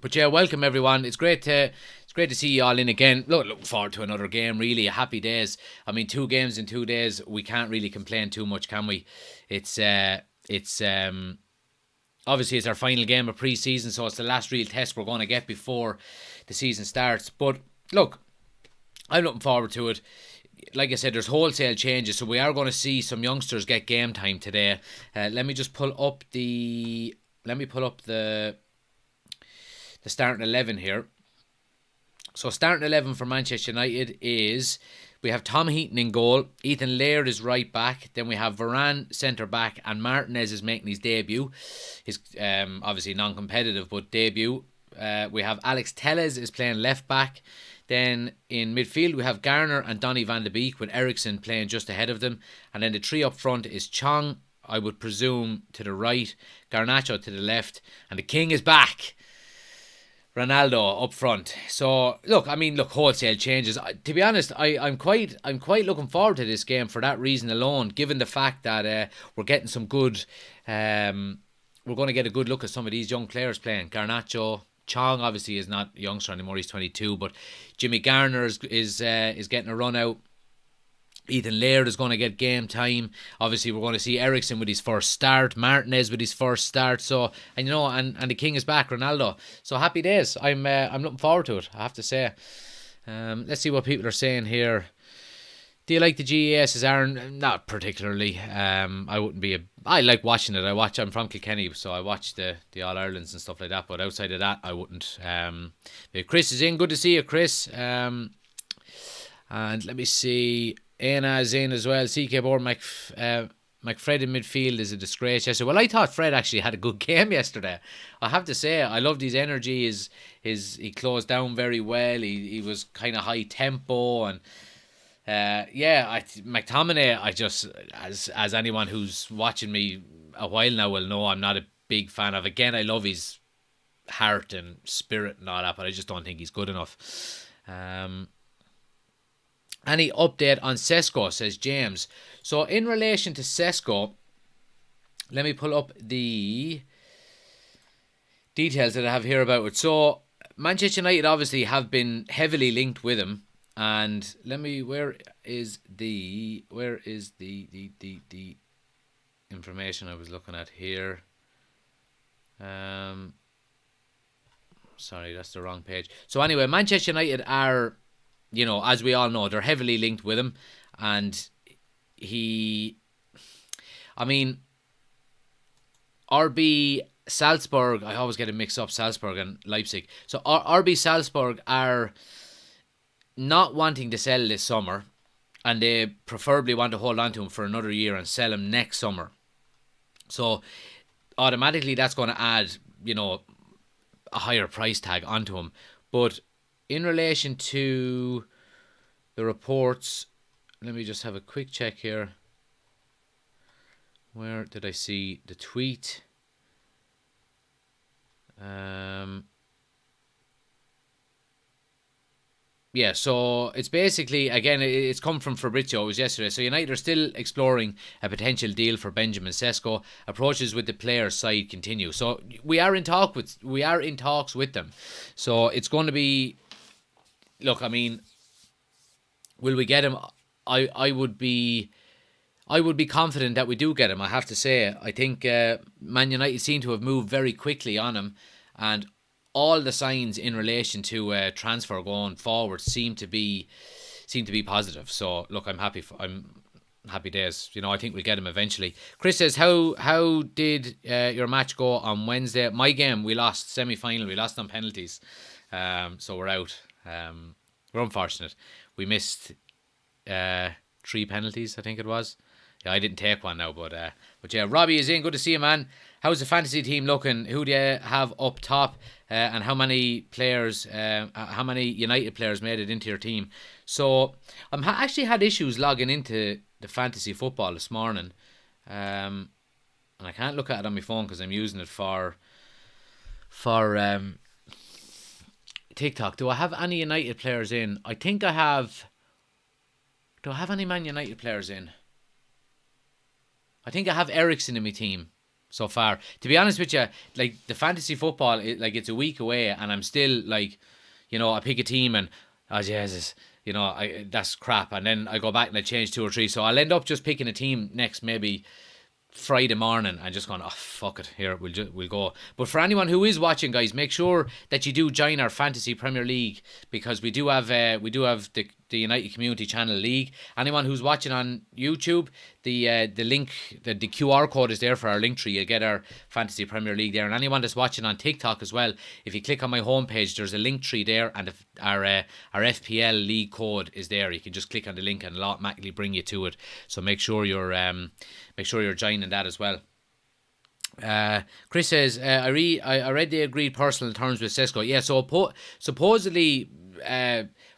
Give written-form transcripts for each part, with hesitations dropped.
But yeah, welcome everyone. It's great to see you all in again. Looking forward to another game. Really, happy days. I mean, 2 games in 2 days. We can't really complain too much, can we? It's obviously it's our final game of pre-season, so it's the last real test we're going to get before the season starts. But look, I'm looking forward to it. Like I said, there's wholesale changes, so we are going to see some youngsters get game time today. Let me just pull up the. Let me pull up the starting 11 here. So starting 11 for Manchester United is we have Tom Heaton in goal, Ethan Laird is right back, then we have Varane centre back, and Martinez is making his debut. His obviously non-competitive but debut. We have Alex Telles is playing left back. Then in midfield we have Garner and Donny van de Beek with Ericsson playing just ahead of them, and then the three up front is Chong, I would presume, to the right, Garnacho to the left, and the king is back. Ronaldo up front. So look, wholesale changes. To be honest, I'm quite looking forward to this game for that reason alone. Given the fact that we're getting some good, we're going to get a good look at some of these young players playing. Garnacho, Chong obviously is not a youngster anymore; he's 22. But Jimmy Garner is getting a run out. Ethan Laird is going to get game time. Obviously, we're going to see Ericsson with his first start, Martinez with his first start. So, and the king is back, Ronaldo. So happy days. I'm looking forward to it, I have to say. Let's see what people are saying here. Do you like the GES? Aaron? Not particularly. I like watching it. I'm from Kilkenny, so I watch the All Irelands and stuff like that. But outside of that, I wouldn't. Chris is in. Good to see you, Chris. And let me see. Aina is in as well. CK Board, McFred in midfield is a disgrace yesterday. Well, I thought Fred actually had a good game yesterday. I have to say, I loved his energy. He closed down very well. He was kind of high tempo, and McTominay. I just, as anyone who's watching me a while now will know, I'm not a big fan of. Again, I love his heart and spirit and all that, but I just don't think he's good enough. Any update on Sesko, says James. So in relation to Sesko, let me pull up the details that I have here about it. So Manchester United obviously have been heavily linked with him, and where is the information I was looking at here? Sorry, that's the wrong page. So anyway, Manchester United are, as we all know, they're heavily linked with him. And RB Salzburg, I always get it mixed up, Salzburg and Leipzig. So RB Salzburg are not wanting to sell this summer, and they preferably want to hold on to him for another year and sell him next summer. So automatically that's going to add, a higher price tag onto him. But in relation to the reports, let me just have a quick check here. Where did I see the tweet? Yeah, so it's basically, again, it's come from Fabrizio. It was yesterday. So United are still exploring a potential deal for Benjamin Sesko. Approaches with the player's side continue. So we are in talks with them. So it's going to be, look, will we get him? I would be confident that we do get him, I have to say. I think Man United seem to have moved very quickly on him, and all the signs in relation to transfer going forward seem to be positive. So look, I'm happy days. I think we'll get him eventually. Chris says, how did your match go on Wednesday? My game, we lost semi-final. We lost on penalties, so we're out. We're unfortunate. We missed 3 penalties, I think it was. Yeah, I didn't take one now, but yeah, Robbie is in. Good to see you, man. How's the fantasy team looking? Who do you have up top? And how many players, how many United players made it into your team? So I'm actually had issues logging into the fantasy football this morning, and I can't look at it on my phone because I'm using it for TikTok. Do I have any United players in? I think I have. Do I have any Man United players in? I think I have Ericsson in my team. so far. To be honest with you, like the fantasy football, it's a week away, and I'm still like, I pick a team and oh Jesus, that's crap, and then I go back and I change two or three. So I'll end up just picking a team next maybe Friday morning and just going, oh fuck it, here we'll go. But for anyone who is watching, guys, make sure that you do join our Fantasy Premier League, because we do have the United Community Channel League. Anyone who's watching on YouTube, the link, the QR code is there for our link tree. You'll get our Fantasy Premier League there. And anyone that's watching on TikTok as well, if you click on my homepage, there's a link tree there, and our FPL League code is there. You can just click on the link and it'll automatically bring you to it. So make sure you're joining that as well. Chris says, I read the agreed personal terms with Sesko. Yeah, so supposedly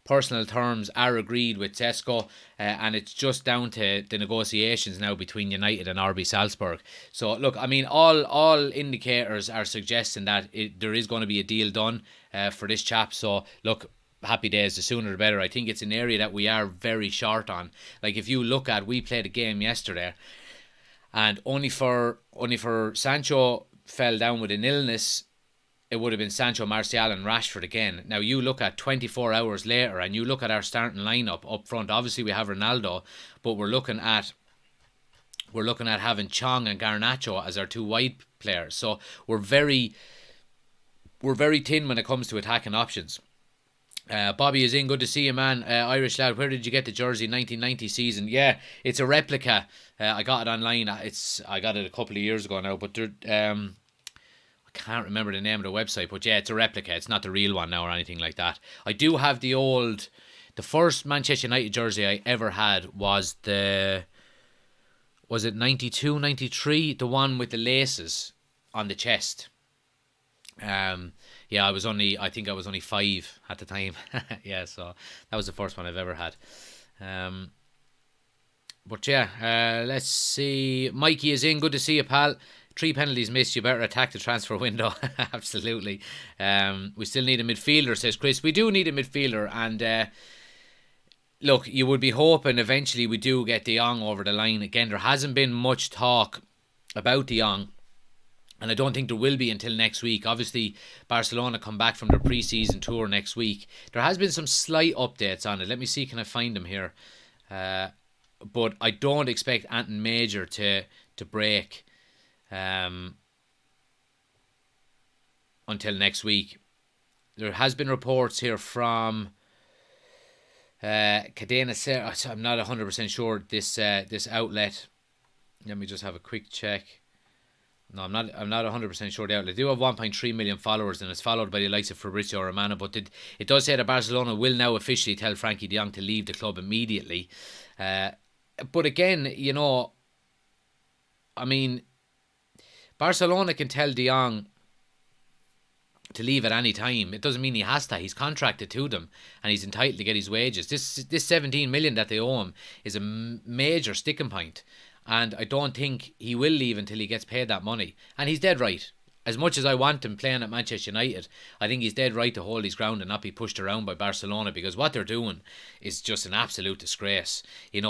personal terms are agreed with Sesko, and it's just down to the negotiations now between United and RB Salzburg. So look, I mean, all indicators are suggesting that there is going to be a deal done for this chap. So look, happy days, the sooner the better. I think it's an area that we are very short on. Like if you look at, we played a game yesterday, and only for Sancho fell down with an illness, it would have been Sancho, Martial and Rashford again. Now you look at 24 hours later and you look at our starting lineup up front. Obviously we have Ronaldo, but we're looking at having Chong and Garnacho as our two wide players. So we're very thin when it comes to attacking options. Bobby is in. Good to see you, man. Irish lad, where did you get the jersey? 1990 season. Yeah, it's a replica. I got it online. I got it a couple of years ago now, but I can't remember the name of the website. But yeah, it's a replica. It's not the real one now or anything like that. I do have the first Manchester United jersey I ever had was it 92, 93? The one with the laces on the chest. Yeah, I think I was only 5 at the time. Yeah, so that was the first one I've ever had. But yeah, let's see. Mikey is in. Good to see you, pal. 3 penalties missed. You better attack the transfer window. Absolutely. We still need a midfielder, says Chris. We do need a midfielder, and look, you would be hoping eventually we do get De Jong over the line. Again, there hasn't been much talk about De Jong, and I don't think there will be until next week. Obviously, Barcelona come back from their pre-season tour next week. There has been some slight updates on it. Let me see, can I find them here? But I don't expect anything major to break until next week. There has been reports here from Cadena Ser. I'm not 100% sure this outlet. Let me just have a quick check. No, I'm not 100% sure the outlet. They do have 1.3 million followers, and it's followed by the likes of Fabrizio Romano. But it does say that Barcelona will now officially tell Frankie de Jong to leave the club immediately. But again, I mean, Barcelona can tell De Jong to leave at any time. It doesn't mean he has to. He's contracted to them, and he's entitled to get his wages. This 17 million that they owe him is a major sticking point. And I don't think he will leave until he gets paid that money. And he's dead right. As much as I want him playing at Manchester United, I think he's dead right to hold his ground and not be pushed around by Barcelona, because what they're doing is just an absolute disgrace. To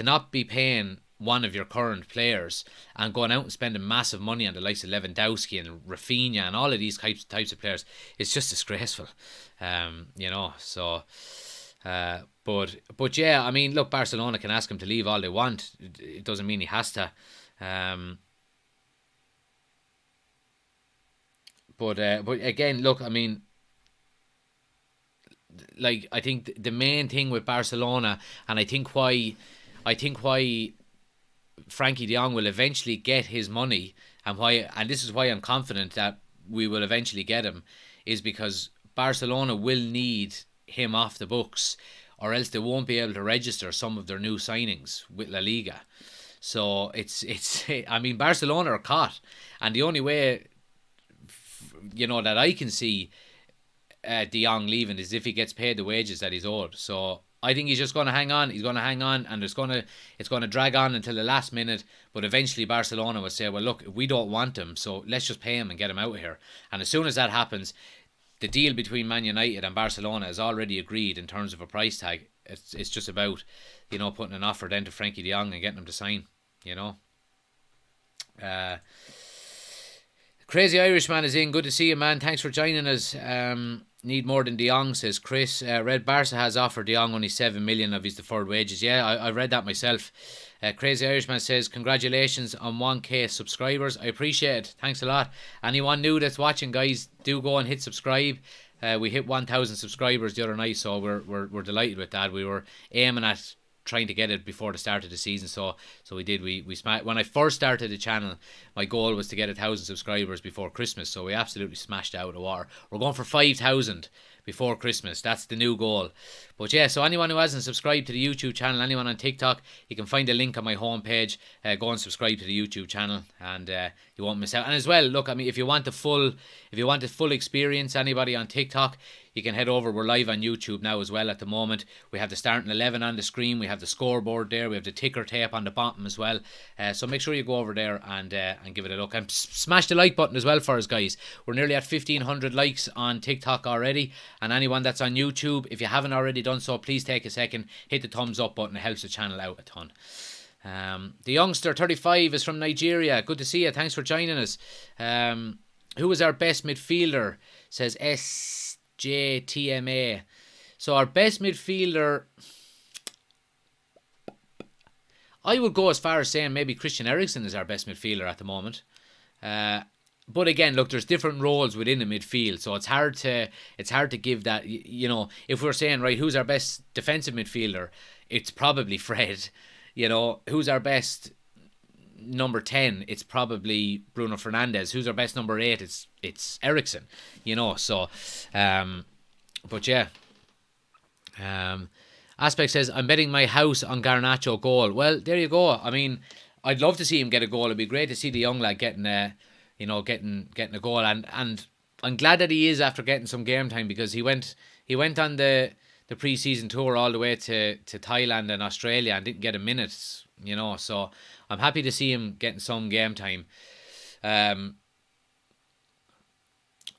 not be paying one of your current players and going out and spending massive money on the likes of Lewandowski and Rafinha and all of these types of players, it's just disgraceful. So... But yeah, I mean, look, Barcelona can ask him to leave all they want. It doesn't mean he has to. But again, look, I mean, like, I think the main thing with Barcelona, and I think why Frankie de Jong will eventually get his money, and this is why I'm confident that we will eventually get him, is because Barcelona will need him off the books, or else they won't be able to register some of their new signings with La Liga. So it's I mean, Barcelona are caught, and the only way that I can see De Jong leaving is if he gets paid the wages that he's owed. So I think he's just going to hang on. He's going to hang on, and it's going to drag on until the last minute. But eventually Barcelona will say, well, look, we don't want him, so let's just pay him and get him out of here. And as soon as that happens, the deal between Man United and Barcelona is already agreed in terms of a price tag. It's just about, putting an offer then to Frankie de Jong and getting him to sign, Crazy Irishman is in. Good to see you, man. Thanks for joining us. Need more than De Jong, says Chris. Red Barca has offered De Jong only 7 million of his deferred wages. Yeah, I read that myself. Crazy Irishman says, congratulations on 1k subscribers. I appreciate it. Thanks a lot. Anyone new that's watching, guys, do go and hit subscribe. We hit 1,000 subscribers the other night, so we're delighted with that. We were aiming at trying to get it before the start of the season, so we did. We when I first started the channel, my goal was to get 1,000 subscribers before Christmas, so we absolutely smashed out of the water. We're going for 5,000 before Christmas. That's the new goal. But yeah, so anyone who hasn't subscribed to the YouTube channel, anyone on TikTok, you can find a link on my homepage. Go and subscribe to the YouTube channel, and you won't miss out. And as well, look, I mean, if you want the full experience, anybody on TikTok, you can head over. We're live on YouTube now as well at the moment. We have the starting 11 on the screen. We have the scoreboard there. We have the ticker tape on the bottom as well. So make sure you go over there and give it a look. And smash the like button as well for us, guys. We're nearly at 1,500 likes on TikTok already. And anyone that's on YouTube, if you haven't already done so, please take a second, hit the thumbs up button. It helps the channel out a ton. The youngster 35 is from Nigeria. Good to see you. Thanks for joining us. Who is our best midfielder? Says SJTMA. So our best midfielder, I would go as far as saying maybe Christian Eriksen is our best midfielder at the moment. But again, look, there's different roles within the midfield, so it's hard to give that. You know, if we're saying, right, who's our best defensive midfielder, it's probably Fred. You know, who's our best number 10? It's probably Bruno Fernandes. Who's our best number 8? It's Eriksen. You know, so but yeah. Aspect says, I'm betting my house on Garnacho goal. Well, there you go. I mean, I'd love to see him get a goal. It'd be great to see the young lad getting a goal, and I'm glad that he is after getting some game time, because he went on the pre-season tour all the way to Thailand and Australia and didn't get a minute, you know, so I'm happy to see him getting some game time. I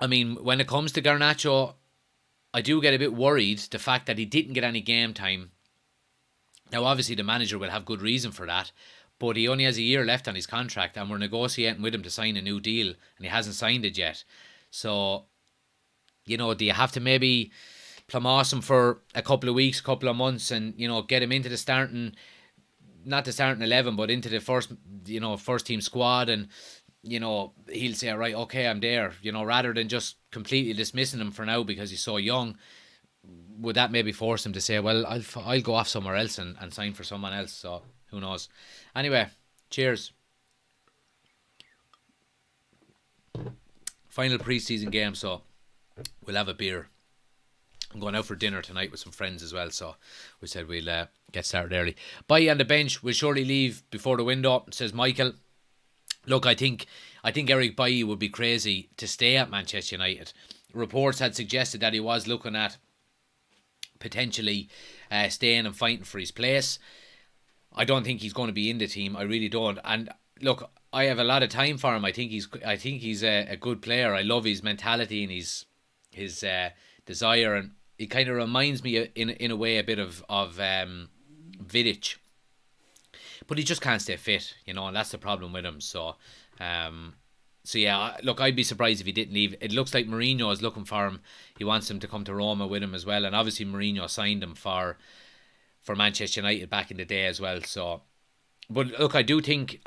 mean, when it comes to Garnacho, I do get a bit worried the fact that he didn't get any game time. Now, obviously, the manager will have good reason for that, but he only has a year left on his contract, and we're negotiating with him to sign a new deal, and he hasn't signed it yet. So, you know, do you have to maybe plumose him for a couple of weeks, couple of months, and, you know, get him into the starting, not the starting 11, but into the first team squad, and, you know, he'll say, right, okay, I'm there, you know, rather than just completely dismissing him for now because he's so young. Would that maybe force him to say, well, I'll go off somewhere else and sign for someone else? So who knows? Anyway, cheers. Final pre-season game, so we'll have a beer. I'm going out for dinner tonight with some friends as well, so we said we'll get started early. Bailly on the bench will surely leave before the window, says Michael. Look, I think Eric Bailly would be crazy to stay at Manchester United. Reports had suggested that he was looking at potentially staying and fighting for his place. I don't think he's going to be in the team. I really don't. And look, I have a lot of time for him. I think he's a good player. I love his mentality and his desire, and he kind of reminds me in a way a bit of Vidic. But he just can't stay fit, you know, and that's the problem with him. So yeah, look, I'd be surprised if he didn't leave. It looks like Mourinho is looking for him. He wants him to come to Roma with him as well, and obviously Mourinho signed him for Manchester United back in the day as well. So, but look, I do think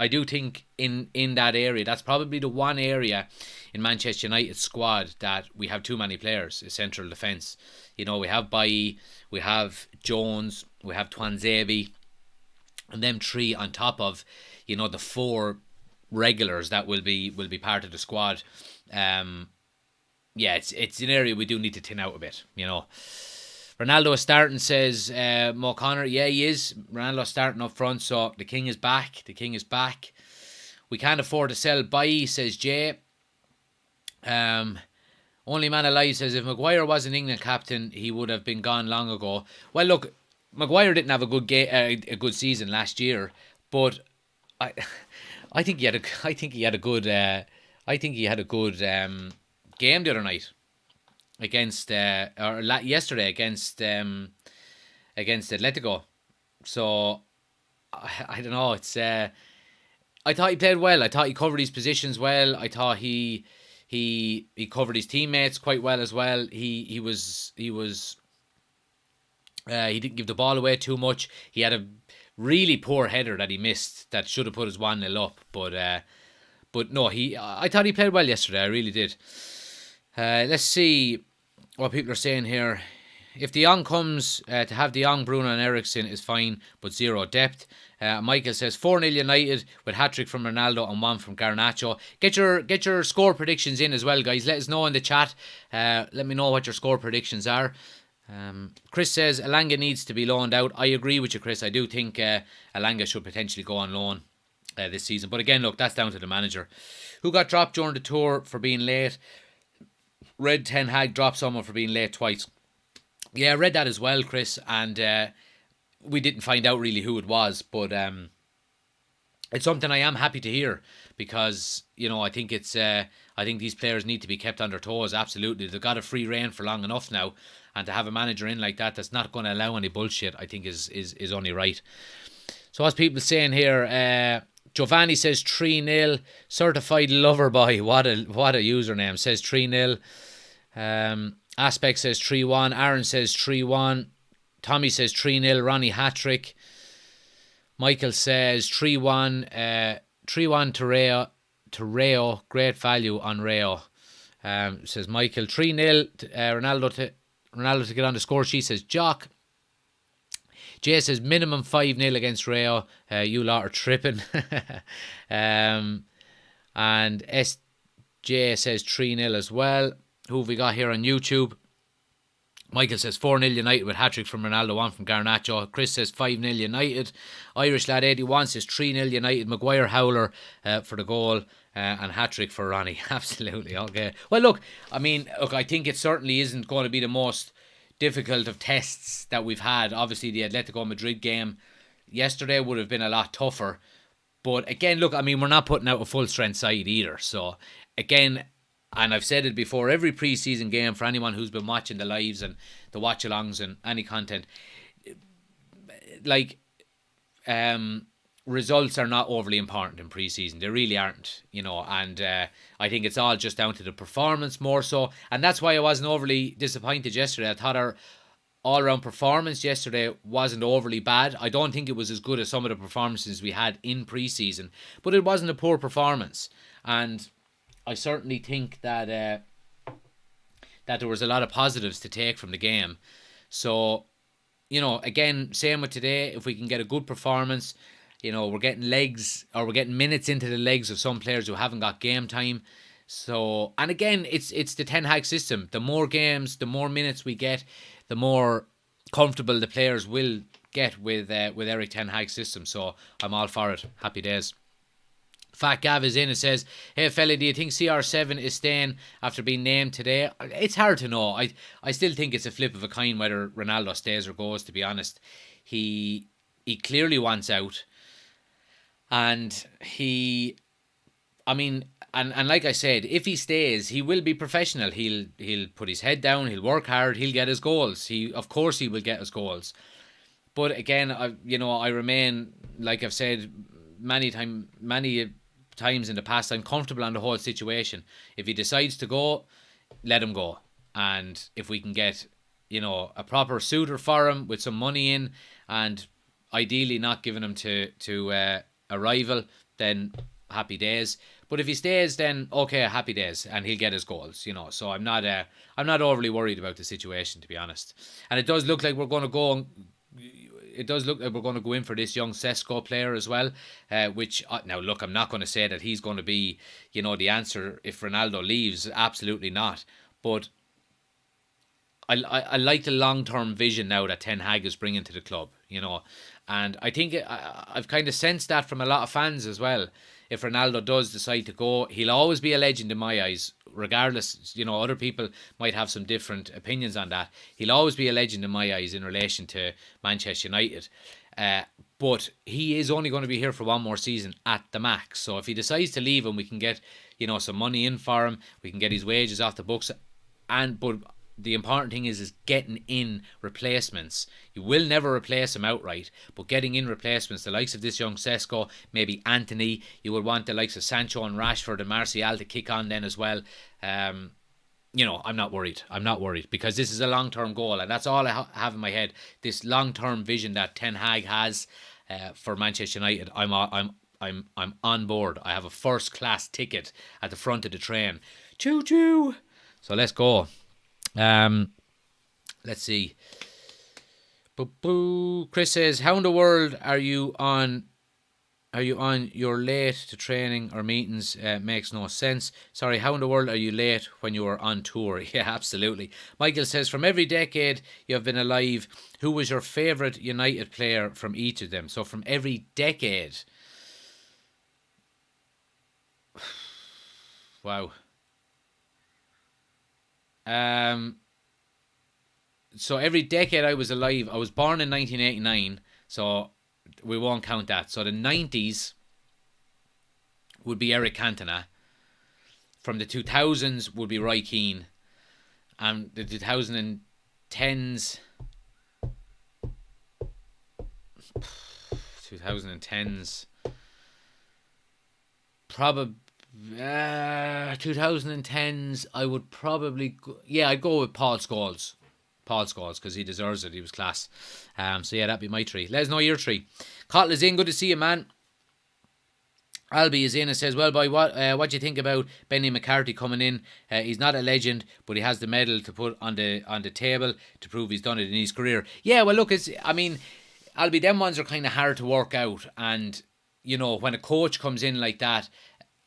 in that area, that's probably the one area in Manchester United's squad that we have too many players, is central defence. You know, we have Bailly, we have Jones, we have Twanzebe, and them three on top of, you know, the four regulars that will be part of the squad. Yeah, it's an area we do need to thin out a bit, you know. Ronaldo is starting, says Mo Connor. Yeah, he is. Ronaldo starting up front, so the king is back. The king is back. We can't afford to sell Bailly, says Jay. Only man alive says, if Maguire was an England captain, he would have been gone long ago. Well, look, Maguire didn't have a good season last year, but I think he had a good game the other night against yesterday against Atletico. So I don't know. It's I thought he played well. I thought he covered his positions well. I thought he covered his teammates quite well as well. He didn't give the ball away too much. He had a really poor header that he missed that should have put us 1-0 up. But no, I thought he played well yesterday. I really did. Let's see what people are saying here. If De Jong comes, to have De Jong, Bruno and Eriksen is fine, but zero depth. Michael says 4-0 United with hat-trick from Ronaldo and 1 from Garnacho. Get your score predictions in as well, guys. Let us know in the chat. Let me know what your score predictions are. Chris says Elanga needs to be loaned out. I agree with you, Chris. I do think Elanga should potentially go on loan this season. But again, look, that's down to the manager. Who got dropped during the tour for being late? Red Ten Hag dropped someone for being late twice. Yeah, I read that as well, Chris, and we didn't find out really who it was, but it's something I am happy to hear because, you know, I think these players need to be kept on their toes, absolutely. They've got a free rein for long enough now, and to have a manager in like that that's not going to allow any bullshit, I think is only right. So what's people saying here? Giovanni says 3-0. Certified lover boy, what a username, says 3-0. Aspect says 3-1. Aaron says 3-1. Tommy says 3-0. Ronnie hat-trick. Michael says 3-1. 3-1 to Rayo. Great value on Rayo. Says Michael. 3-0. Ronaldo to get on the score sheet, says Jock. Jay says minimum 5-0 against Rayo. You lot are tripping. And SJ says 3-0 as well. Who have we got here on YouTube? Michael says 4-0 United with hat-trick from Ronaldo, 1 from Garnacho. Chris says 5-0 United. Irish Lad 81 says 3-0 United. Maguire howler for the goal and hat-trick for Ronnie. Absolutely, okay. Well, look, I think it certainly isn't going to be the most difficult of tests that we've had. Obviously, the Atletico Madrid game yesterday would have been a lot tougher. But again, look, we're not putting out a full-strength side either. So, again, and I've said it before, every pre-season game, for anyone who's been watching the lives and the watch-alongs and any content, results are not overly important in pre-season. They really aren't, and I think it's all just down to the performance more so. And that's why I wasn't overly disappointed yesterday. I thought our all-round performance yesterday wasn't overly bad. I don't think it was as good as some of the performances we had in pre-season, but it wasn't a poor performance. And I certainly think that there was a lot of positives to take from the game. So, again, same with today. If we can get a good performance, we're getting minutes into the legs of some players who haven't got game time. So, and again, it's the Ten Hag system. The more games, the more minutes we get, the more comfortable the players will get with Eric Ten Hag's system. So I'm all for it. Happy days. Fat Gav is in and says, hey fella, do you think CR7 is staying after being named today? It's hard to know. I still think it's a flip of a coin whether Ronaldo stays or goes, to be honest. He clearly wants out. And and like I said, if he stays, he will be professional. He'll put his head down, he'll work hard, he'll get his goals. Of course he will get his goals. But again, I remain, like I've said many times in the past, I'm comfortable on the whole situation. If he decides to go, let him go. And if we can get, a proper suitor for him with some money in, and ideally not giving him to a rival, then happy days. But if he stays, then okay, happy days, and he'll get his goals. So I'm not overly worried about the situation, to be honest. And it does look like we're going to go. It does look like we're going to go in for this young Sesko player as well, which, now look, I'm not going to say that he's going to be, the answer if Ronaldo leaves. Absolutely not. But I like the long-term vision now that Ten Hag is bringing to the club, and I think I've kind of sensed that from a lot of fans as well. If Ronaldo does decide to go, he'll always be a legend in my eyes, regardless. Other people might have some different opinions on that. He'll always be a legend in my eyes in relation to Manchester United. But he is only going to be here for one more season at the max. So if he decides to leave and we can get, some money in for him, we can get his wages off the books. But the important thing is getting in replacements. You will never replace him outright, but getting in replacements, the likes of this young Sesko, maybe Anthony, you would want the likes of Sancho and Rashford and Martial to kick on then as well. You know, I'm not worried. I'm not worried because this is a long-term goal, and that's all I have in my head. This long-term vision that Ten Hag has for Manchester United. I'm on board. I have a first-class ticket at the front of the train. Choo choo. So let's go. Let's see. Chris says, "How in the world are you on? Are you on? You're late to training or meetings. Makes no sense. Sorry, how in the world are you late when you were on tour?" Yeah, absolutely. Michael says, "From every decade you have been alive, who was your favourite United player from each of them?" So from every decade. Wow. So every decade I was alive, I was born in 1989, so we won't count that. So the 90s would be Eric Cantona. From the 2000s would be Roy Keane. And the 2010s... 2010s... Probably... 2010s, I would probably... I'd go with Paul Scholes. Paul Scholes, because he deserves it. He was class. So yeah, that'd be my three. Let us know your three. Cottle is in. Good to see you, man. Albie is in and says, "Well, boy, what do you think about Benny McCarthy coming in? He's not a legend, but he has the medal to put on the table to prove he's done it in his career." Yeah, well, look, Albie, them ones are kind of hard to work out. And, you know, when a coach comes in like that,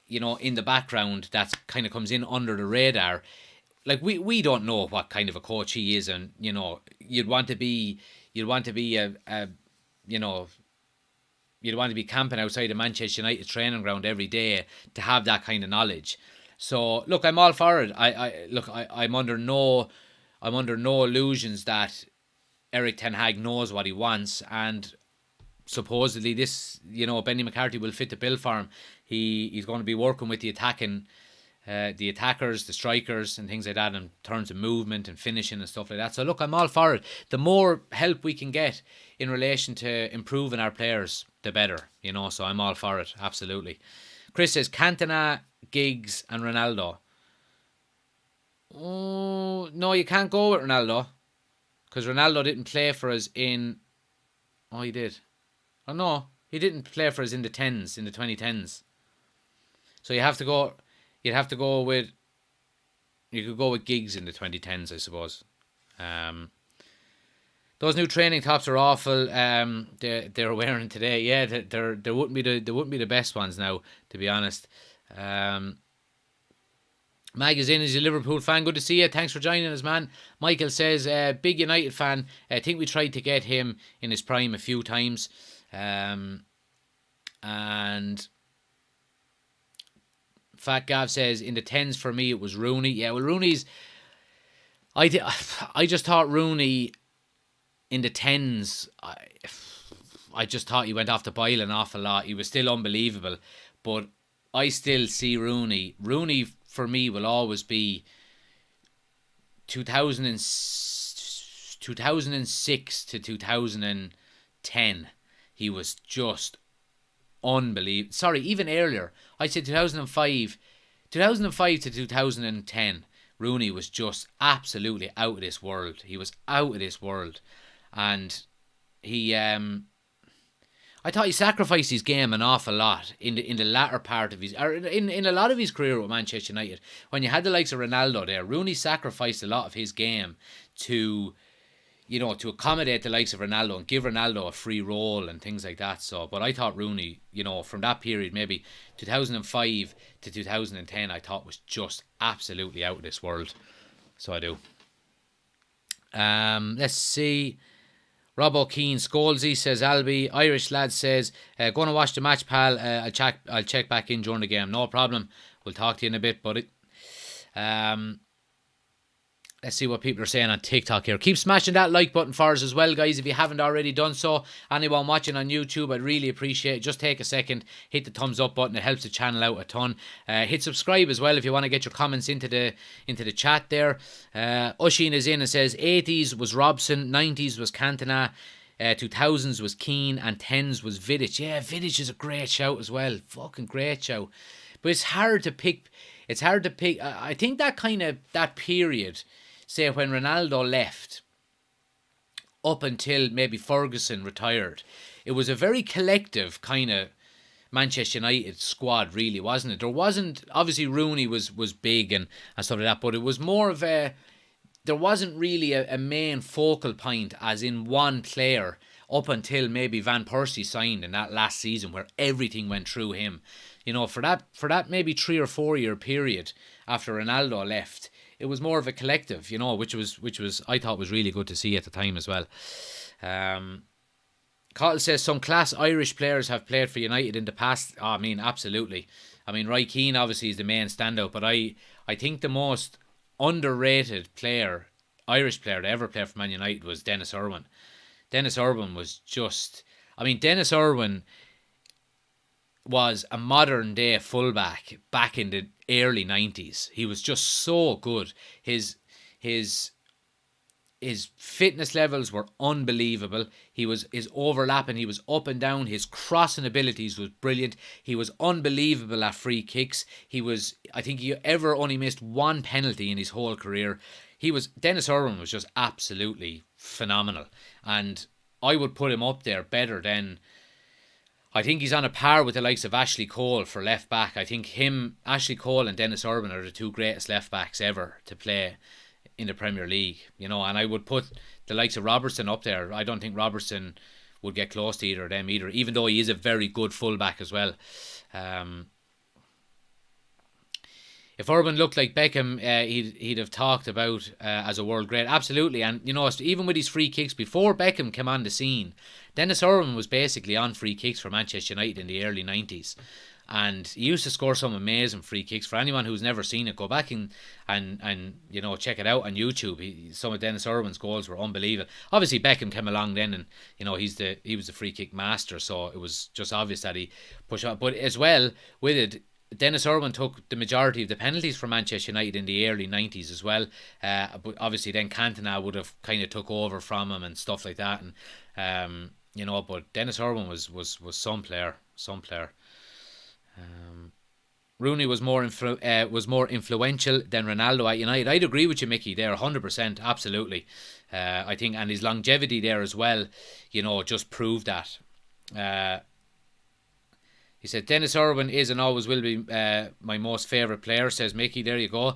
you know, in the background, that kind of comes in under the radar. Like, we don't know what kind of a coach he is, and, you know, you'd want to be camping outside a Manchester United training ground every day to have that kind of knowledge. So look, I'm all for it. I'm under no illusions that Eric Ten Hag knows what he wants, and supposedly this, you know, Benny McCarthy will fit the bill for him. He's going to be working with the attackers, the strikers and things like that in terms of movement and finishing and stuff like that. So look, I'm all for it. The more help we can get in relation to improving our players, the better, you know, so I'm all for it, absolutely. Chris says, Cantona, Giggs and Ronaldo. Oh, no, you can't go with Ronaldo, because Ronaldo didn't play for us in... Oh, he did. Oh, no, he didn't play for us in the 2010s. So you'd have to go with... You could go with Giggs in the 2010s, I suppose. Those new training tops are awful. They're wearing today. Yeah, they wouldn't be the best ones now, to be honest. Mag is in as a Liverpool fan. Good to see you. Thanks for joining us, man. Michael says, big United fan. I think we tried to get him in his prime a few times. And Fat Gav says, in the 10s for me it was Rooney. Yeah, well, Rooney's... I just thought Rooney in the 10s, I just thought he went off the boil an awful lot. He was still unbelievable. But I still see Rooney. Rooney, for me, will always be 2006 to 2010. He was just unbelievable. Sorry, even earlier. I said 2005 to 2010. Rooney was just absolutely out of this world. He was out of this world. And he... I thought he sacrificed his game an awful lot in the latter part of his... Or in a lot of his career with Manchester United. When you had the likes of Ronaldo there, Rooney sacrificed a lot of his game to... You know, to accommodate the likes of Ronaldo and give Ronaldo a free role and things like that. So, but I thought Rooney, you know, from that period, maybe 2005 to 2010, I thought was just absolutely out of this world. So I do. Let's see. Rob O'Keefe, Scholesy says, Albie, Irish lad says, going to watch the match, pal. I'll check back in during the game. No problem. We'll talk to you in a bit, buddy. Let's see what people are saying on TikTok here. Keep smashing that like button for us as well, guys, if you haven't already done so. Anyone watching on YouTube, I'd really appreciate it. Just take a second, hit the thumbs up button. It helps the channel out a ton. Hit subscribe as well if you want to get your comments into the chat there. Oisin is in and says 80s was Robson, 90s was Cantona, 2000s was Keane, and 10s was Vidic. Yeah, Vidic is a great shout as well. Fucking great shout. But it's hard to pick. I think that period, say when Ronaldo left, up until maybe Ferguson retired, it was a very collective kind of Manchester United squad, really, wasn't it? There wasn't, obviously Rooney was big and stuff like that, but it was more of there wasn't really a main focal point, as in one player, up until maybe Van Persie signed in that last season where everything went through him. You know, for that maybe 3 or 4 year period after Ronaldo left, it was more of a collective, you know, which was I thought was really good to see at the time as well. Cottle says some class Irish players have played for United in the past. Oh, I mean, absolutely. I mean, Roy Keane obviously is the main standout, but I think the most underrated Irish player to ever play for Man United was Dennis Irwin. Dennis Irwin was just... I mean, Dennis Irwin was a modern day fullback back in the early 90s. He was just so good. His fitness levels were unbelievable. His overlapping, he was up and down. His crossing abilities was brilliant. He was unbelievable at free kicks. I think he ever only missed one penalty in his whole career. Dennis Irwin was just absolutely phenomenal. And I would put him up there better than... I think he's on a par with the likes of Ashley Cole for left back. I think Ashley Cole and Dennis Irwin are the two greatest left backs ever to play in the Premier League, you know, and I would put the likes of Robertson up there. I don't think Robertson would get close to either of them either, even though he is a very good fullback as well. If Irwin looked like Beckham, he'd have talked about as a world great. Absolutely. And, you know, even with his free kicks, before Beckham came on the scene, Dennis Irwin was basically on free kicks for Manchester United in the early 90s. And he used to score some amazing free kicks. For anyone who's never seen it, go back and you know, check it out on YouTube. Some of Dennis Irwin's goals were unbelievable. Obviously, Beckham came along then, and you know he was the free kick master. So it was just obvious that he pushed out. But as well with it, Dennis Irwin took the majority of the penalties for Manchester United in the early 90s as well. But obviously then Cantona would have kind of took over from him and stuff like that. And you know, but Dennis Irwin was some player. Rooney was more influential than Ronaldo at United. I'd agree with you, Mickey, there 100%, absolutely. I think, and his longevity there as well, you know, just proved that. He said Dennis Irwin is and always will be my most favourite player, says Mickey. There you go.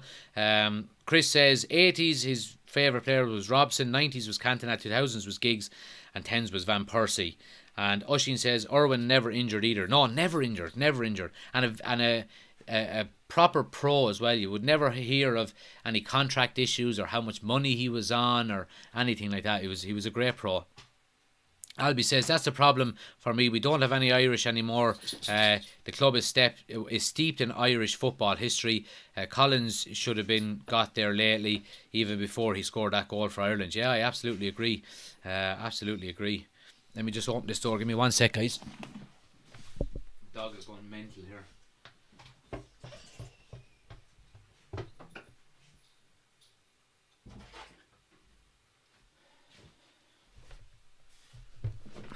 Chris says 80s his favourite player was Robson, 90s was Cantona, 2000s was Giggs, and 10s was Van Persie. And Oisin says Irwin never injured either. No, never injured. And a proper pro as well. You would never hear of any contract issues or how much money he was on or anything like that. He was a great pro. Albie says that's the problem for me. We don't have any Irish anymore. The club is steeped in Irish football history. Collins should have been got there lately, even before he scored that goal for Ireland. Yeah, I absolutely agree. Let me just open this door. Give me 1 sec, guys. Dog is going mental here.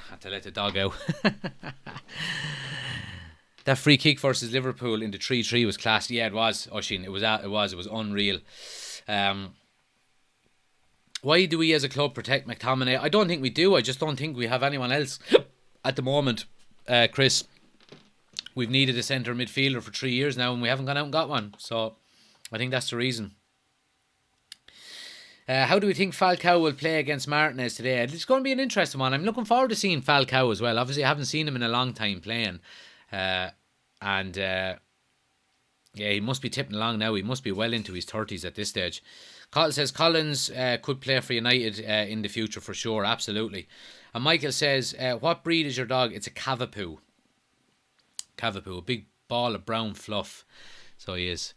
Had to let the dog out. That free kick versus Liverpool in the 3-3 was class. Yeah, it was, Oisin. It was unreal. Why do we as a club protect McTominay? I don't think we do. I just don't think we have anyone else at the moment, Chris. We've needed a centre midfielder for 3 years now and we haven't gone out and got one. So I think that's the reason. How do we think Falcao will play against Martinez today? It's going to be an interesting one. I'm looking forward to seeing Falcao as well. Obviously I haven't seen him in a long time playing. Yeah, he must be tipping along now. He must be well into his 30s at this stage. Cottle says Collins could play for United in the future for sure, absolutely. And Michael says, what breed is your dog? It's a Cavapoo. A big ball of brown fluff. So he is.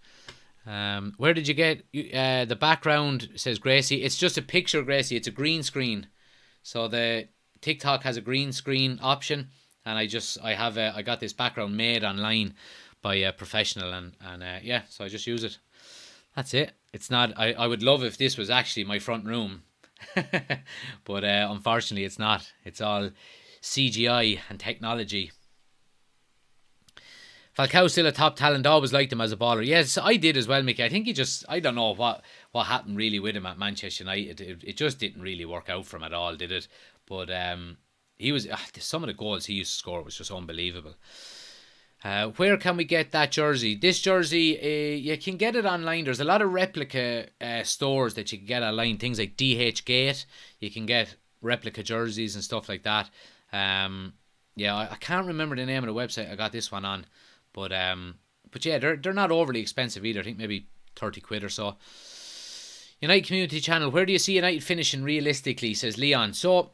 Where did you get the background? Says Gracie. It's just a picture, Gracie. It's a green screen. So the TikTok has a green screen option, and I got this background made online by a professional, and yeah, so I just use it. That's it. It's not. I would love if this was actually my front room, but unfortunately, it's not. It's all CGI and technology. Falcao's still a top talent. Always liked him as a baller. Yes, I did as well, Mickey. I think I don't know what happened really with him at Manchester United. It just didn't really work out for him at all, did it? But he was some of the goals he used to score was just unbelievable. Where can we get that jersey? This jersey, you can get it online. There's a lot of replica stores that you can get online. Things like DH Gate. You can get replica jerseys and stuff like that. Yeah, I can't remember the name of the website I got this one on. But yeah, they're not overly expensive either. I think maybe 30 quid or so. United Community Channel. Where do you see United finishing realistically? Says Leon. So,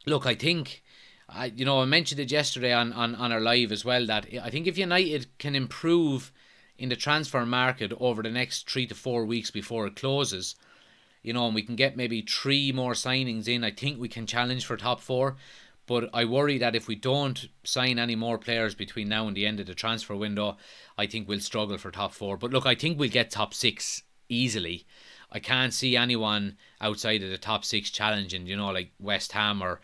look, I think, I mentioned it yesterday on our live as well, that I think if United can improve in the transfer market over the next 3 to 4 weeks before it closes, and we can get maybe 3 more signings in, I think we can challenge for top 4. But I worry that if we don't sign any more players between now and the end of the transfer window, I think we'll struggle for top 4. But look, I think we'll get top 6 easily. I can't see anyone outside of the top 6 challenging, like West Ham or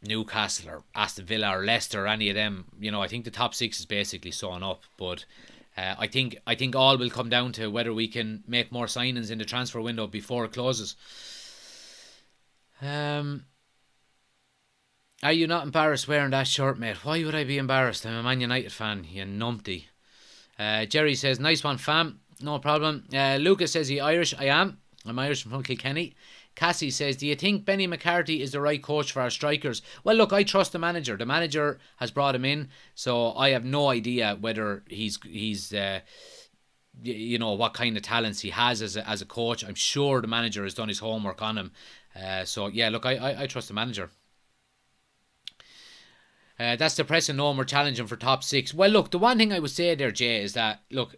Newcastle or Aston Villa or Leicester or any of them. I think the top 6 is basically sewn up. But I think all will come down to whether we can make more signings in the transfer window before it closes. Are you not embarrassed wearing that shirt, mate? Why would I be embarrassed? I'm a Man United fan, you numpty. Jerry says, nice one, fam. No problem. Lucas says, he Irish? I am. I'm Irish from Kilkenny. Cassie says, do you think Benny McCarthy is the right coach for our strikers? Well, look, I trust the manager. The manager has brought him in, so I have no idea whether he's what kind of talents he has as a coach. I'm sure the manager has done his homework on him. So, yeah, look, I trust the manager. That's depressing knowing we're challenging for top 6. Well, look, the one thing I would say there, Jay, is that, look,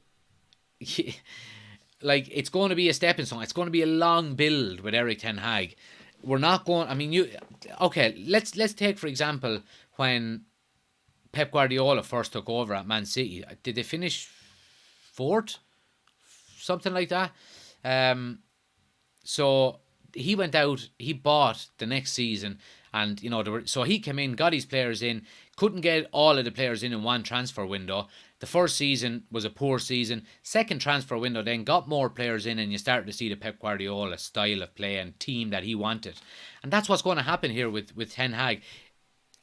like, it's going to be a stepping stone. It's going to be a long build with Erik ten Hag. We're not going, okay, let's take, for example, when Pep Guardiola first took over at Man City. Did they finish 4th? Something like that. So he went out, he bought the next season, and so he came in, got his players in, couldn't get all of the players in one transfer window. The first season was a poor season. Second transfer window then got more players in, and you started to see the Pep Guardiola style of play and team that he wanted. And that's what's going to happen here with Ten Hag.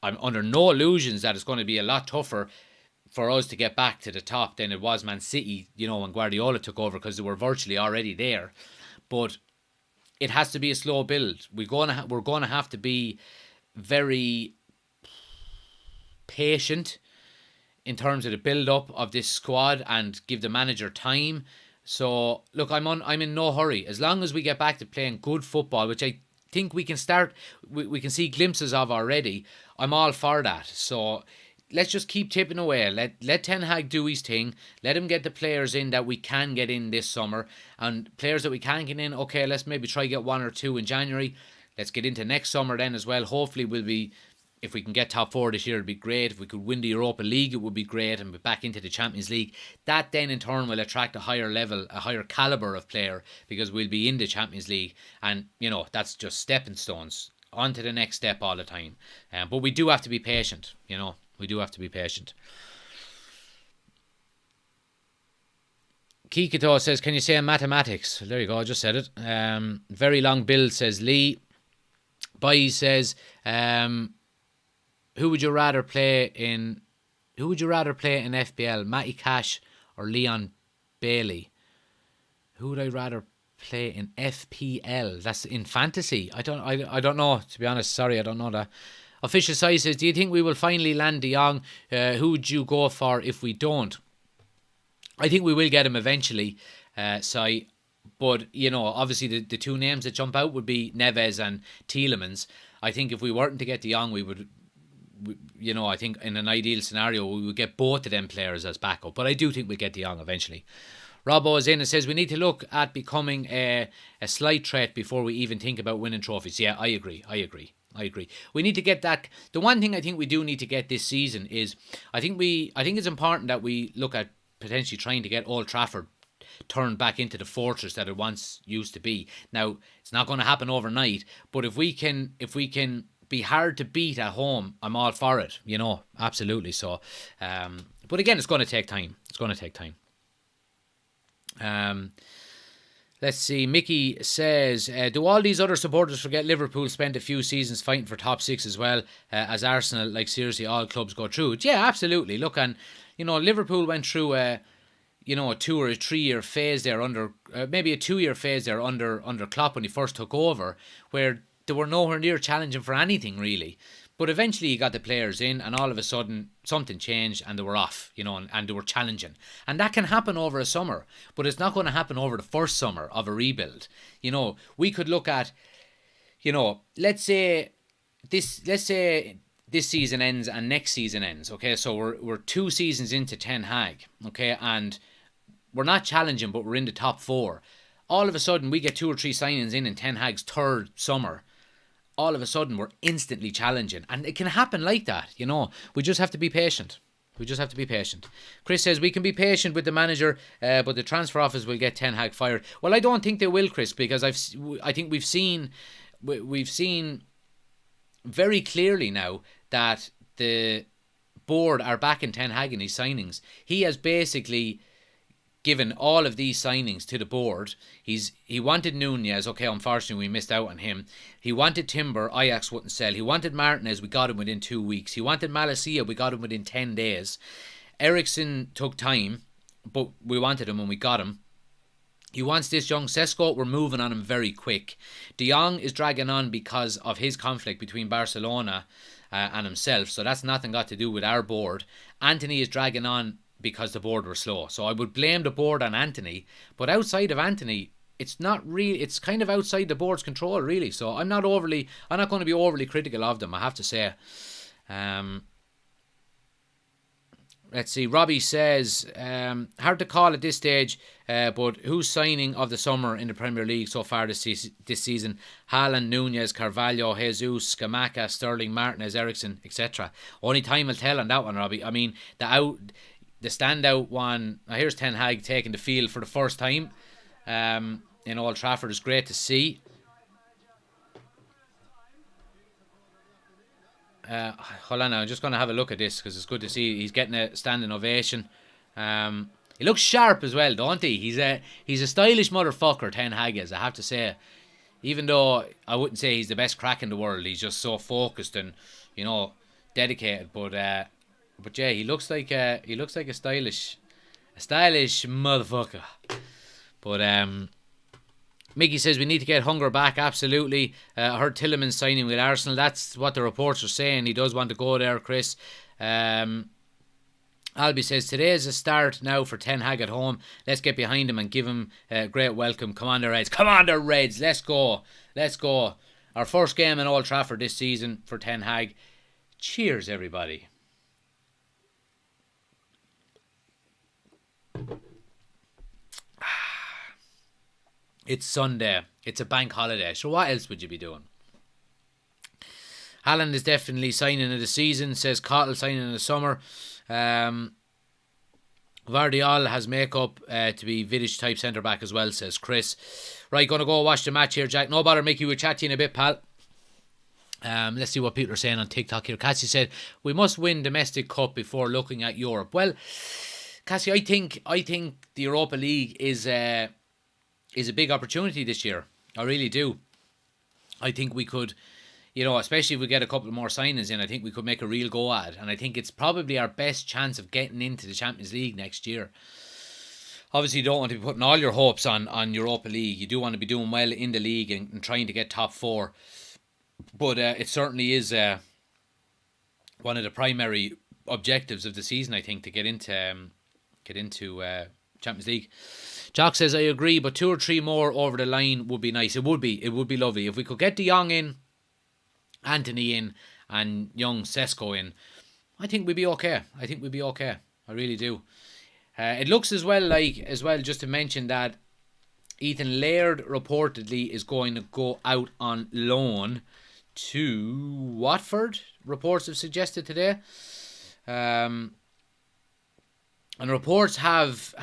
I'm under no illusions that it's going to be a lot tougher for us to get back to the top than it was Man City, when Guardiola took over, because they were virtually already there. But it has to be a slow build. We're going to have to be very patient in terms of the build-up of this squad and give the manager time. So, look, I'm in no hurry. As long as we get back to playing good football, which I think we can start, we can see glimpses of already, I'm all for that. So, let's just keep tipping away. Let Ten Hag do his thing. Let him get the players in that we can get in this summer. And players that we can't get in, okay, let's maybe try get 1 or 2 in January. Let's get into next summer then as well. Hopefully if we can get top 4 this year, it'd be great. If we could win the Europa League, it would be great, and be back into the Champions League. That then in turn will attract a higher level, a higher calibre of player, because we'll be in the Champions League. And, that's just stepping stones. On to the next step all the time. But we do have to be patient, We do have to be patient. Kikito says, can you say mathematics? There you go, I just said it. Very long build, says Lee. Bai says, who would you rather play in FPL, Matty Cash or Leon Bailey? Who would I rather play in FPL? That's in fantasy. I don't know, to be honest. Sorry, I don't know that. Official Size says, do you think we will finally land De Jong? Who would you go for if we don't? I think we will get him eventually, Si. But, obviously the 2 names that jump out would be Neves and Tielemans. I think if we weren't to get De Jong, we would, I think in an ideal scenario, we would get both of them players as backup. But I do think we'll get De Jong eventually. Robbo is in and says we need to look at becoming a slight threat before we even think about winning trophies. Yeah, I agree. We need to get that. The one thing I think we do need to get this season is I think it's important that we look at potentially trying to get Old Trafford turned back into the fortress that it once used to be. Now, it's not going to happen overnight, but if we can be hard to beat at home, I'm all for it, absolutely. So, but again, it's going to take time. Let's see. Mickey says, do all these other supporters forget Liverpool spent a few seasons fighting for top six as well as Arsenal? Like, seriously, all clubs go through it. Yeah, absolutely. Look, and, Liverpool went through a 2 or a 3 year phase there maybe a 2 year phase there under Klopp when he first took over, where they were nowhere near challenging for anything really. But eventually he got the players in, and all of a sudden something changed and they were off, and they were challenging. And that can happen over a summer, but it's not going to happen over the first summer of a rebuild. We could look at, let's say this season ends and next season ends. Okay, so we're 2 seasons into Ten Hag. Okay, and we're not challenging, but we're in the top 4. All of a sudden we get 2 or 3 signings in Ten Hag's third summer. All of a sudden we're instantly challenging, and it can happen like that. We just have to be patient. Chris says we can be patient with the manager, but the transfer office will get Ten Hag fired. Well, I don't think they will, Chris, because I think we've seen very clearly now that the board are backing Ten Hag in his signings. He has basically given all of these signings to the board. He wanted Nunez. Okay, unfortunately we missed out on him. He wanted Timber. Ajax wouldn't sell. He wanted Martinez. We got him within 2 weeks. He wanted Malacia. We got him within 10 days. Eriksen took time, but we wanted him and we got him. He wants this young Sesko. We're moving on him very quick. De Jong is dragging on because of his conflict between Barcelona and himself. So that's nothing got to do with our board. Anthony is dragging on because the board were slow. So I would blame the board on Anthony. But outside of Anthony, it's not really, it's kind of outside the board's control, really. So I'm not going to be overly critical of them, I have to say. Let's see. Robbie says, hard to call at this stage, but who's signing of the summer in the Premier League so far this season? Haaland, Nunez, Carvalho, Jesus, Scamacca, Sterling, Martinez, Eriksen, etc. Only time will tell on that one, Robbie. I mean, the standout one, here's Ten Hag taking the field for the first time in Old Trafford. Is great to see. Hold on now, I'm just going to have a look at this because it's good to see he's getting a standing ovation. He looks sharp as well, don't he? He's a stylish motherfucker, Ten Hag is, I have to say. Even though I wouldn't say he's the best crack in the world, he's just so focused and dedicated. But yeah, he looks like a stylish motherfucker. But Mickey says we need to get Hunger back. Absolutely. I heard Tielemans signing with Arsenal. That's what the reports are saying. He does want to go there, Chris. Albie says today is a start now for Ten Hag at home. Let's get behind him and give him a great welcome. Come on the Reds. Let's go. Our first game in Old Trafford this season for Ten Hag. Cheers, everybody. It's Sunday. It's a bank holiday. So what else would you be doing? Haaland is definitely signing in the season, says Cottle signing in the summer. Vardiol has makeup to be Vidic type centre back as well, says Chris. Right, gonna go watch the match here, Jack. No bother, Mickey, we'll chat to you in a bit, pal. Let's see what people are saying on TikTok here. Cassie said we must win domestic cup before looking at Europe. Well, Cassie, I think the Europa League is a big opportunity this year. I really do. I think we could, especially if we get a couple more signings in, I think we could make a real go at it. And I think it's probably our best chance of getting into the Champions League next year. Obviously, you don't want to be putting all your hopes on Europa League. You do want to be doing well in the league and trying to get top 4. But it certainly is one of the primary objectives of the season, I think, to get into Champions League. Jock says, I agree, but 2 or 3 more over the line would be nice. It would be lovely. If we could get De Jong in, Anthony in, and young Sesko in, I think we'd be okay. I really do. It looks as well, just to mention that Ethan Laird reportedly is going to go out on loan to Watford, reports have suggested today. And reports have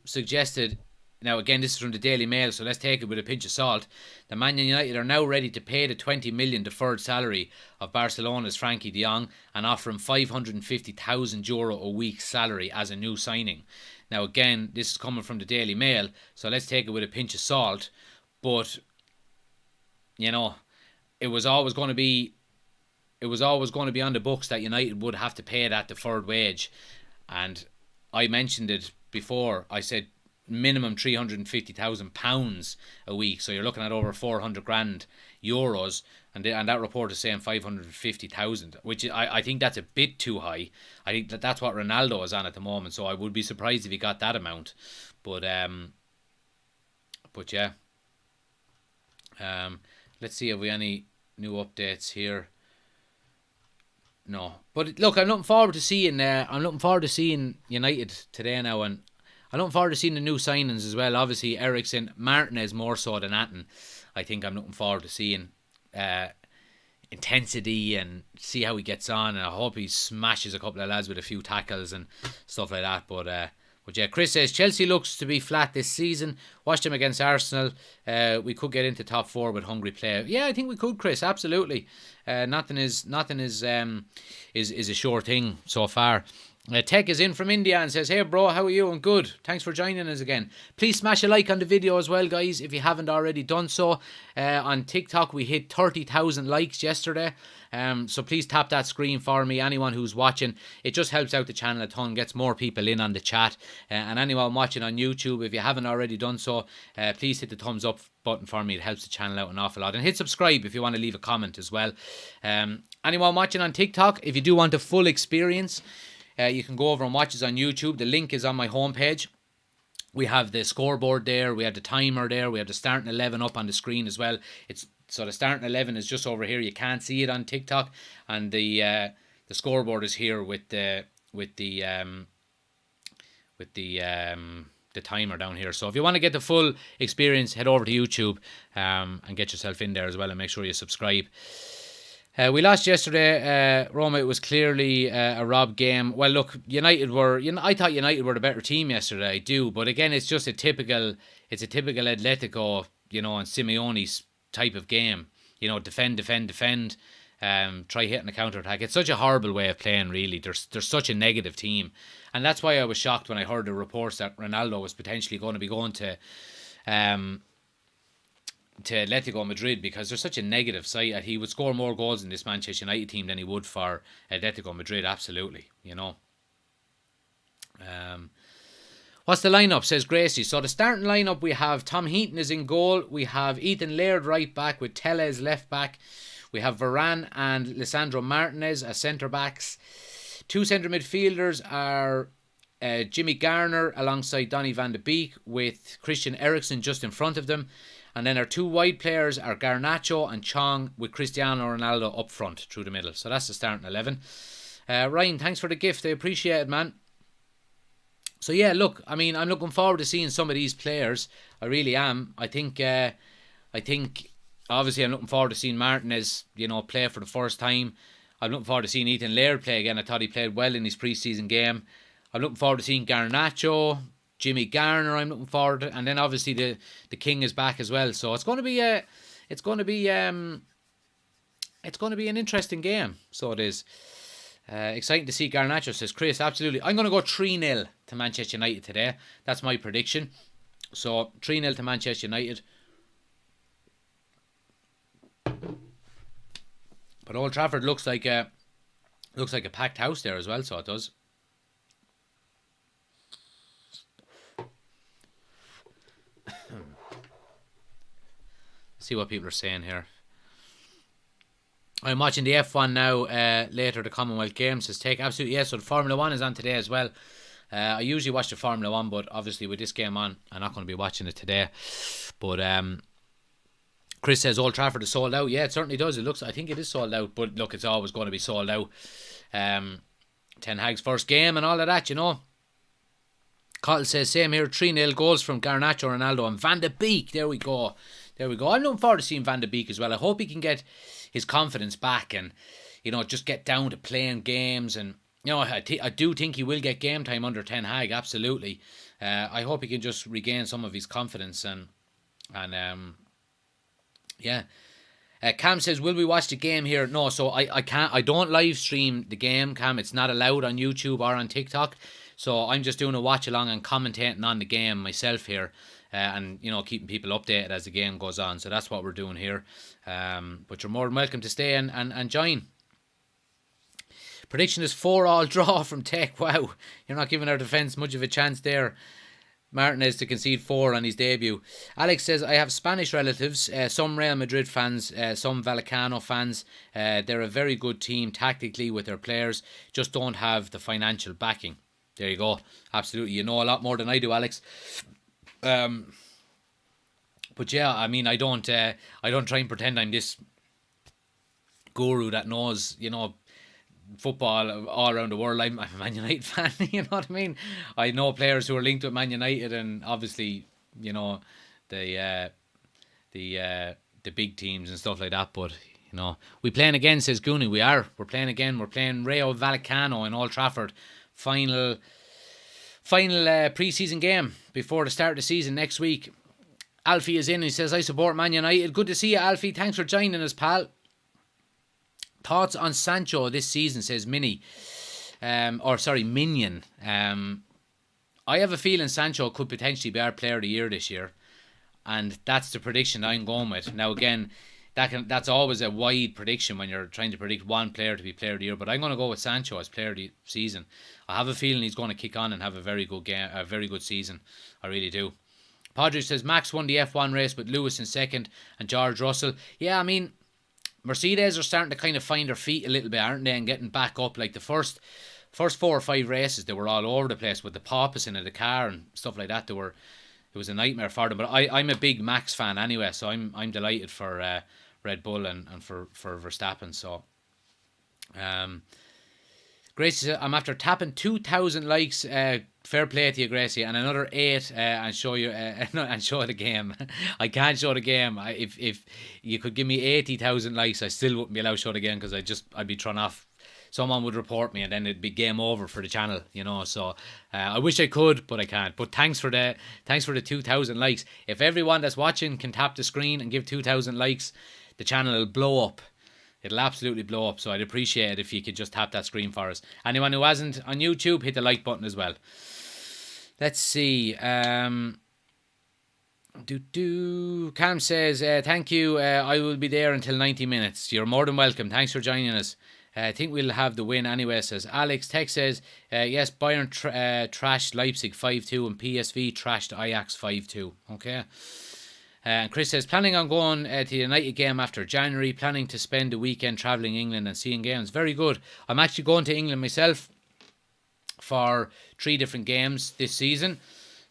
suggested, now again this is from the Daily Mail, so let's take it with a pinch of salt, that Man United are now ready to pay the 20 million deferred salary of Barcelona's Frankie de Jong and offer him €550,000 a week salary as a new signing. Now again, this is coming from the Daily Mail, so let's take it with a pinch of salt, but you know, it was always going to be on the books that United would have to pay that deferred wage. And I mentioned it before. I said minimum £350,000 a week. So you're looking at over 400 grand euros. And that report is saying 550,000, which I think that's a bit too high. I think that's what Ronaldo is on at the moment. So I would be surprised if he got that amount. But yeah. Let's see if we have any new updates here. No, but look, I'm looking forward to seeing United today now, and I'm looking forward to seeing the new signings as well. Obviously, Eriksen, Martinez more so than Atten. I think I'm looking forward to seeing intensity and see how he gets on, and I hope he smashes a couple of lads with a few tackles and stuff like that. But yeah, Chris says Chelsea looks to be flat this season. Watch them against Arsenal. We could get into top four with hungry play. Yeah, I think we could, Chris. Absolutely. Nothing is a sure thing so far. Tech is in from India and says, "Hey bro, how are you?" And good. Thanks for joining us again. Please smash a like on the video as well, guys, if you haven't already done so. On TikTok, we hit 30,000 likes yesterday. So please tap that screen for me. Anyone who's watching, it just helps out the channel a ton, gets more people in on the chat. And anyone watching on YouTube, if you haven't already done so, please hit the thumbs up button for me. It helps the channel out an awful lot. And hit subscribe if you want to leave a comment as well. Anyone watching on TikTok, if you do want a full experience, you can go over and watch us on YouTube. The link is on my homepage. We have the scoreboard there. We have the timer there. We have the starting 11 up on the screen as well. So the starting 11 is just over here. You can't see it on TikTok, and the scoreboard is here with the timer down here. So if you want to get the full experience, head over to YouTube and get yourself in there as well, and make sure you subscribe. We lost yesterday, Roma. It was clearly a robbed game. Well, look, United were. I thought United were the better team yesterday. I do, but again, it's just a typical Atletico, and Simeone's type of game. Defend. Try hitting a counter attack. It's such a horrible way of playing. Really, they're such a negative team, and that's why I was shocked when I heard the reports that Ronaldo was potentially going to be going to Atletico Madrid, because they're such a negative side. He would score more goals in this Manchester United team than he would for Atletico Madrid, absolutely, What's the lineup, says Gracie. So the starting lineup, we have Tom Heaton is in goal. We have Ethan Laird right back with Tellez left back. We have Varane and Lisandro Martinez as centre backs. Two centre midfielders are Jimmy Garner alongside Donny van de Beek, with Christian Eriksen just in front of them. And then our two wide players are Garnacho and Chong, with Cristiano Ronaldo up front through the middle. So that's the starting 11. Ryan, thanks for the gift. I appreciate it, man. So yeah, look, I'm looking forward to seeing some of these players. I really am. I think obviously I'm looking forward to seeing Martinez, play for the first time. I'm looking forward to seeing Ethan Laird play again. I thought he played well in his pre-season game. I'm looking forward to seeing Garnacho, Jimmy Garner. I'm looking forward to, and then obviously the King is back as well. So it's going to be an interesting game. So it is. Exciting to see Garnacho, says Chris. Absolutely. I'm going to go 3-0 to Manchester United today. That's my prediction. So 3-0 to Manchester United. But Old Trafford looks like a packed house there as well, so it does. See what people are saying here. I'm watching the F1 now, later, the Commonwealth Games. Says take absolutely, yes. So the Formula 1 is on today as well. I usually watch the Formula 1, but obviously with this game on, I'm not going to be watching it today. But Chris says Old Trafford is sold out. Yeah, it certainly does. I think it is sold out, but look, it's always going to be sold out. Ten Hag's first game and all of that, Cottle says, same here, 3-0 goals from Garnacho, Ronaldo and Van de Beek. There we go. I'm looking forward to seeing Van de Beek as well. I hope he can get his confidence back and, just get down to playing games. And, I do think he will get game time under Ten Hag, absolutely. I hope he can just regain some of his confidence and yeah. Cam says, will we watch the game here? No, so I can't. I don't live stream the game, Cam. It's not allowed on YouTube or on TikTok. So I'm just doing a watch along and commentating on the game myself here, and keeping people updated as the game goes on. So that's what we're doing here. But you're more than welcome to stay and join. Prediction is 4-4 draw from Tech. Wow, you're not giving our defence much of a chance there. Martinez to concede 4 on his debut. Alex says, I have Spanish relatives, some Real Madrid fans, some Vallecano fans. They're a very good team tactically with their players, just don't have the financial backing. There you go. Absolutely. You know a lot more than I do, Alex. But yeah, I mean, I don't try and pretend I'm this guru that knows, football all around the world. I'm a Man United fan, you know what I mean? I know players who are linked with Man United, and obviously, the big teams and stuff like that. But we playing again, says Goonie. We're playing again. We're playing Rayo Vallecano in Old Trafford. Final pre-season game before the start of the season next week. Alfie is in. He says, I support Man United. Good to see you, Alfie. Thanks for joining us, pal. Thoughts on Sancho this season, says Minion. I have a feeling Sancho could potentially be our player of the year this year, and that's the prediction I'm going with. Now again, that's always a wide prediction when you're trying to predict one player to be player of the year, but I'm going to go with Sancho as player of the season. I have a feeling he's going to kick on and have a very good game, a very good season. I really do. Padre says Max won the F1 race with Lewis in second and George Russell. Yeah, I mean, Mercedes are starting to kind of find their feet a little bit, aren't they, and getting back up. Like the first 4 or 5 races, they were all over the place with the porpoising of the car and stuff like that. It was a nightmare for them. But I'm a big Max fan anyway, so I'm delighted for Red Bull and for Verstappen. So, Gracie says, I'm after tapping 2,000 likes. Fair play to you, Gracie, and another 8 and show you and show the game. I can't show the game. If you could give me 80,000 likes, I still wouldn't be allowed to show the game because I'd be thrown off. Someone would report me and then it'd be game over for the channel, So I wish I could, but I can't. But thanks for the 2,000 likes. If everyone that's watching can tap the screen and give 2,000 likes, the channel will blow up. It'll absolutely blow up. So I'd appreciate it if you could just tap that screen for us. Anyone who hasn't on YouTube, hit the like button as well. Let's see. Cam says, thank you. I will be there until 90 minutes. You're more than welcome. Thanks for joining us. I think we'll have the win anyway, says Alex. Tech says, yes, Bayern trashed Leipzig 5-2 and PSV trashed Ajax 5-2. Okay. And Chris says, planning on going to the United game after January, planning to spend the weekend travelling England and seeing games. Very good. I'm actually going to England myself for 3 different games this season.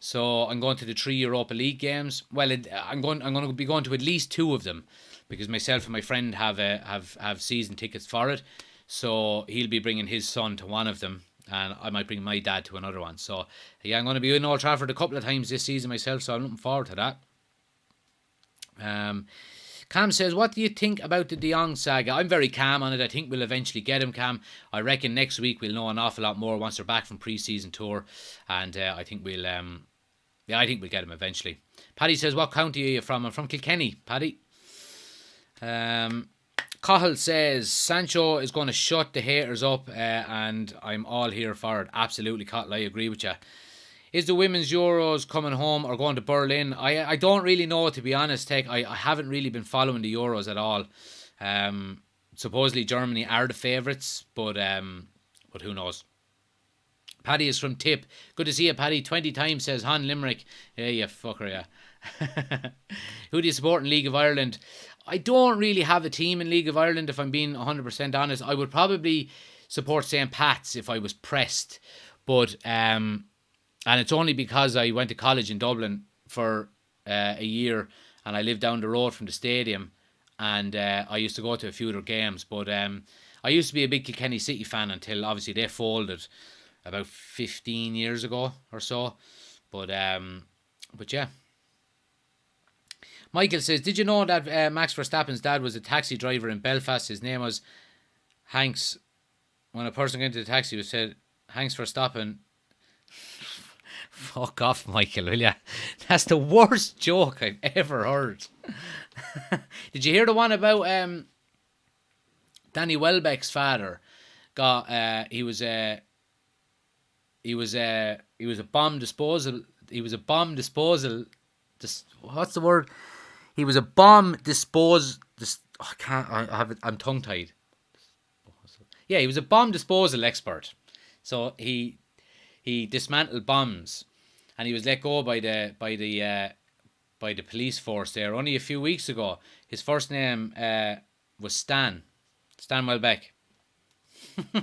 So I'm going to the 3 Europa League games. Well, I'm going to be going to at least 2 of them because myself and my friend have season tickets for it. So he'll be bringing his son to one of them, and I might bring my dad to another one. So yeah, I'm going to be in Old Trafford a couple of times this season myself, so I'm looking forward to that. Cam says, what do you think about the De Jong saga? I'm very calm on it. I think we'll eventually get him, Cam. I reckon next week we'll know an awful lot more once they're back from pre-season tour, and I think we'll get him eventually. Paddy says, what county are you from? I'm from Kilkenny, Paddy. Cahill says, Sancho is going to shut the haters up, and I'm all here for it. Absolutely, Cahill, I agree with you. Is the Women's Euros coming home or going to Berlin? I don't really know, to be honest, Tech. I haven't really been following the Euros at all. Supposedly Germany are the favourites, but who knows? Paddy is from Tip. Good to see you, Paddy. 20 times, says Han Limerick. Yeah, you fucker, yeah. Who do you support in League of Ireland? I don't really have a team in League of Ireland, if I'm being 100% honest. I would probably support St. Pat's if I was pressed. But, and it's only because I went to college in Dublin for a year and I lived down the road from the stadium, and I used to go to a few of their games. But I used to be a big Kilkenny City fan until obviously they folded about 15 years ago or so. But yeah. Michael says, did you know that Max Verstappen's dad was a taxi driver in Belfast? His name was Hanks. When a person got into the taxi, was said, Hanks Verstappen. Fuck off, Michael, will ya? That's the worst joke I've ever heard. Did you hear the one about Danny Welbeck's father? He was a bomb disposal. He was a bomb disposal. What's the word? He was a bomb dispose. I can't. I have it. I'm tongue tied. Yeah, he was a bomb disposal expert. So he dismantled bombs, and he was let go by the police force there only a few weeks ago. His first name was Stan Welbeck.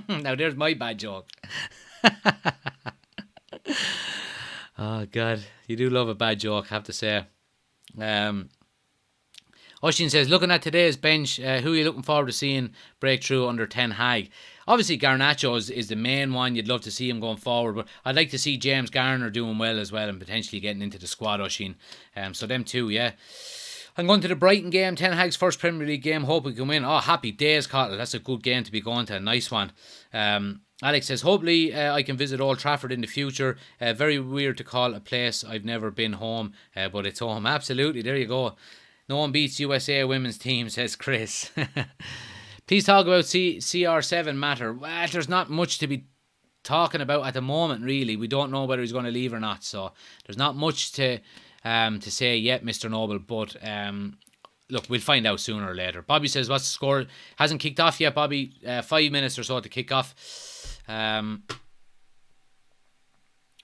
Now there's my bad joke. Oh God, you do love a bad joke, I have to say. Oshin says, looking at today's bench, who are you looking forward to seeing break through under Ten Hag? Obviously, Garnacho is the main one. You'd love to see him going forward, but I'd like to see James Garner doing well as well and potentially getting into the squad, Oshin. So them two, yeah. I'm going to the Brighton game, Ten Hag's first Premier League game. Hope we can win. Oh, happy days, Cottle. That's a good game to be going to. A nice one. Alex says, hopefully I can visit Old Trafford in the future. Very weird to call a place I've never been home, but it's home. Absolutely, there you go. No one beats USA women's team, says Chris. Please talk about CR7 matter. Well, there's not much to be talking about at the moment, really. We don't know whether he's going to leave or not, so there's not much to say yet, Mr. Noble, but look, we'll find out sooner or later. Bobby says, what's the score? Hasn't kicked off yet, Bobby. 5 minutes or so to kick off.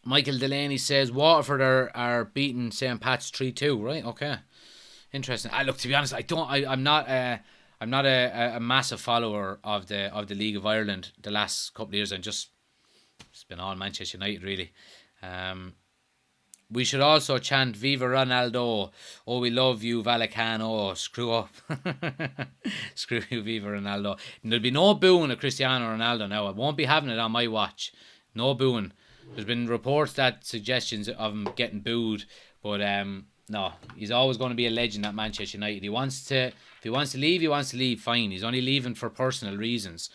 Michael Delaney says, Waterford are beating St. Pat's 3-2, right? Okay. Interesting. Look, to be honest, I'm not a massive follower of the League of Ireland the last couple of years. It's been all Manchester United, really. We should also chant Viva Ronaldo. Oh, we love you, Vallecano. Screw up. Screw you, Viva Ronaldo. And there'll be no booing of Cristiano Ronaldo now. I won't be having it on my watch. No booing. There's been reports suggestions of him getting booed, but no, he's always going to be a legend at Manchester United. If he wants to leave, fine. He's only leaving for personal reasons.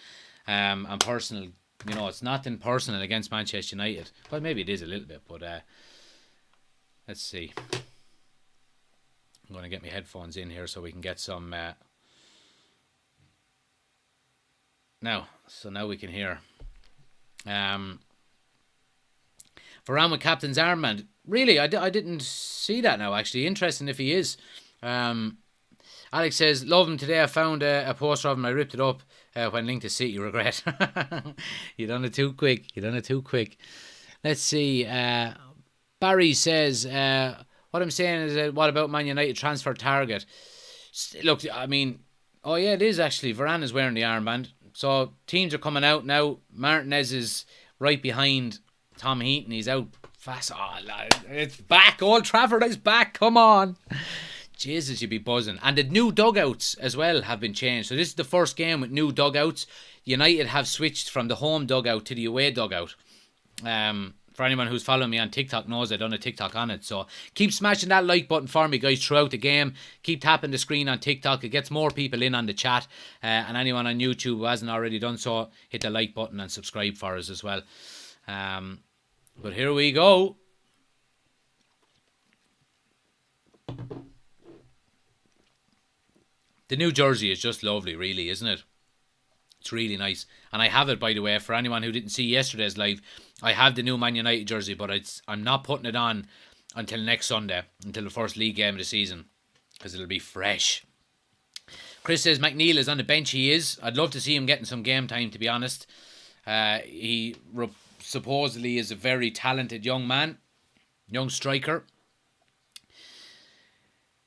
And personal, it's nothing personal against Manchester United. Well, maybe it is a little bit, but let's see. I'm going to get my headphones in here so we can get some now we can hear. Varane with captain's armband. Really, I didn't see that now, actually. Interesting if he is. Alex says, love him today. I found a poster of him. I ripped it up when linked to City. Regret. You done it too quick. Let's see. Barry says, what I'm saying is, what about Man United transfer target? Look, I mean, oh yeah, it is actually. Varane is wearing the armband. So teams are coming out now. Martinez is right behind Tom Heaton. He's out fast. Oh, it's back. Old Trafford is back. Come on. Jesus, you'd be buzzing. And the new dugouts as well have been changed. So this is the first game with new dugouts. United have switched from the home dugout to the away dugout. For anyone who's following me on TikTok knows I've done a TikTok on it. So keep smashing that like button for me, guys, throughout the game. Keep tapping the screen on TikTok. It gets more people in on the chat. And anyone on YouTube who hasn't already done so, hit the like button and subscribe for us as well. But here we go. The new jersey is just lovely, really, isn't it? It's really nice. And I have it, by the way, for anyone who didn't see yesterday's live. I have the new Man United jersey, but I'm not putting it on until next Sunday, until the first league game of the season, because it'll be fresh. Chris says McNeil is on the bench. He is. I'd love to see him getting some game time, to be honest. He supposedly is a very talented young man, young striker.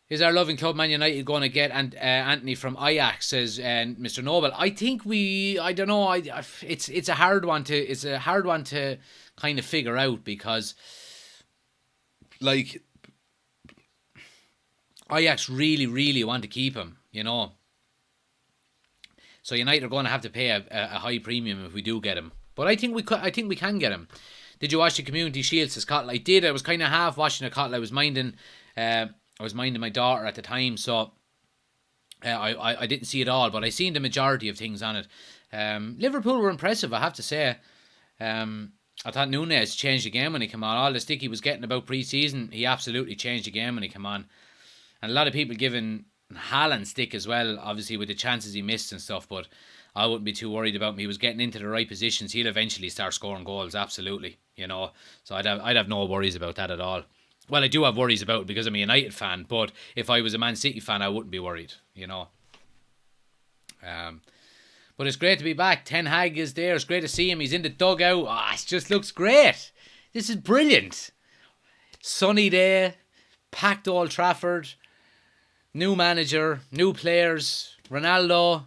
Is our loving club Man United going to get Anthony from Ajax? Says Mr. Noble. I think I don't know. It's a hard one to kind of figure out, because like Ajax really want to keep him, So United are going to have to pay a high premium if we do get him. But I think we can get him. Did you watch the Community Shield? Says Cottle. I did. I was kind of half watching the Cottle. I was minding my daughter at the time, so I didn't see it all, but I seen the majority of things on it. Liverpool were impressive, I have to say. I thought Núñez changed the game when he came on. All the stick he was getting about pre-season, he absolutely changed the game when he came on. And a lot of people giving Haaland stick as well, obviously with the chances he missed and stuff, but I wouldn't be too worried about him. He was getting into the right positions. He'll eventually start scoring goals, absolutely. So I'd have no worries about that at all. Well, I do have worries about it because I'm a United fan, but if I was a Man City fan, I wouldn't be worried, But it's great to be back. Ten Hag is there. It's great to see him. He's in the dugout. It just looks great. This is brilliant. Sunny day, packed Old Trafford, new manager, new players, Ronaldo,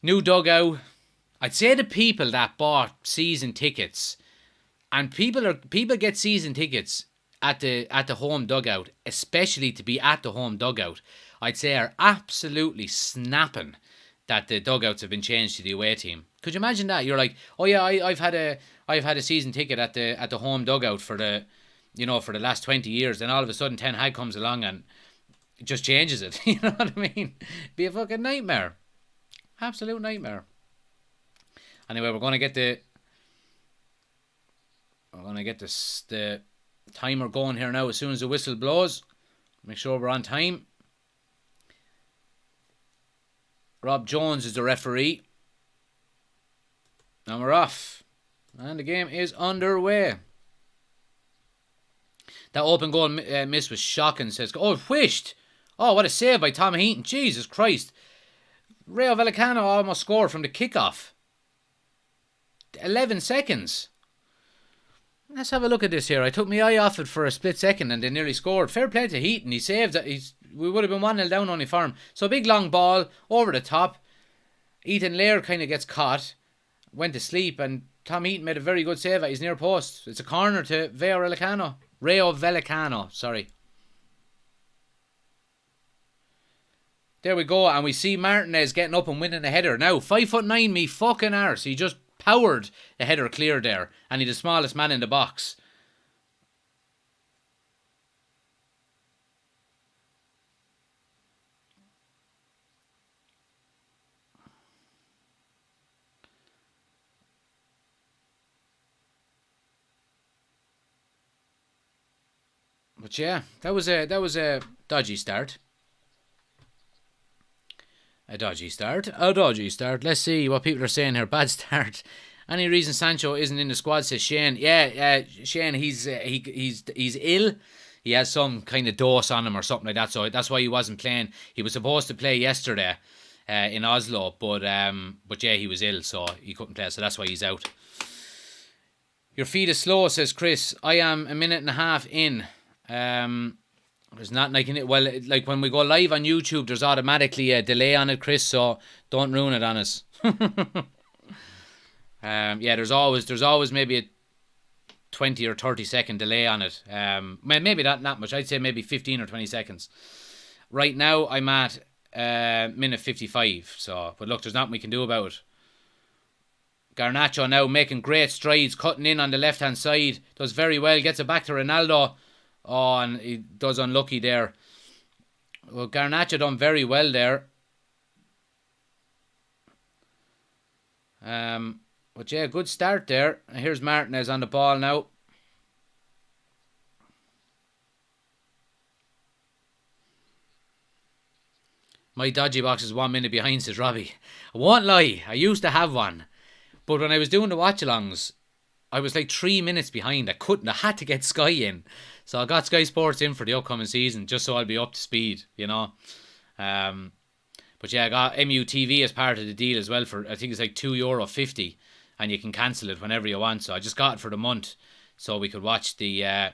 new dugout. I'd say the people that bought season tickets, and people get season tickets at the home dugout, especially to be at the home dugout, I'd say are absolutely snapping that the dugouts have been changed to the away team. Could you imagine that? You're like, oh yeah, I've had a season ticket at the home dugout for the last 20 years. Then all of a sudden Ten Hag comes along and just changes it. You know what I mean? Be a fucking nightmare, absolute nightmare. Anyway, we're gonna get the timer going here now. As soon as the whistle blows, make sure we're on time. Rob Jones is the referee. And we're off. And the game is underway. That open goal miss was shocking, says. Oh, whished. Oh, what a save by Tom Heaton. Jesus Christ. Rayo Vallecano almost scored from the kickoff. 11 seconds. Let's have a look at this here. I took my eye off it for a split second and they nearly scored. Fair play to Heaton. He saved it. We would have been 1-0 down only for him. So big long ball over the top. Ethan Laird kind of gets caught. Went to sleep and Tom Heaton made a very good save at his near post. It's a corner to Rayo Vallecano. Sorry. There we go. And we see Martinez getting up and winning the header. Now, 5'9", me fucking arse. He just powered the header clear there. And he's the smallest man in the box. But yeah, that was a dodgy start. A dodgy start. Let's see what people are saying here. Bad start. Any reason Sancho isn't in the squad, says Shane. Yeah, Shane, he's ill. He has some kind of dose on him or something like that. So that's why he wasn't playing. He was supposed to play yesterday in Oslo, but yeah, he was ill, so he couldn't play. So that's why he's out. Your feed is slow, says Chris. I am a minute and a half in. There's not like like when we go live on YouTube, there's automatically a delay on it, Chris. So don't ruin it on us. Yeah, there's always maybe a 20 or 30 second delay on it. Maybe not much. I'd say maybe 15 or 20 seconds. Right now, I'm at minute 55. So, but look, there's nothing we can do about it. Garnacho now making great strides, cutting in on the left hand side. Does very well. Gets it back to Ronaldo. Oh, and he does unlucky there. Well, Garnacho done very well there. But yeah, good start there. And here's Martinez on the ball now. My dodgy box is 1 minute behind, says Robbie. I won't lie, I used to have one. But when I was doing the watchalongs, I was like 3 minutes behind. I had to get Sky in. So I got Sky Sports in for the upcoming season, just so I'll be up to speed, But yeah, I got MUTV as part of the deal as well for, I think it's like €2.50, and you can cancel it whenever you want. So I just got it for the month, so we could watch the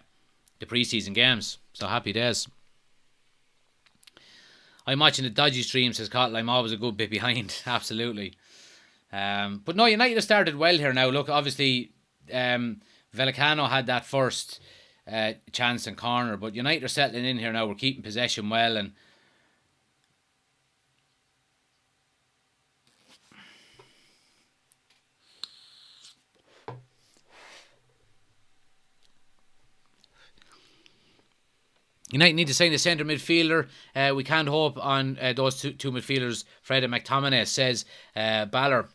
pre-season games. So happy days. I'm watching the dodgy stream, says Cottle. I'm always a good bit behind, absolutely. But no, United have started well here now. Look, obviously, Vallecano had that first chance and corner, but United are settling in here now. We're keeping possession well, and United need to sign a centre midfielder. We can't hope on those two midfielders. Fred and McTominay, says Baller.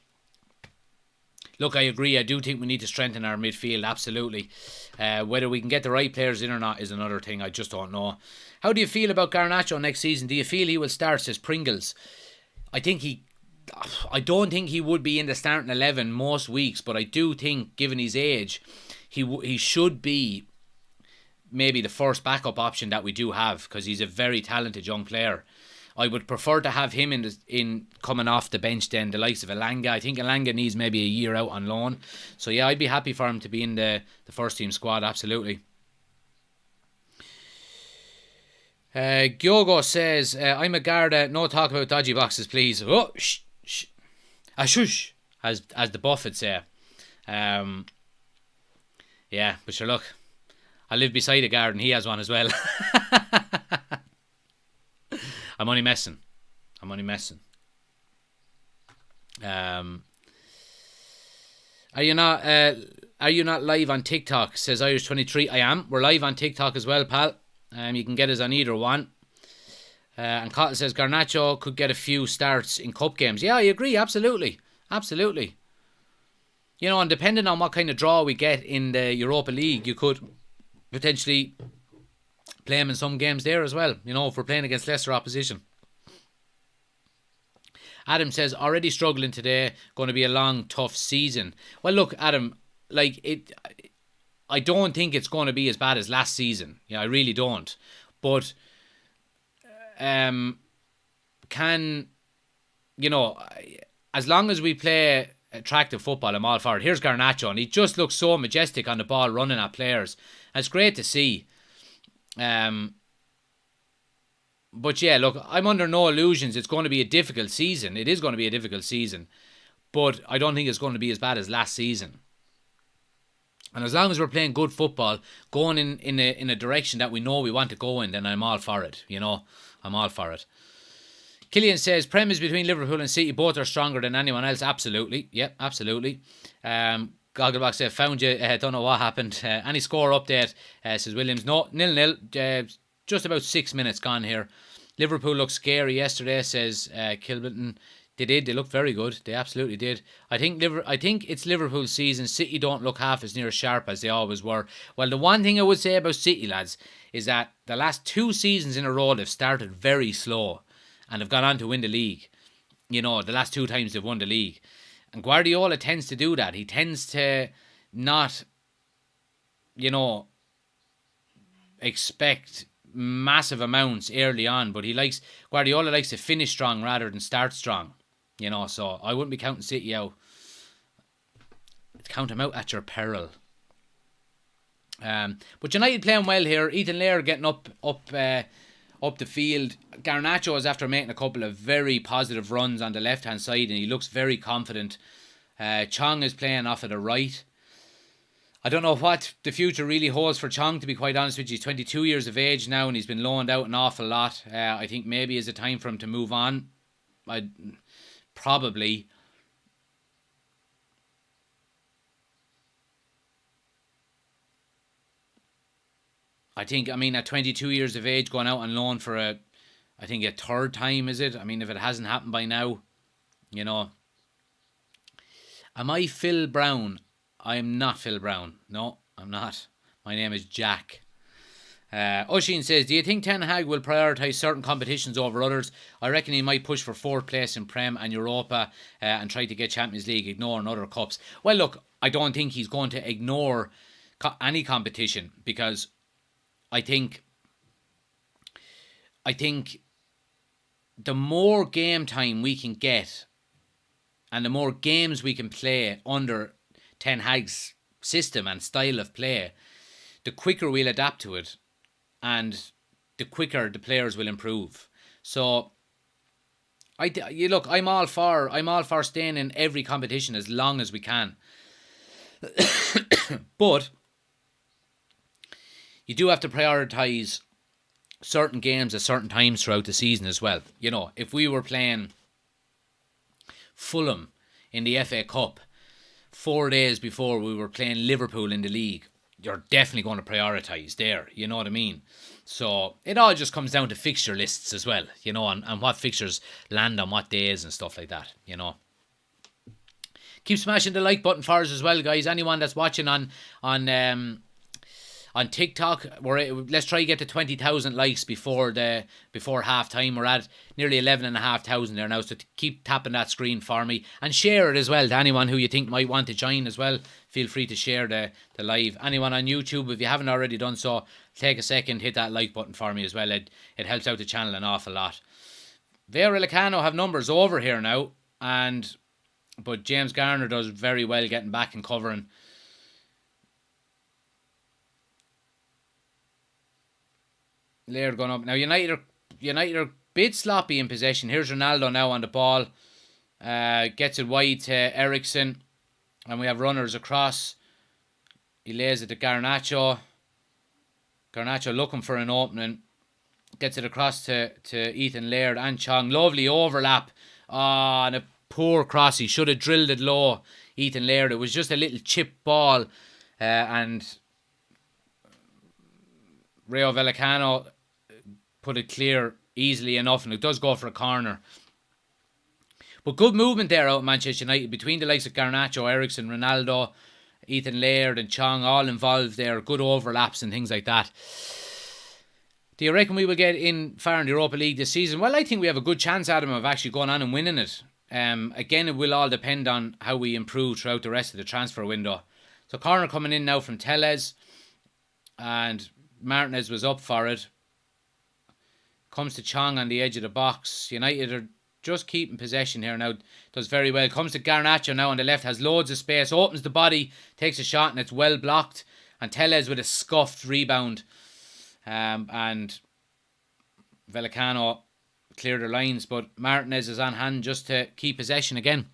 Look, I agree. I do think we need to strengthen our midfield, absolutely. Whether we can get the right players in or not is another thing. I just don't know. How do you feel about Garnacho next season? Do you feel he will start, says Pringles? I don't think he would be in the starting 11 most weeks, but I do think, given his age, he should be maybe the first backup option that we do have, because he's a very talented young player. I would prefer to have him in coming off the bench than the likes of Elanga. I think Elanga needs maybe a year out on loan. So yeah, I'd be happy for him to be in the first team squad, absolutely. Gyogo says, I'm a Garda, no talk about dodgy boxes, please. Oh, shh, shh. Shush, as the Buffett say. Yeah, but sure, look, I live beside a garden. He has one as well. I'm only messing. Are you not live on TikTok? Says Irish23. I am. We're live on TikTok as well, pal. You can get us on either one. And Cotton says Garnacho could get a few starts in cup games. Yeah, I agree. Absolutely. You know, and depending on what kind of draw we get in the Europa League, you could potentially play him in some games there as well, you know, if we're playing against lesser opposition. Adam says, already struggling today, going to be a long, tough season. Well, look, Adam, I don't think it's going to be as bad as last season. Yeah, I really don't. But, you know, as long as we play attractive football, I'm all for it. Here's Garnacho, and he just looks so majestic on the ball, running at players. And it's great to see. But yeah, look, I'm under no illusions. It's going to be a difficult season. It is going to be a difficult season. But I don't think it's going to be as bad as last season. And as long as we're playing good football, going in a direction that we know we want to go in, then I'm all for it. You know, I'm all for it. Killian says, Prem is between Liverpool and City. Both are stronger than anyone else. Absolutely. Yep, absolutely. Gogglebox said, found you. Don't know what happened. Any score update, says Williams. No, 0-0. Just about 6 minutes gone here. Liverpool looked scary yesterday, says Kilburton. They did. They looked very good. They absolutely did. I think it's Liverpool's season. City don't look half as near sharp as they always were. Well, the one thing I would say about City, lads, is that the last 2 seasons in a row they've started very slow and have gone on to win the league. You know, the last 2 times they've won the league. And Guardiola tends to do that. He tends to not, you know, expect massive amounts early on, but Guardiola likes to finish strong rather than start strong. You know, so I wouldn't be counting City out. Count them out at your peril. But United playing well here. Ethan Lair getting up the field. Garnacho is after making a couple of very positive runs on the left hand side, and he looks very confident. Chong is playing off of the right. I don't know what the future really holds for Chong, to be quite honest with you. He's 22 years of age now, and he's been loaned out an awful lot. I think maybe it's a time for him to move on. Probably. I think, at 22 years of age, going out on loan for a third time, is it? I mean, if it hasn't happened by now, you know. Am I Phil Brown? I am not Phil Brown. No, I'm not. My name is Jack. Oshin says, do you think Ten Hag will prioritise certain competitions over others? I reckon he might push for 4th place in Prem and Europa and try to get Champions League, ignoring other cups. Well, look, I don't think he's going to ignore any competition, because I think the more game time we can get and the more games we can play under Ten Hag's system and style of play, the quicker we'll adapt to it and the quicker the players will improve. So I'm all for staying in every competition as long as we can. But you do have to prioritise certain games at certain times throughout the season as well. You know, if we were playing Fulham in the FA Cup 4 days before we were playing Liverpool in the league, you're definitely going to prioritise there. You know what I mean? So it all just comes down to fixture lists as well, you know, and what fixtures land on what days and stuff like that, you know. Keep smashing the like button for us as well, guys. Anyone that's watching on TikTok, let's try to get to 20,000 likes before half time. We're at nearly 11,500 there now, so keep tapping that screen for me and share it as well to anyone who you think might want to join as well. Feel free to share the live. Anyone on YouTube, if you haven't already done so, take a second, hit that like button for me as well. It helps out the channel an awful lot. Rayo Vallecano have numbers over here now, but James Garner does very well getting back and covering. Laird going up. Now United are a bit sloppy in possession. Here's Ronaldo now on the ball. Gets it wide to Ericsson. And we have runners across. He lays it to Garnacho. Garnacho looking for an opening. Gets it across to Ethan Laird and Chong. Lovely overlap. And a poor cross. He should have drilled it low, Ethan Laird. It was just a little chip ball. And Rayo Vallecano put it clear easily enough, and it does go for a corner. But good movement there out of Manchester United between the likes of Garnacho, Ericsson, Ronaldo, Ethan Laird and Chong, all involved there. Good overlaps and things like that. Do you reckon we will get in far in the Europa League this season? Well, I think we have a good chance, Adam, of actually going on and winning it. Again, it will all depend on how we improve throughout the rest of the transfer window. So corner coming in now from Tellez, and Martinez was up for it. Comes to Chong on the edge of the box. United are just keeping possession here now. Does very well. Comes to Garnacho now on the left. Has loads of space. Opens the body. Takes a shot and it's well blocked. And Tellez with a scuffed rebound. And Vallecano cleared their lines. But Martinez is on hand just to keep possession again.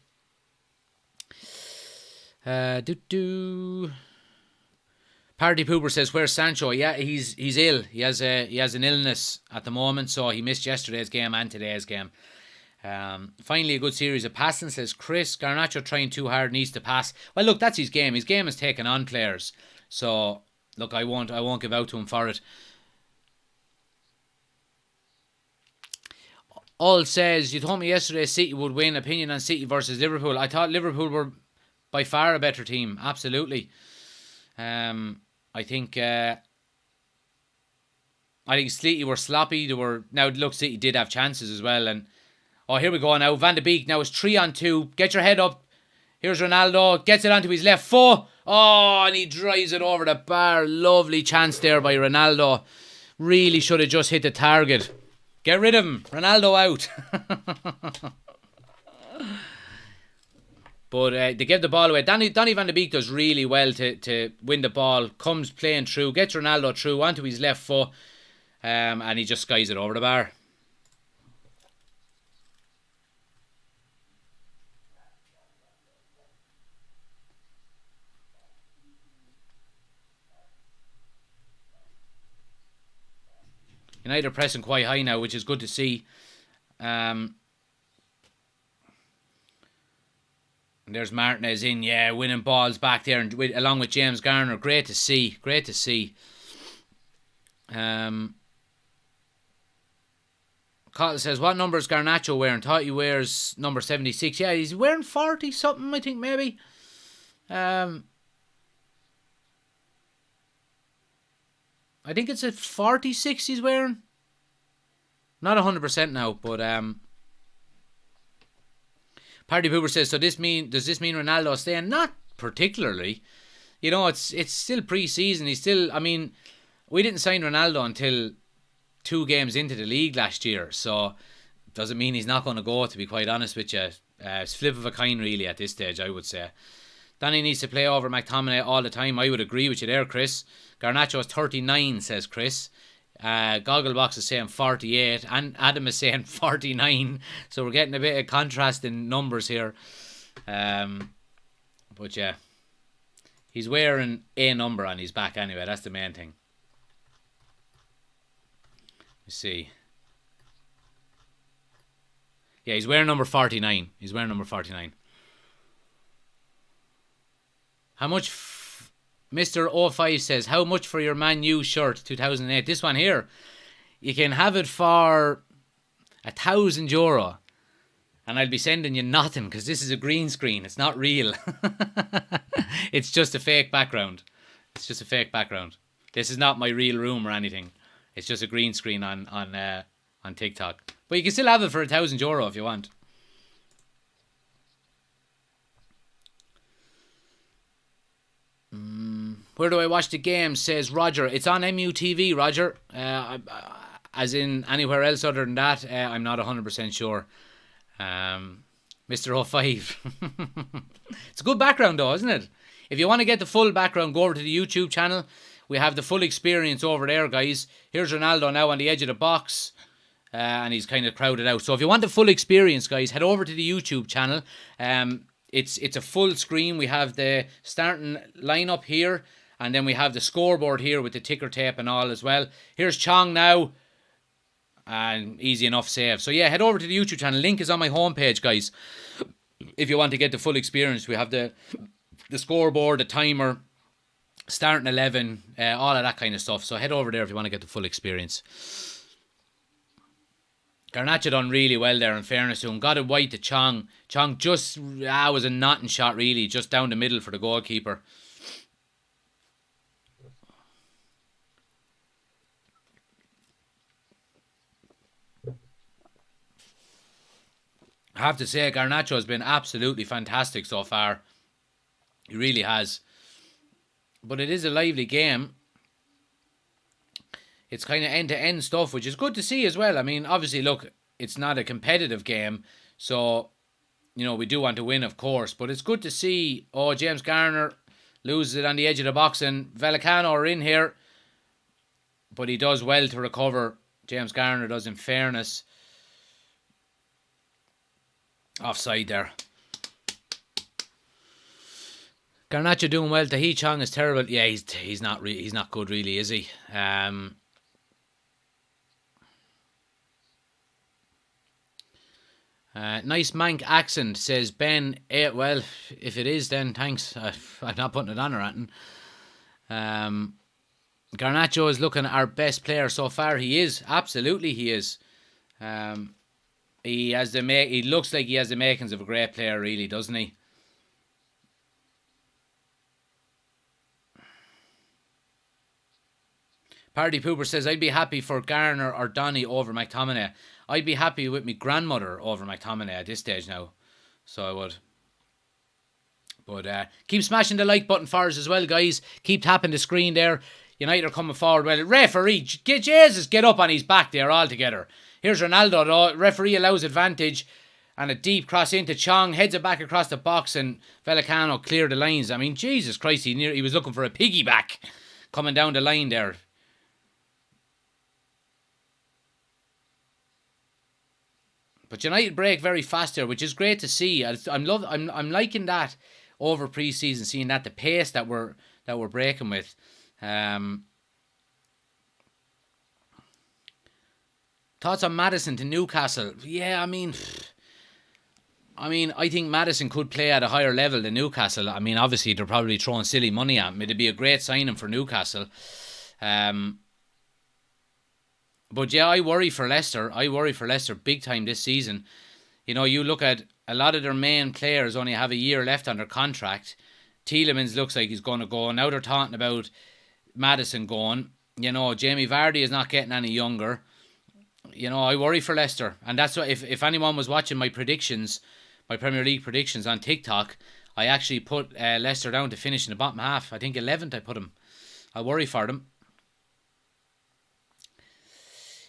Party Pooper says, where's Sancho? Yeah, he's ill. He has an illness at the moment, so he missed yesterday's game and today's game. Finally, a good series of passing, says Chris. Garnacho trying too hard, needs to pass. Well, look, that's his game. His game is taking on players. So, look, I won't give out to him for it. All says, you told me yesterday City would win. Opinion on City versus Liverpool. I thought Liverpool were by far a better team. Absolutely. I think City were sloppy. Now look, City did have chances as well. And here we go now. Van de Beek now is 3-on-2. Get your head up. Here's Ronaldo. Gets it onto his left foot. And he drives it over the bar. Lovely chance there by Ronaldo. Really should have just hit the target. Get rid of him. Ronaldo out. But they give the ball away. Donny Van de Beek does really well to win the ball. Comes playing through. Gets Ronaldo through onto his left foot. And he just skies it over the bar. United are pressing quite high now, which is good to see. And there's Martinez in, winning balls back there, and along with James Garner. Great to see. Cottle says, what number is Garnacho wearing? Thought he wears number 76. Yeah, he's wearing 40 something, I think, maybe. I think it's a 46 he's wearing. Not 100% now, but Party Pooper says, does this mean Ronaldo staying? Not particularly. You know, it's still pre-season. We didn't sign Ronaldo until 2 games into the league last year, so doesn't mean he's not going to go, to be quite honest with you. It's flip of a kind, really, at this stage, I would say. Danny needs to play over McTominay all the time. I would agree with you there, Chris. Garnacho is 39, says Chris. Gogglebox is saying 48, and Adam is saying 49. So we're getting a bit of contrast in numbers here. But yeah, he's wearing a number on his back anyway. That's the main thing. Let's see. Yeah, he's wearing number 49. How much Mr. O5 says, how much for your Man U shirt 2008? This one here, you can have it for €1,000. And I'll be sending you nothing because this is a green screen. It's not real. It's just a fake background. It's just a fake background. This is not my real room or anything. It's just a green screen on TikTok. But you can still have it for €1,000 if you want. Where do I watch the game? Says Roger. It's on MUTV, Roger. As in anywhere else other than that, I'm not 100% sure. Mr. 05. It's a good background though, isn't it? If you want to get the full background, go over to the YouTube channel. We have the full experience over there, guys. Here's Ronaldo now on the edge of the box. And he's kind of crowded out. So if you want the full experience, guys, head over to the YouTube channel. It's a full screen. We have the starting lineup here. And then we have the scoreboard here with the ticker tape and all as well. Here's Chong now. And easy enough save. So yeah, head over to the YouTube channel. Link is on my homepage, guys. If you want to get the full experience, we have the scoreboard, the timer, starting 11, all of that kind of stuff. So head over there if you want to get the full experience. Garnacho done really well there, in fairness to him. Got it wide to Chong. Chong just was a nothing shot, really. Just down the middle for the goalkeeper. I have to say, Garnacho has been absolutely fantastic so far. He really has. But it is a lively game. It's kind of end-to-end stuff, which is good to see as well. I mean, obviously, look, it's not a competitive game. So, we do want to win, of course. But it's good to see, James Garner loses it on the edge of the box. And Vallecano are in here. But he does well to recover. James Garner does, in fairness. Offside there. Garnacho doing well. Tahi Chong is terrible. Yeah, he's not good really, is he? Nice Manc accent, says Ben. Well, if it is, then thanks. I'm not putting it on or anything. Garnacho is looking our best player so far. He is. Absolutely, he is. He looks like he has the makings of a great player, really, doesn't he? Party Pooper says, I'd be happy for Garner or Donny over McTominay. I'd be happy with my grandmother over McTominay at this stage now. So I would. But keep smashing the like button for us as well, guys. Keep tapping the screen there. United are coming forward. Well, referee, get up on his back there altogether. Here's Ronaldo, though. Referee allows advantage. And a deep cross into Chong. Heads it back across the box. And Vallecano cleared the lines. I mean, Jesus Christ. He was looking for a piggyback. Coming down the line there. But United break very fast here, which is great to see. I'm liking that over pre-season, seeing that the pace that we're breaking with. Thoughts on Maddison to Newcastle? Yeah, I mean, I think Maddison could play at a higher level than Newcastle. I mean, obviously they're probably throwing silly money at him. It'd be a great signing for Newcastle. But yeah, I worry for Leicester. Big time this season. You look at a lot of their main players only have a year left on their contract. Tielemans looks like he's going to go. Now they're talking about Maddison going. Jamie Vardy is not getting any younger. I worry for Leicester. And that's why if anyone was watching my predictions, my Premier League predictions on TikTok, I actually put Leicester down to finish in the bottom half. I think 11th I put them. I worry for them.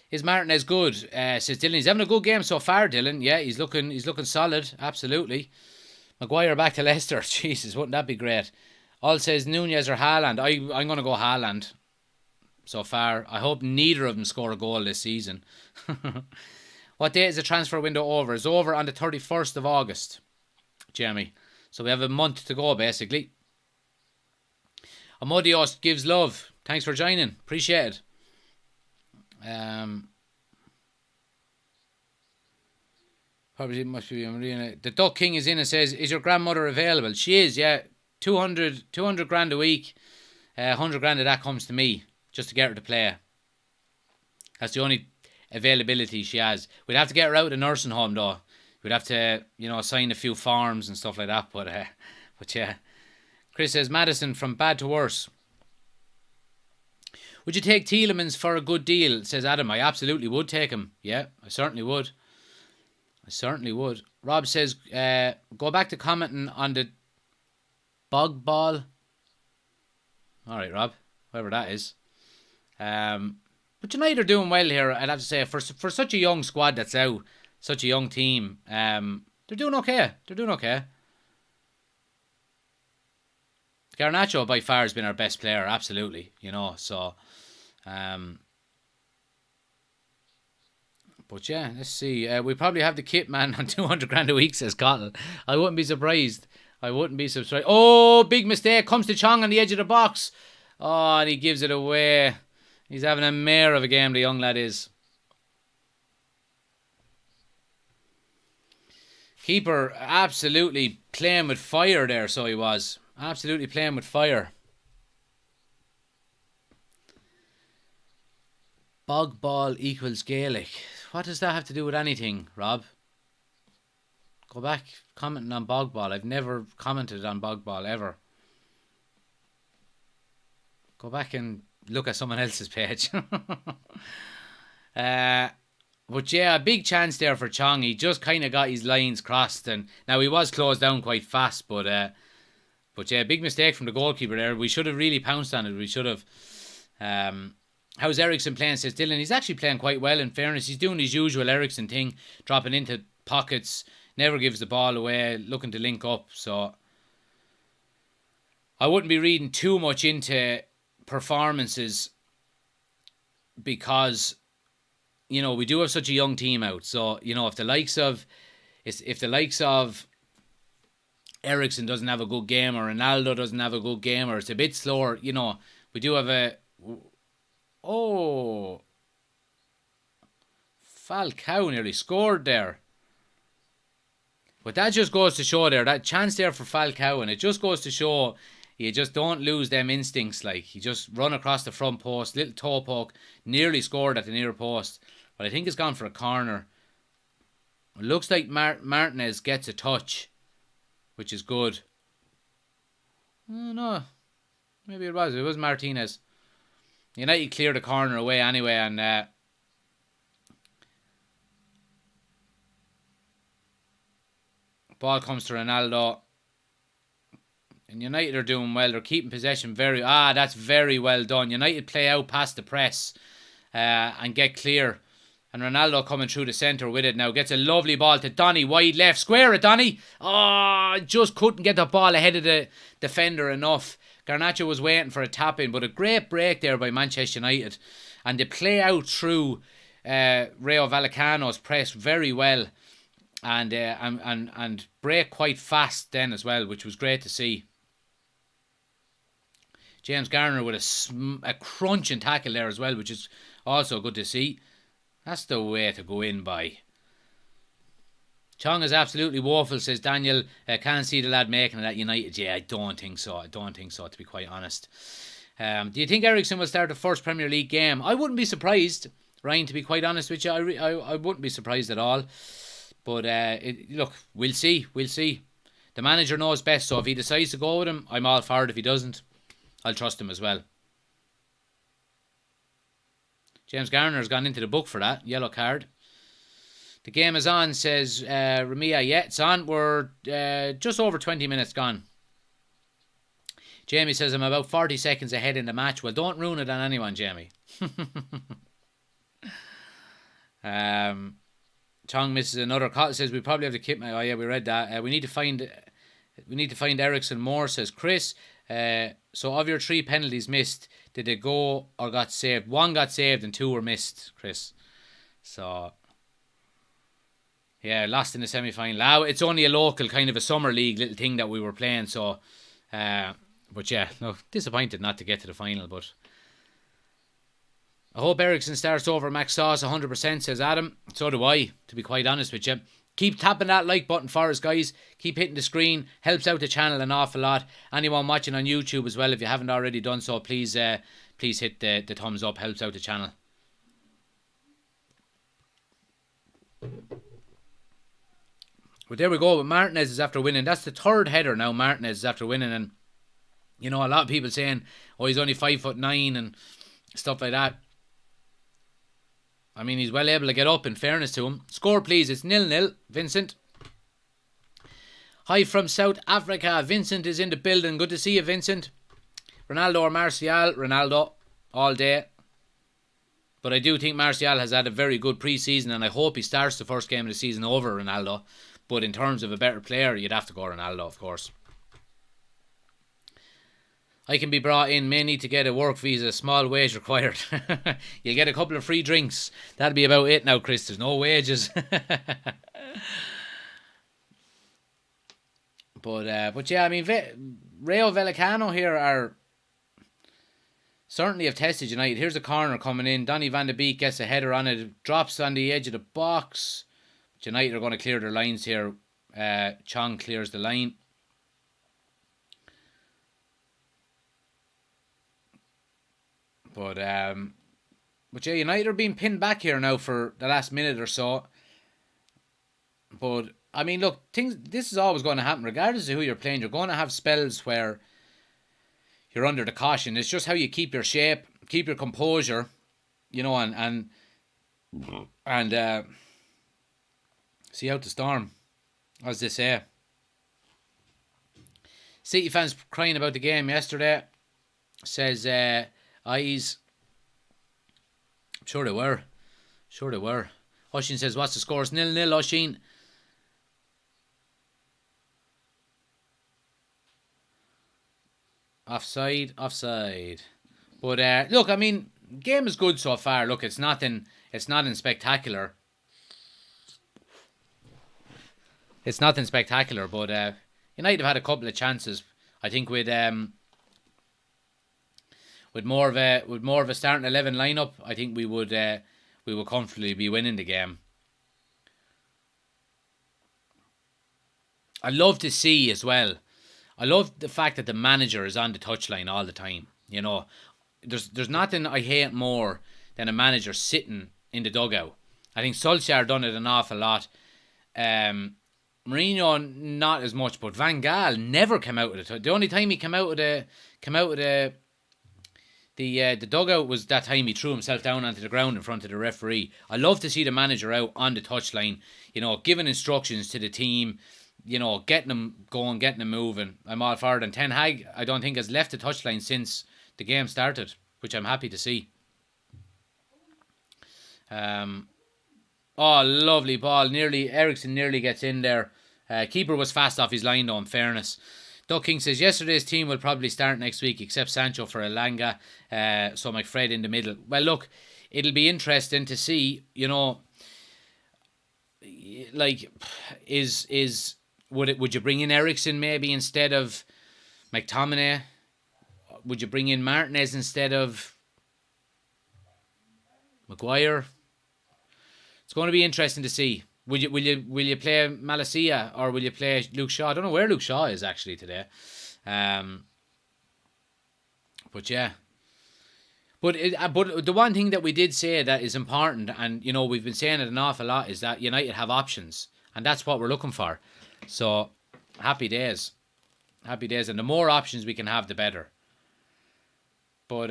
Is Martinez good? Says Dylan. He's having a good game so far, Dylan. Yeah, he's looking solid. Absolutely. Maguire back to Leicester. Jesus, wouldn't that be great? All says Nunez or Haaland. I'm going to go Haaland. So far, I hope neither of them score a goal this season. What date is the transfer window over? It's over on the 31st of August, Jeremy. So we have a month to go, basically. Amodios gives love. Thanks for joining. Appreciate it. Probably must be Marina. The Duck King is in and says, is your grandmother available? She is, yeah. 200 grand a week. 100 grand of that comes to me just to get her to play. That's the only availability she has. We'd have to get her out of the nursing home though. We'd have to, sign a few forms and stuff like that. But yeah. Chris says, Madison, from bad to worse. Would you take Tielemans for a good deal? Says Adam. I absolutely would take him. Yeah, I certainly would. Rob says, go back to commenting on the bog ball. All right, Rob, whoever that is. But United are doing well here, I'd have to say. For such a young squad that's out, such a young team, they're doing okay. Garnacho by far has been our best player, absolutely, so... but yeah, let's see. We probably have the kit man on 200 grand a week, says Cottle. I wouldn't be surprised. Oh, big mistake. Comes to Chong on the edge of the box. Oh, and he gives it away. He's having a mare of a game, the young lad is. Keeper absolutely playing with fire there, so he was. Absolutely playing with fire. Bog ball equals Gaelic. What does that have to do with anything, Rob? Go back commenting on bog ball. I've never commented on bog ball ever. Go back and look at someone else's page. But yeah, a big chance there for Chong. He just kind of got his lines crossed, and now he was closed down quite fast. But yeah, big mistake from the goalkeeper there. We should have really pounced on it. We should have. How's Ericsson playing? Says Dylan. He's actually playing quite well. In fairness, he's doing his usual Ericsson thing, dropping into pockets, never gives the ball away, looking to link up. So I wouldn't be reading too much into performances because, we do have such a young team out. So, if the likes of Ericsson doesn't have a good game, or Ronaldo doesn't have a good game, or it's a bit slower, we do have a... Oh, Falcao nearly scored there. But that just goes to show there, that chance there for Falcao, and it just goes to show you just don't lose them instincts. Like, you just run across the front post, little toe poke, nearly scored at the near post. But I think it's gone for a corner. It looks like Martinez gets a touch, which is good. Oh, no, maybe it was Martinez. United cleared the corner away anyway, and ball comes to Ronaldo. And United are doing well. They're keeping possession that's very well done. United play out past the press and get clear. And Ronaldo coming through the centre with it now. Gets a lovely ball to Donny, wide left. Square it, Donny. Oh, just couldn't get the ball ahead of the defender enough. Garnacho was waiting for a tap in, but a great break there by Manchester United. And they play out through Rayo Vallecano's press very well. And break quite fast then as well, which was great to see. James Garner with a crunching tackle there as well, which is also good to see. That's the way to go in by. Chong is absolutely woeful, says Daniel. Can't see the lad making it at United. Yeah, I don't think so, to be quite honest. Do you think Ericsson will start the first Premier League game? I wouldn't be surprised, Ryan, to be quite honest with you. I wouldn't be surprised at all. But look, we'll see. The manager knows best, so if he decides to go with him, I'm all for it. If he doesn't, I'll trust him as well. James Garner's gone into the book for that. Yellow card. The game is on, says Ramia. Yeah, it's on. We're just over 20 minutes gone. Jamie says, I'm about 40 seconds ahead in the match. Well, don't ruin it on anyone, Jamie. Chong misses another call. Says we probably have to keep. Oh yeah, we read that. We need to find Ericsson more, says Chris. So of your 3 penalties missed, did they go or got saved? 1 got saved and 2 were missed, Chris. So yeah, lost in the semi-final. It's only a local kind of a summer league little thing that we were playing. So, but yeah, no, disappointed not to get to the final. But I hope Ericsson starts over Max Sauce 100%, says Adam. So do I, to be quite honest with you. Keep tapping that like button for us, guys. Keep hitting the screen. Helps out the channel an awful lot. Anyone watching on YouTube as well, if you haven't already done so, please hit the thumbs up. Helps out the channel. But there we go. Martinez is after winning. That's the third header now. Martinez is after winning. And, you know, a lot of people saying, oh, he's only 5'9" and stuff like that. I mean, he's well able to get up, in fairness to him. Score, please. It's 0-0. Vincent. Hi from South Africa. Vincent is in the building. Good to see you, Vincent. Ronaldo or Martial? Ronaldo. All day. But I do think Martial has had a very good pre-season, and I hope he starts the first game of the season over Ronaldo. But in terms of a better player, you'd have to go Ronaldo, of course. I can be brought in, may need to get a work visa, small wage required. You'll get a couple of free drinks. That'll be about it now, Chris. There's no wages. But yeah, I mean, Rayo Vallecano here are certainly have tested United. Here's a corner coming in. Donny van de Beek gets a header on it. Drops on the edge of the box. United are going to clear their lines here. Chong clears the line. But yeah, United are being pinned back here now for the last minute or so. But I mean, look, this is always going to happen, regardless of who you're playing. You're going to have spells where you're under the caution. It's just how you keep your shape, keep your composure, you know, and see out the storm, as they say. City fans crying about the game yesterday. Says eyes. Sure they were. Oshin says, what's the score? It's 0-0, Oshin. Offside. But look, I mean, game is good so far. Look, it's nothing spectacular. It's nothing spectacular, but United have had a couple of chances. I think with more of a starting 11 lineup, I think we would comfortably be winning the game. I love to see as well. I love the fact that the manager is on the touchline all the time. You know, there's nothing I hate more than a manager sitting in the dugout. I think Solskjaer done it an awful lot. Mourinho not as much, but Van Gaal never came out of it. The only time he came out of the dugout was that time he threw himself down onto the ground in front of the referee. I love to see the manager out on the touchline, you know, giving instructions to the team, you know, getting them going, getting them moving. I'm all for it. And Ten Hag, I don't think, has left the touchline since the game started, which I'm happy to see. Oh, lovely ball. Ericsson nearly gets in there. Keeper was fast off his line though, in fairness. Duck King says, yesterday's team will probably start next week, except Sancho for Elanga, so McFred in the middle. Well, look, it'll be interesting to see, you know, like, would you bring in Ericsson maybe instead of McTominay? Would you bring in Martinez instead of Maguire? It's going to be interesting to see. Will you play Malacia or will you play Luke Shaw? I don't know where Luke Shaw is actually today. But yeah. But the one thing that we did say that is important, and you know we've been saying it an awful lot, is that United have options, and that's what we're looking for. So happy days, and the more options we can have, the better. But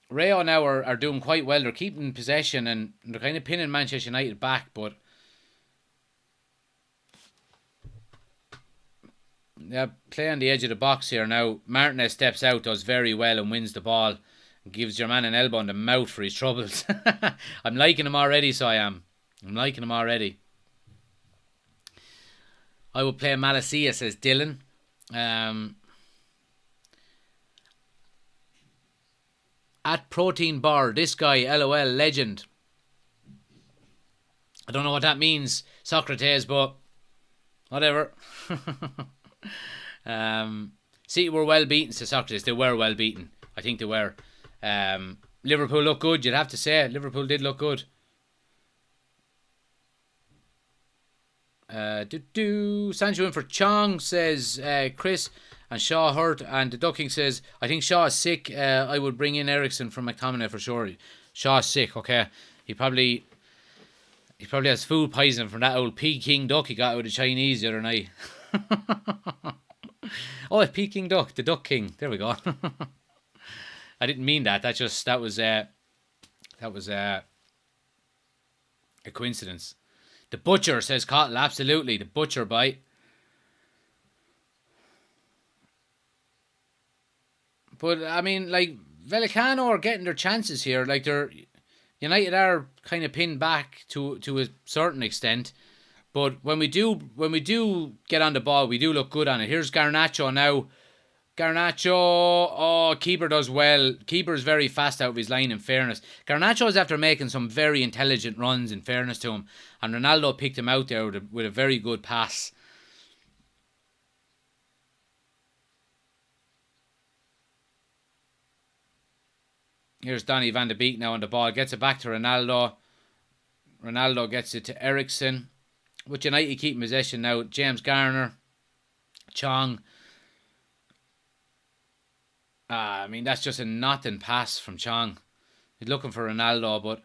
Rayo now are doing quite well. They're keeping possession and they're kind of pinning Manchester United back, but yeah, play on the edge of the box here now. Martinez steps out, does very well and wins the ball. Gives your man an elbow in the mouth for his troubles. I'm liking him already, so I am. I'm liking him already. I will play Malacia, says Dylan. At Protein Bar, this guy, LOL, legend. I don't know what that means, Socrates, but whatever. City were well beaten, says Socrates. They were well beaten. I think they were. Liverpool look good, you'd have to say. Liverpool did look good. Sancho in for Chong, says Chris, and Shaw hurt, and the Ducking says, I think Shaw is sick. I would bring in Ericsson from McTominay for sure. Shaw's sick, okay. He probably has food poisoning from that old Peking duck he got out of the Chinese the other night. Oh, it's Peking duck, the Duck King. There we go. I didn't mean that. That was a coincidence. The Butcher, says Cottle. Absolutely, the Butcher bite. But I mean, like, Vallecano are getting their chances here. Like, United are kind of pinned back to a certain extent. But when we do get on the ball, we do look good on it. Here's Garnacho now. Garnacho, keeper does well. Keeper is very fast out of his line, in fairness. Garnacho is after making some very intelligent runs, in fairness to him. And Ronaldo picked him out there with a very good pass. Here's Donny van de Beek now on the ball. Gets it back to Ronaldo. Ronaldo gets it to Ericsson. With United keeping possession now. James Garner. Chong. I mean, that's just a nothing pass from Chong. He's looking for Ronaldo, but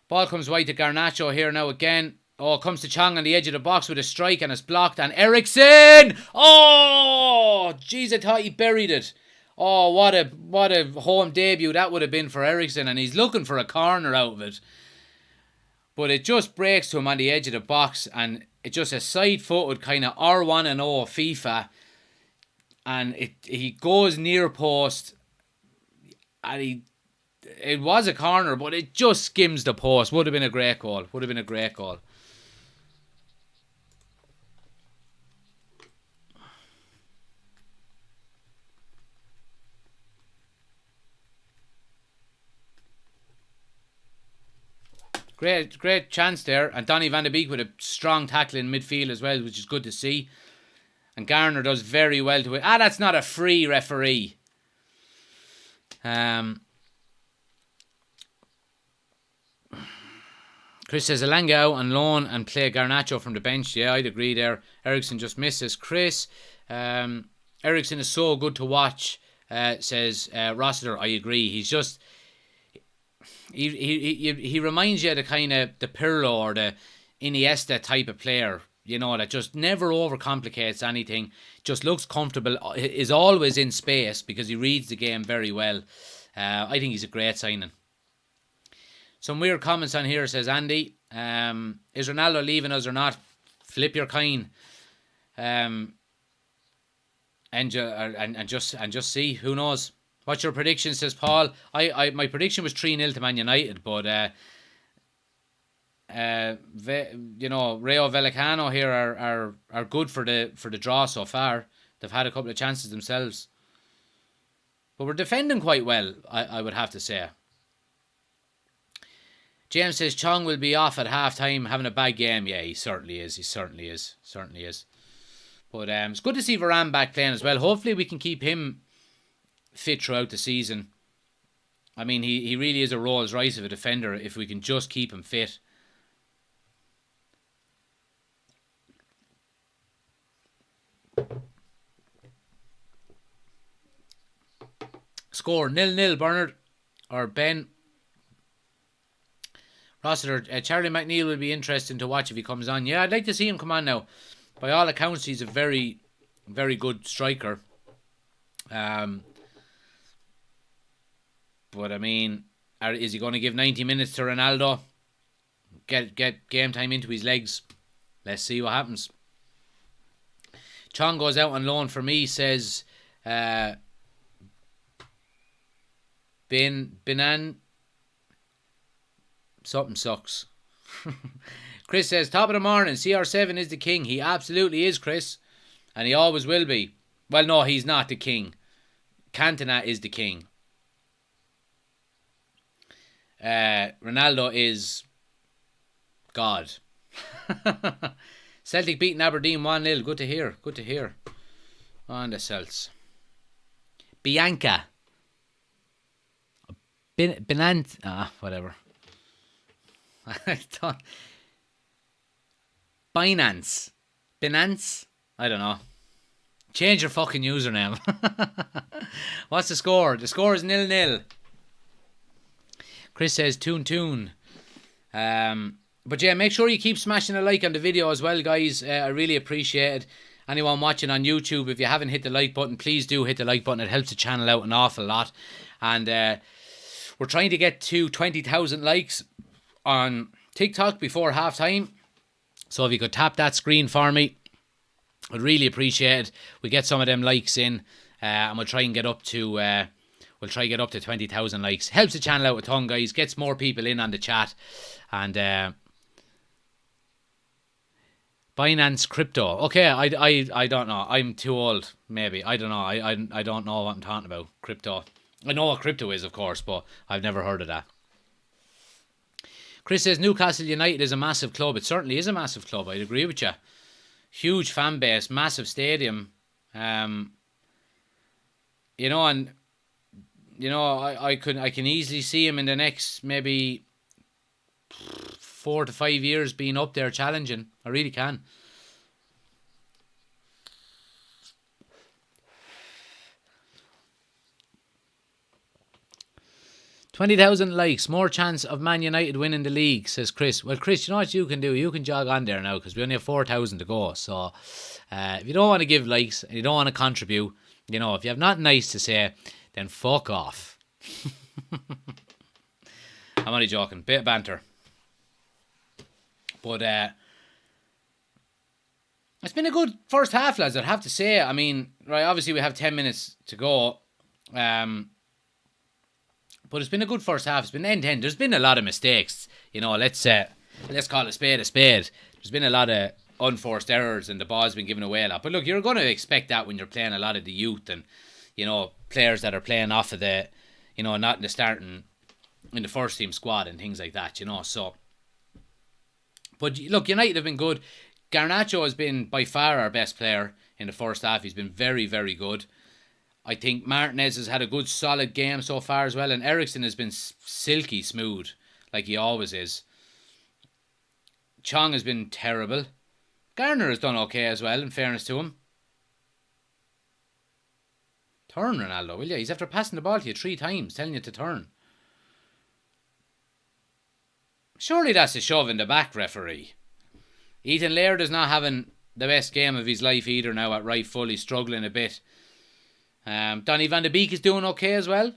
ball comes wide to Garnacho here now again. Oh, comes to Chong on the edge of the box with a strike, and it's blocked. And Ericsson! Oh, jeez, I thought he buried it. Oh, what a home debut that would have been for Ericsson, and he's looking for a corner out of it. But it just breaks to him on the edge of the box, and it's just a side-footed kind of R1-0 FIFA. And he goes near post, and it was a corner, but it just skims the post. Would have been a great goal. Great chance there. And Donny van de Beek with a strong tackle in midfield as well, which is good to see. And Garner does very well to it. That's not a free, referee. Chris says Elanga out on loan and play Garnacho from the bench. Yeah, I'd agree there. Ericsson just misses. Chris, Ericsson is so good to watch, says Rossiter. I agree. He's just... He reminds you of the kind of the Pirlo or the Iniesta type of player, you know, that just never overcomplicates anything, just looks comfortable, is always in space because he reads the game very well. I think he's a great signing. Some weird comments on here, says Andy. Is Ronaldo leaving us or not? Flip your coin. And just see. Who knows? What's your prediction, says Paul? My prediction was 3-0 to Man United, but Rayo Vallecano here are good for the draw so far. They've had a couple of chances themselves, but we're defending quite well, I would have to say. James says Chong will be off at half time, having a bad game. Yeah, he certainly is. But it's good to see Varane back playing as well. Hopefully we can keep him fit throughout the season. I mean, he really is a Rolls Royce of a defender if we can just keep him fit. Score 0-0, Bernard or Ben. Rossiter, Charlie McNeil will be interesting to watch if he comes on. Yeah, I'd like to see him come on now. By all accounts, he's a very, very good striker. But I mean, is he going to give 90 minutes to Ronaldo? Get game time into his legs. Let's see what happens. Chong goes out on loan for me, says Binan. Something sucks. Chris says, top of the morning, CR7 is the king. He absolutely is, Chris. And he always will be. Well, no, he's not the king. Cantona is the king. Ronaldo is God. Celtic beating Aberdeen 1-0. Good to hear. On the Celts. Bianca. Whatever. Binance. Binance? I don't know. Change your fucking username. What's the score? The score is 0-0. Chris says tune. But yeah, make sure you keep smashing a like on the video as well, guys. I really appreciate it. Anyone watching on YouTube, if you haven't hit the like button, please do hit the like button. It helps the channel out an awful lot. And we're trying to get to 20,000 likes on TikTok before half time. So if you could tap that screen for me, I'd really appreciate it. We get some of them likes in, and we'll try and get up to 20,000 likes. Helps the channel out a ton, guys. Gets more people in on the chat. And Binance crypto. Okay, I don't know. I'm too old, maybe. I don't know. I don't know what I'm talking about. Crypto. I know what crypto is, of course, but I've never heard of that. Chris says Newcastle United is a massive club. It certainly is a massive club. I'd agree with you. Huge fan base, massive stadium. I can easily see him in the next maybe 4 to 5 years being up there challenging. I really can. "20,000 likes, more chance of Man United winning the league," says Chris. Well, Chris, you know what you can do? You can jog on there now because we only have 4,000 to go. So if you don't want to give likes and you don't want to contribute, if you have nothing nice to say, then fuck off. I'm only joking. Bit of banter. But it's been a good first half, lads, I'd have to say. I mean, right, obviously we have 10 minutes to go. But it's been a good first half. It's been end-to-end. There's been a lot of mistakes. Let's call it a spade a spade. There's been a lot of unforced errors and the ball's been given away a lot. But look, you're going to expect that when you're playing a lot of the youth and, players that are playing off of the, not in the starting, in the first team squad and things like that, so. But look, United have been good. Garnacho has been by far our best player in the first half. He's been very, very good. I think Martinez has had a good solid game so far as well, and Eriksen has been silky smooth, like he always is. Chong has been terrible. Garner has done okay as well, in fairness to him. Turn, Ronaldo, will you? He's after passing the ball to you 3 times, telling you to turn. Surely that's a shove in the back, referee. Ethan Laird is not having the best game of his life either now at right full. He's struggling a bit. Donny van de Beek is doing okay as well.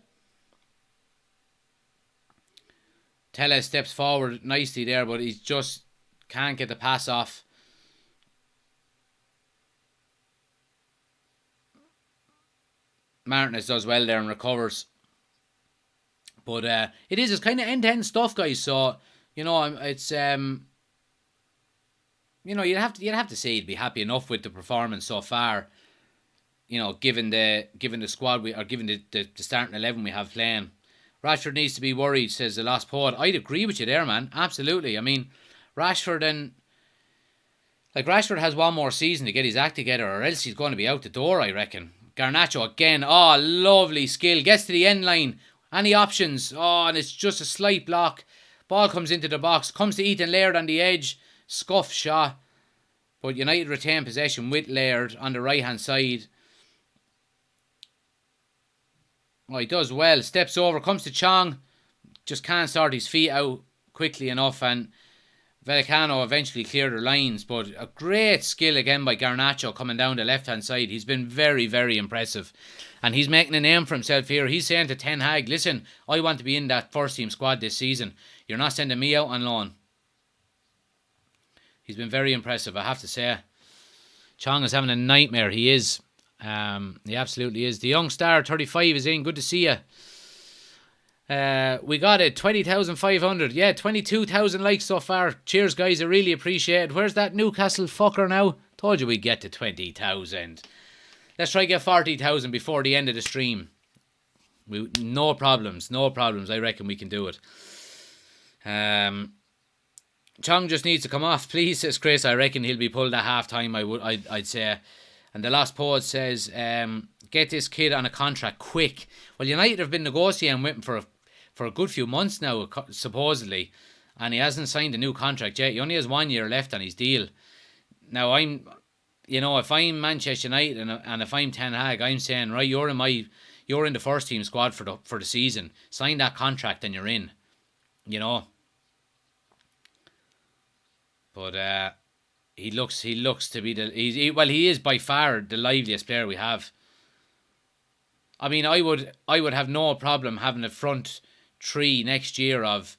Telles steps forward nicely there, but he just can't get the pass off. Martinez does well there and recovers. But it's kind of end-to-end stuff, guys. So, it's you'd have to say you'd be happy enough with the performance so far. Given the squad given the starting 11 we have playing. Rashford needs to be worried, says the Lost Poet. I'd agree with you there, man. Absolutely. I mean, Rashford has one more season to get his act together, or else he's going to be out the door, I reckon. Garnacho again. Oh, lovely skill. Gets to the end line. Any options? Oh, and it's just a slight block. Ball comes into the box. Comes to Ethan Laird on the edge. Scuff shot. But United retain possession with Laird on the right-hand side. Oh, he does well. Steps over. Comes to Chong. Just can't sort his feet out quickly enough. And Vallecano eventually cleared their lines. But a great skill again by Garnacho coming down the left-hand side. He's been very, very impressive. And he's making a name for himself here. He's saying to Ten Hag, listen, I want to be in that first-team squad this season. You're not sending me out on loan. He's been very impressive, I have to say. Chong is having a nightmare. He is. He absolutely is. The young star, 35, is in. Good to see you. We got it. 20,500. Yeah, 22,000 likes so far. Cheers, guys. I really appreciate it. Where's that Newcastle fucker now? Told you we'd get to 20,000. Let's try get 40,000 before the end of the stream. No problems. No problems. I reckon we can do it. Chong just needs to come off, please, says Chris. I reckon he'll be pulled at half time, I'd say. And the Last Poet says, get this kid on a contract quick. Well, United have been negotiating with him for a good few months now, supposedly, and he hasn't signed a new contract yet. He only has 1 year left on his deal. Now, if I'm Manchester United and if I'm Ten Hag, I'm saying, right, you're in the first team squad for the season. Sign that contract and you're in. But he looks to be he is by far the liveliest player we have. I mean, I would have no problem having a front three next year of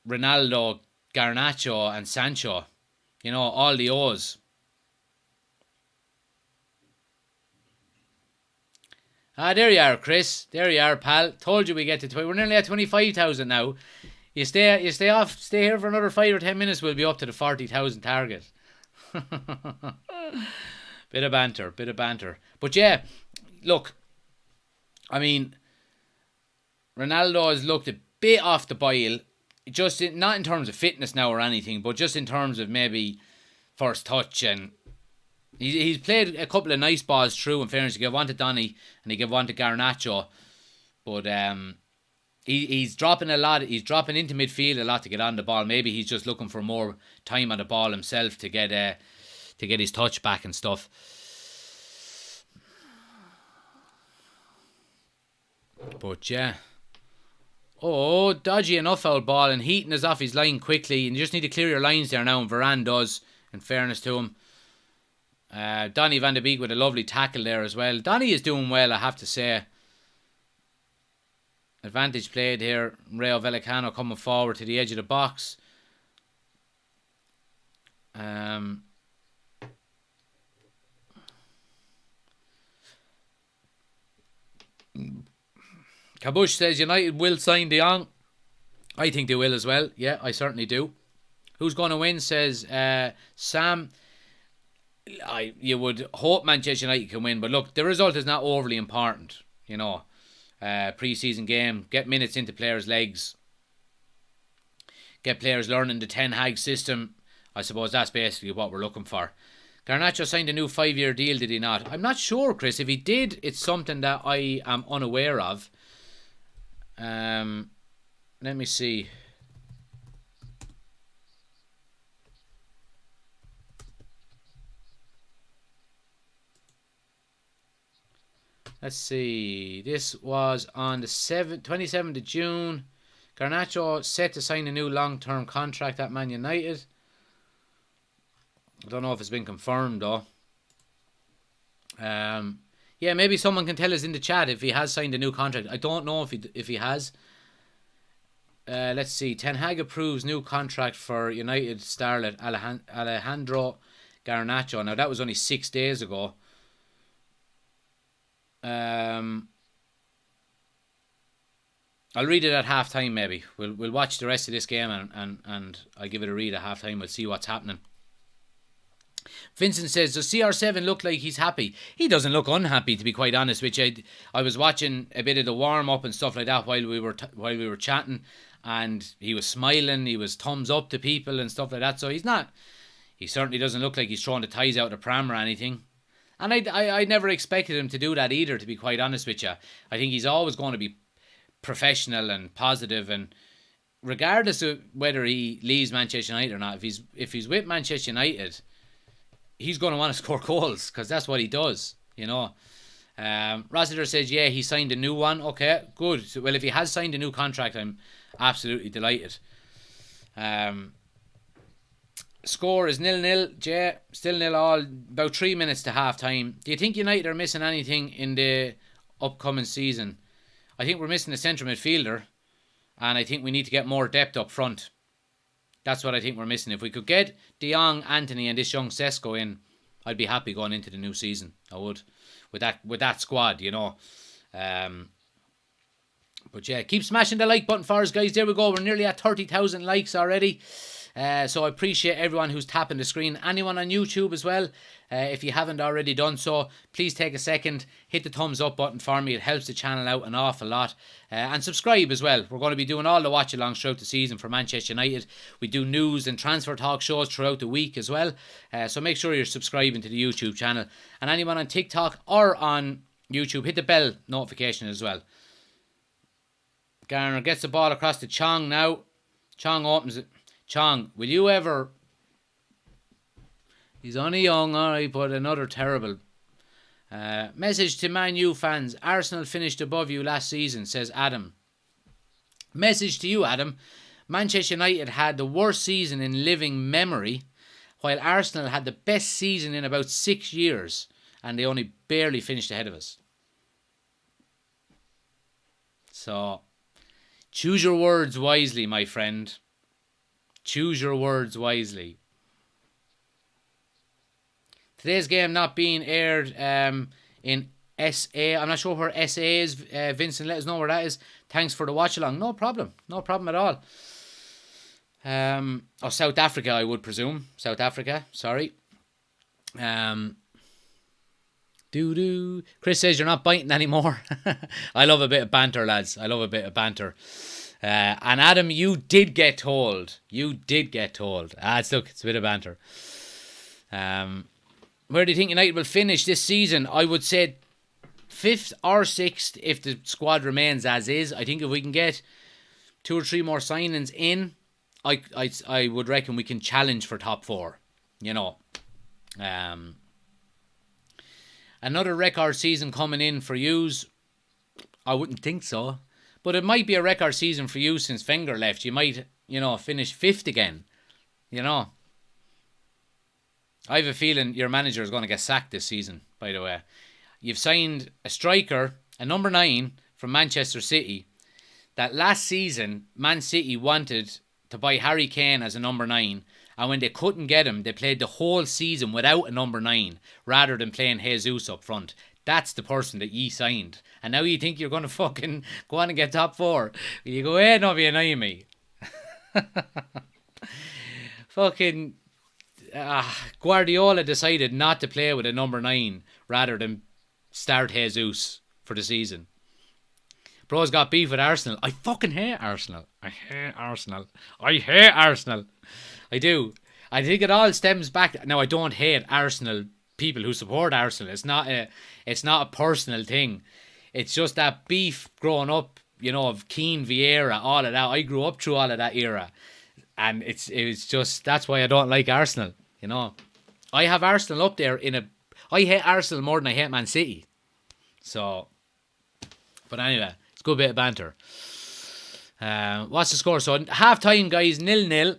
Ronaldo, Garnacho and Sancho. All the O's. There you are, Chris. There you are, pal. Told you we get to 20. We're nearly at 25,000 now. You stay here for another 5 or 10 minutes. We'll be up to the 40,000 target. Bit of banter. But yeah, look. I mean, Ronaldo has looked a bit off the boil. Just not in terms of fitness now or anything, but just in terms of maybe first touch, and he's played a couple of nice balls through. In fairness, he gave one to Donny and he gave one to Garnacho, but he's dropping a lot. He's dropping into midfield a lot to get on the ball. Maybe he's just looking for more time on the ball himself to get his touch back and stuff. But yeah. Oh, dodgy enough foul ball, and Heaton is off his line quickly, and you just need to clear your lines there now, and Varane does, in fairness to him. Donny van de Beek with a lovely tackle there as well. Donny is doing well, I have to say. Advantage played here. Rayo Vallecano coming forward to the edge of the box. Kabush says United will sign De Jong. I think they will as well. Yeah, I certainly do. Who's going to win, says Sam. You would hope Manchester United can win, but look, the result is not overly important. Pre-season game, get minutes into players' legs, get players learning the Ten Hag system. I suppose that's basically what we're looking for. Garnacho signed a new 5-year deal, did he not? I'm not sure, Chris. If he did, it's something that I am unaware of. Let me see. Let's see. This was on the 27th of June. Garnacho set to sign a new long-term contract at Man United. I don't know if it's been confirmed though. Yeah, maybe someone can tell us in the chat if he has signed a new contract. I don't know if he has. Let's see. Ten Hag approves new contract for United starlet Alejandro Garnacho. Now that was only 6 days ago. I'll read it at half time maybe. We'll watch the rest of this game and I'll give it a read at half time. We'll see what's happening. Vincent says, does CR7 look like he's happy? He doesn't look unhappy, to be quite honest, which I was watching a bit of the warm-up and stuff like that while we were chatting, and he was smiling, he was thumbs up to people and stuff like that, so he certainly doesn't look like he's throwing the ties out of the pram or anything. And I never expected him to do that either, to be quite honest with you. I think he's always going to be professional and positive, and regardless of whether he leaves Manchester United or not, if he's with Manchester United, he's going to want to score goals because that's what he does, Rossiter says, yeah, he signed a new one. Okay, good. So, well, if he has signed a new contract, I'm absolutely delighted. Score is 0-0. Jay, still 0-all. About 3 minutes to half time. Do you think United are missing anything in the upcoming season? I think we're missing a central midfielder, and I think we need to get more depth up front. That's what I think we're missing. If we could get De Jong, Anthony and this young Sesko in, I'd be happy going into the new season. I would. With that squad, But yeah, keep smashing the like button for us, guys. There we go. We're nearly at 30,000 likes already. So I appreciate everyone who's tapping the screen. Anyone on YouTube as well, if you haven't already done so, please take a second, hit the thumbs up button for me. It helps the channel out an awful lot. And subscribe as well. We're going to be doing all the watch-alongs throughout the season for Manchester United. We do news and transfer talk shows throughout the week as well. So make sure you're subscribing to the YouTube channel. And anyone on TikTok or on YouTube, hit the bell notification as well. Garner gets the ball across to Chong now. Chong opens it. Chong, will you ever... He's only young, alright, but another terrible... message to Man U fans. Arsenal finished above you last season, says Adam. Message to you, Adam. Manchester United had the worst season in living memory, while Arsenal had the best season in about 6 years, and they only barely finished ahead of us. So, choose your words wisely, my friend. Choose your words wisely. Today's game not being aired in SA. I'm not sure where SA is. Vincent, let us know where that is. Thanks for the watch along. No problem. No problem at all. Or South Africa, I would presume. South Africa, sorry. Chris says you're not biting anymore. I love a bit of banter, lads. I love a bit of banter. And Adam, you did get told. Look, it's a bit of banter. Where do you think United will finish this season? I would say 5th or 6th if the squad remains as is. I think if we can get 2 or 3 more signings in, I would reckon we can challenge for top 4. You know. Another record season coming in for yous? I wouldn't think so. But it might be a record season for you since Wenger left. You might, finish 5th again. I have a feeling your manager is going to get sacked this season, by the way. You've signed a striker, a number 9 from Manchester City, that last season Man City wanted to buy Harry Kane as a number 9, and when they couldn't get him, they played the whole season without a number 9 rather than playing Jesus up front. That's the person that ye signed. And now you think you're going to fucking go on and get top 4. You go, hey, no, be annoying me. Fucking... Guardiola decided not to play with a number 9 rather than start Jesus for the season. Bro's got beef with Arsenal. I fucking hate Arsenal. I do. I think it all stems back. Now, I don't hate Arsenal people who support Arsenal. It's not a personal thing. It's just that beef growing up, of Keane, Vieira, all of that. I grew up through all of that era. And it's just, that's why I don't like Arsenal, I have Arsenal up there I hate Arsenal more than I hate Man City. So, but anyway, it's a good bit of banter. What's the score? So, half time, guys, 0-0.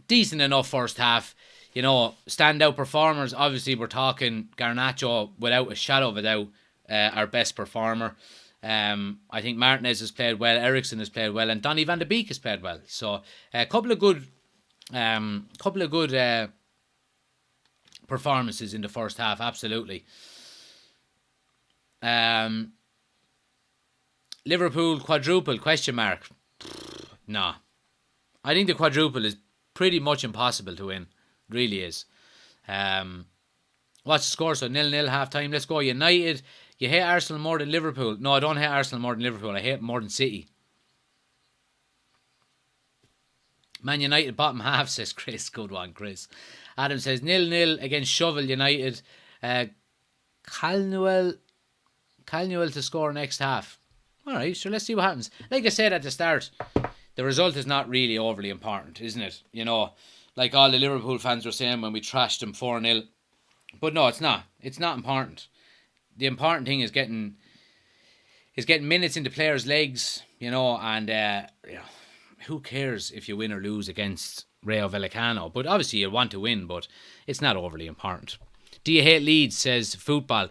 Decent enough first half. Standout performers. Obviously, we're talking Garnacho, without a shadow of a doubt, our best performer. I think Martinez has played well, Eriksson has played well, and Donny van de Beek has played well. So a couple of good performances in the first half, absolutely. Liverpool quadruple, question mark. Nah. I think the quadruple is pretty much impossible to win. It really is. What's the score? So 0-0 half time. Let's go. United. You hate Arsenal more than Liverpool. No, I don't hate Arsenal more than Liverpool. I hate them more than City. Man United bottom half, says Chris. Good one, Chris. Adam says 0-0 against Shovel United. Calnewell to score next half. Alright, so let's see what happens. Like I said at the start, the result is not really overly important, isn't it? Like all the Liverpool fans were saying when we trashed them 4-0. But no, it's not. It's not important. The important thing is getting minutes into players' legs, and who cares if you win or lose against Rayo Vallecano? But obviously you want to win, but it's not overly important. Do you hate Leeds, says Football.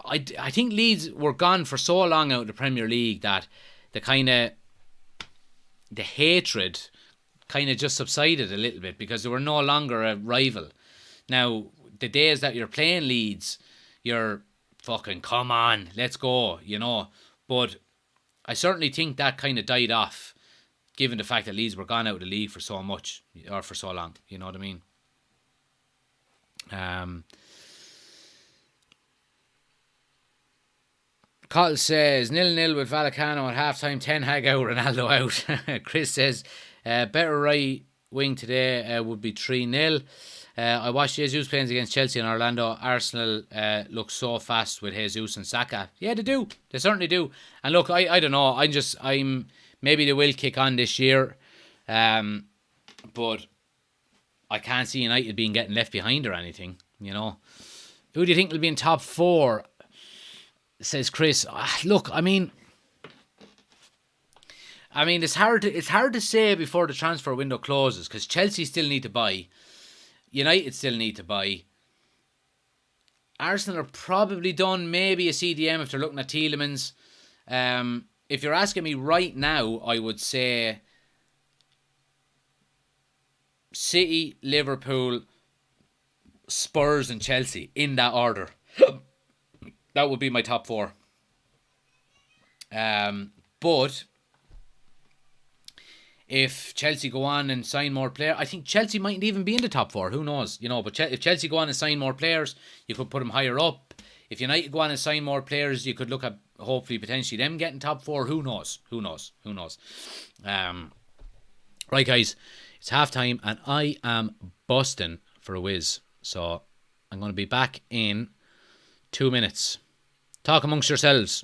I think Leeds were gone for so long out of the Premier League that the hatred kind of just subsided a little bit because they were no longer a rival. Now, the days that you're playing Leeds, you're fucking, come on, let's go, But I certainly think that kind of died off, given the fact that Leeds were gone out of the league for so much, or for so long, you know what I mean? Cottle says 0-0 with Vallecano at half time, Ten Hag out, Ronaldo out. Chris says better win today would be 3-0. I watched Jesus playing against Chelsea and Orlando. Arsenal look so fast with Jesus and Saka. Yeah, they do. They certainly do. And look, I don't know. I'm maybe they will kick on this year, but I can't see United being getting left behind or anything. You know, who do you think will be in top four? Says Chris. Look, I mean, it's hard to say before the transfer window closes because Chelsea still need to buy. United still need to buy. Arsenal are probably done. Maybe a CDM if they're looking at Tielemans. If you're asking me right now, I would say City, Liverpool, Spurs and Chelsea in that order. That would be my top four. But if Chelsea go on and sign more players, I think Chelsea mightn't even be in the top four. Who knows? But if Chelsea go on and sign more players, you could put them higher up. If United go on and sign more players, you could look at hopefully potentially them getting top four. Who knows? Right, guys, it's half time and I am busting for a whiz. So I'm going to be back in 2 minutes. Talk amongst yourselves.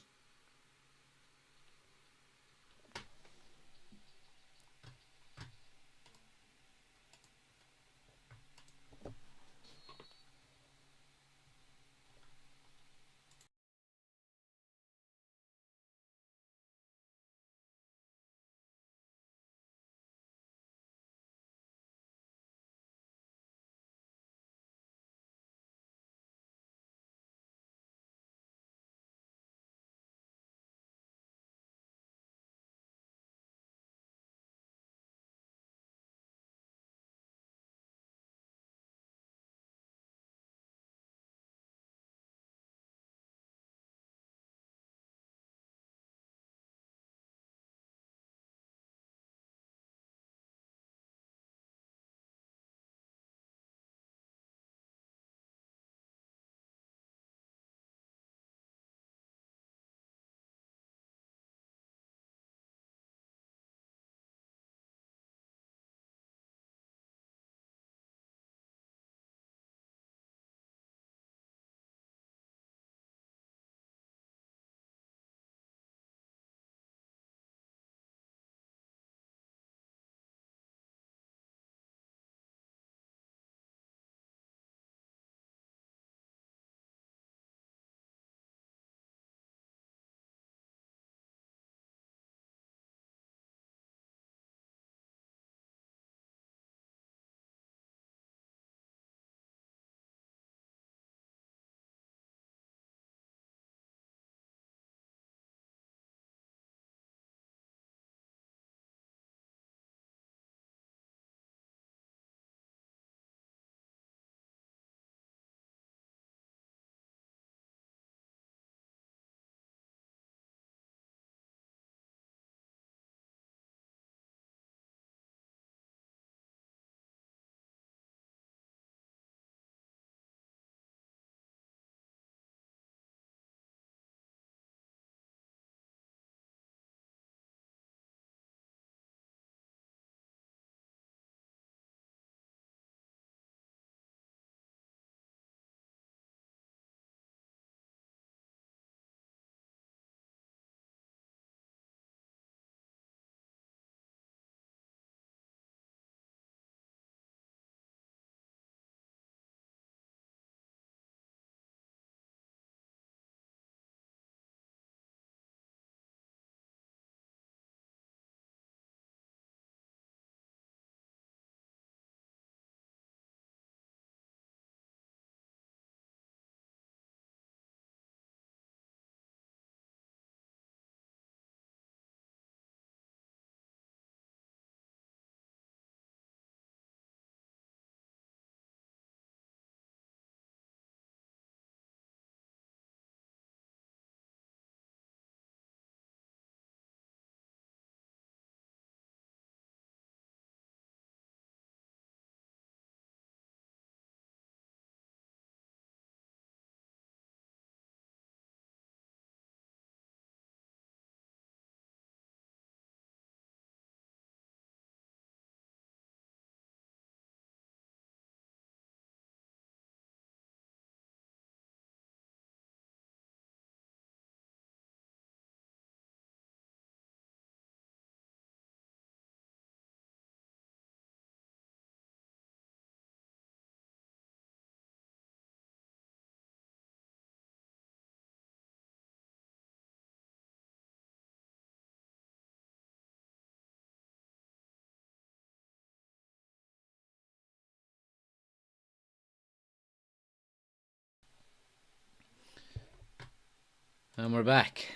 And we're back.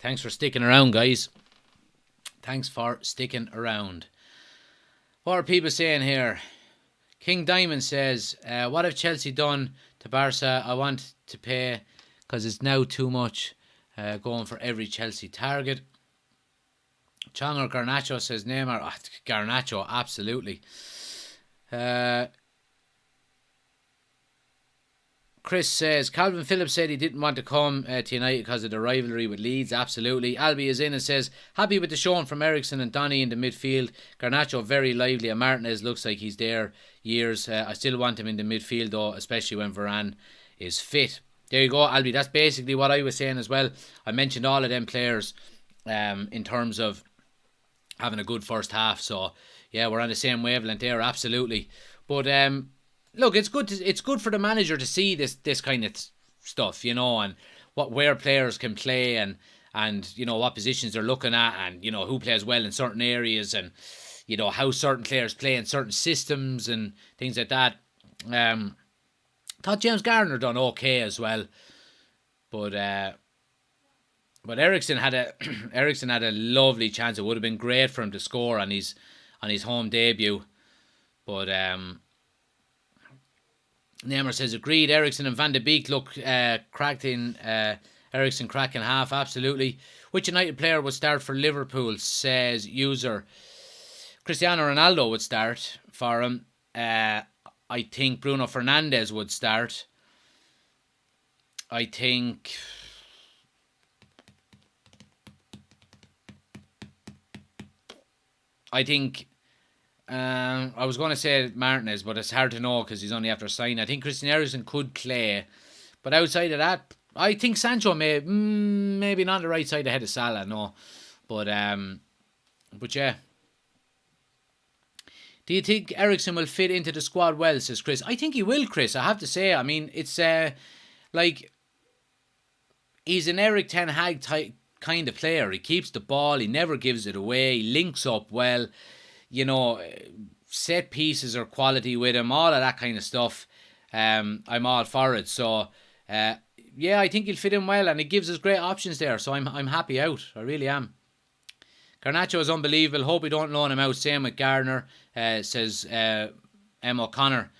Thanks for sticking around, guys. Thanks for sticking around. What are people saying here? King Diamond says, what have Chelsea done to Barca? I want to pay because it's now too much going for every Chelsea target. Chonger Garnacho says Neymar. Oh, Garnacho, absolutely. Chris says, Calvin Phillips said he didn't want to come to United because of the rivalry with Leeds. Absolutely. Albi is in and says, happy with the showing from Ericsson and Donny in the midfield. Garnacho very lively and Martinez looks like he's there years. I still want him in the midfield though, especially when Varane is fit. There you go, Albi. That's basically what I was saying as well. I mentioned all of them players in terms of having a good first half. So, yeah, we're on the same wavelength there, absolutely. But, look, it's good for the manager to see this kind of stuff, you know, and where players can play and you know, what positions they're looking at and, you know, who plays well in certain areas and, you know, how certain players play in certain systems and things like that. Thought James Garner done okay as well. But Ericsson had a lovely chance. It would have been great for him to score on his home debut. But Neymar says agreed. Ericsson and Van de Beek look cracked in. Ericsson cracking half, absolutely. Which United player would start for Liverpool? Says user. Cristiano Ronaldo would start for him. I think Bruno Fernandes would start. I think I was going to say Martinez, but it's hard to know because he's only after signing. I think Christian Eriksen could play, but outside of that, I think Sancho maybe not on the right side ahead of Salah, no. But yeah. Do you think Eriksen will fit into the squad well, says Chris? I think he will, Chris. I have to say. I mean, it's like he's an Eric Ten Hag type kind of player. He keeps the ball. He never gives it away. He links up well. You know, set pieces are quality with him. All of that kind of stuff. I'm all for it. So, yeah, I think he'll fit in well, and it gives us great options there. So I'm happy out. I really am. Garnacho is unbelievable. Hope we don't loan him out. Same with Gardner, says M. O'Connor.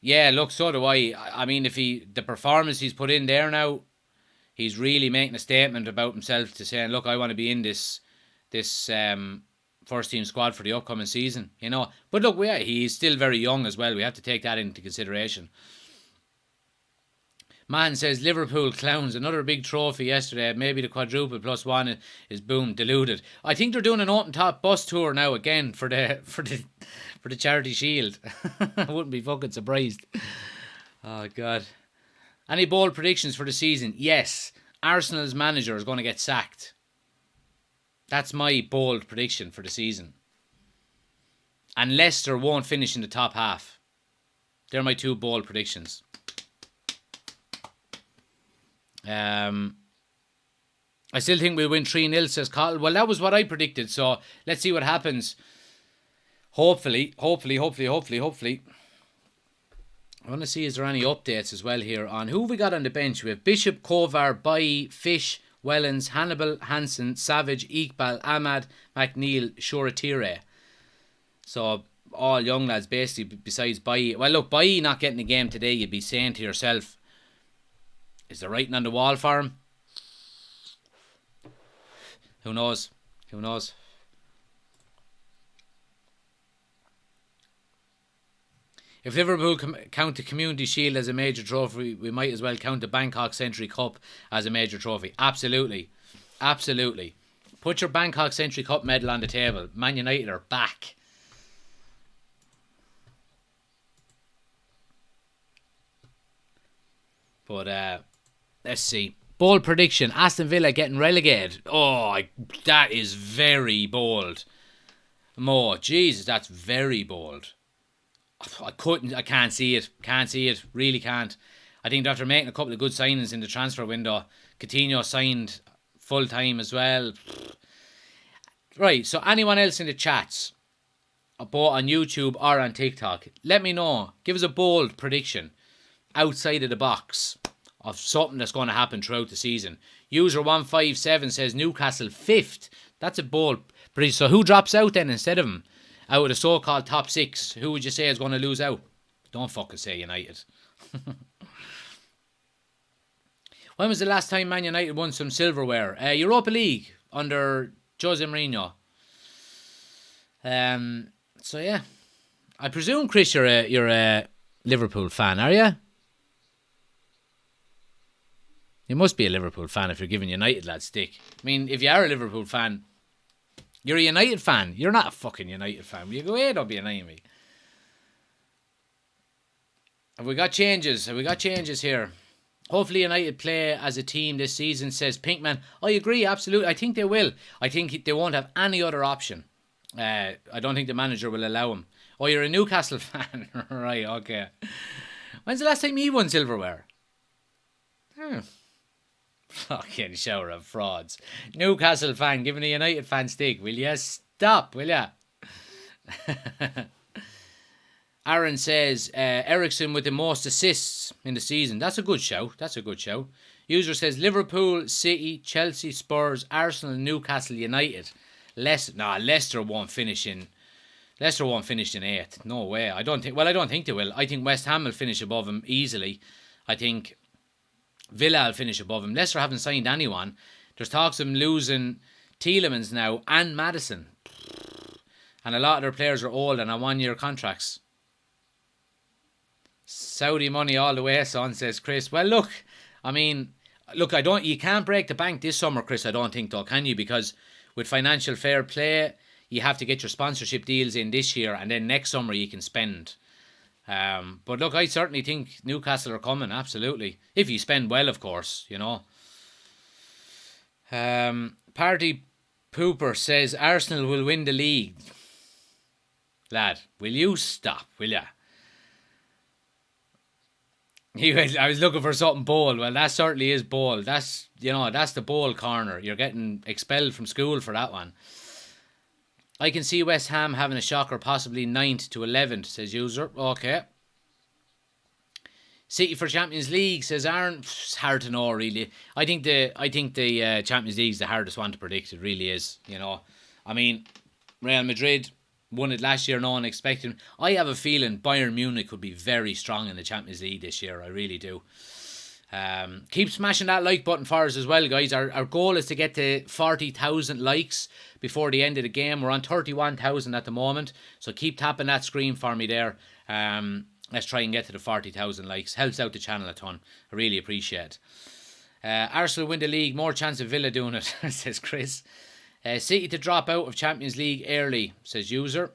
Yeah, look, so do I. I mean, the performance he's put in there now, he's really making a statement about himself to saying, look, I want to be in this first team squad for the upcoming season, you know. But look, he's still very young as well. We have to take that into consideration. Man says Liverpool clowns, another big trophy yesterday. Maybe the quadruple plus one is boom diluted. I think they're doing an open top bus tour now again for the Charity Shield. I wouldn't be fucking surprised. Oh God. Any bold predictions for the season? Yes. Arsenal's manager is going to get sacked. That's my bold prediction for the season. And Leicester won't finish in the top half. They're my two bold predictions. I still think we'll win 3-0, says Cottle. Well, that was what I predicted, so let's see what happens. Hopefully. I want to see, is there any updates as well here on who have we got on the bench? We have Bishop, Kovar, Bailly, Fish, Wellens, Hannibal, Hansen, Savage, Iqbal, Ahmad, McNeil, Shoretire. So all young lads basically besides Bailly. Well, look, Bailly not getting the game today, you'd be saying to yourself, is there writing on the wall for him? Who knows? If Liverpool count the Community Shield as a major trophy, we might as well count the Bangkok Century Cup as a major trophy. Absolutely. Put your Bangkok Century Cup medal on the table. Man United are back. But let's see. Bold prediction. Aston Villa getting relegated. Oh, that is very bold. Mo, Jesus, that's very bold. I can't see it. Really can't. I think after making a couple of good signings in the transfer window, Coutinho signed full time as well. Right, so anyone else in the chats, both on YouTube or on TikTok, let me know. Give us a bold prediction outside of the box of something that's going to happen throughout the season. User 157 says Newcastle 5th. That's a bold prediction. So who drops out then instead of him? Out of the so-called top 6, who would you say is going to lose out? Don't fucking say United. When was the last time Man United won some silverware? Europa League under Jose Mourinho. So yeah, I presume, Chris, you're a Liverpool fan, are you? You must be a Liverpool fan if you're giving United that stick. I mean, if you are a Liverpool fan, you're a United fan. You're not a fucking United fan. Will you go away? Don't be annoying me. Have we got changes? Have we got changes here? Hopefully United play as a team this season, says Pinkman. I agree, absolutely. I think they will. I think they won't have any other option. I don't think the manager will allow him. Oh, you're a Newcastle fan. Right, okay. When's the last time he won silverware? Fucking shower of frauds. Newcastle fan giving a United fan stick. Will you stop, will ya? Aaron says Ericsson with the most assists in the season. That's a good shout. That's a good shout. User says Liverpool, City, Chelsea, Spurs, Arsenal, Newcastle, United. Leicester won't finish in 8th. No way. I don't think they will. I think West Ham will finish above them easily. I think Villa will finish above them. Leicester haven't signed anyone. There's talks of them losing Tielemans now and Maddison. And a lot of their players are old and on 1-year contracts. Saudi money all the way, son, says Chris. Well, look, you can't break the bank this summer, Chris, I don't think, though, can you? Because with financial fair play, you have to get your sponsorship deals in this year, and then next summer you can spend. But look, I certainly think Newcastle are coming, absolutely. If you spend well, of course, you know. Party Pooper says Arsenal will win the league. Lad, will you stop, will ya? I was looking for something bold. Well, that certainly is bold. That's the bold corner. You're getting expelled from school for that one. I can see West Ham having a shocker, possibly 9th to 11th, says user. Okay. City for Champions League, says Aaron. It's hard to know, really. I think the Champions League is the hardest one to predict. It really is. You know, I mean, Real Madrid won it last year, no one expected. I have a feeling Bayern Munich could be very strong in the Champions League this year. I really do. Keep smashing that like button for us as well, guys. Our goal is to get to 40,000 likes before the end of the game. We're on 31,000 at the moment, so keep tapping that screen for me there. Let's try and get to the 40,000 likes. Helps out the channel a ton. I really appreciate it. Arsenal win the league. More chance of Villa doing it, says Chris. City to drop out of Champions League early, says user.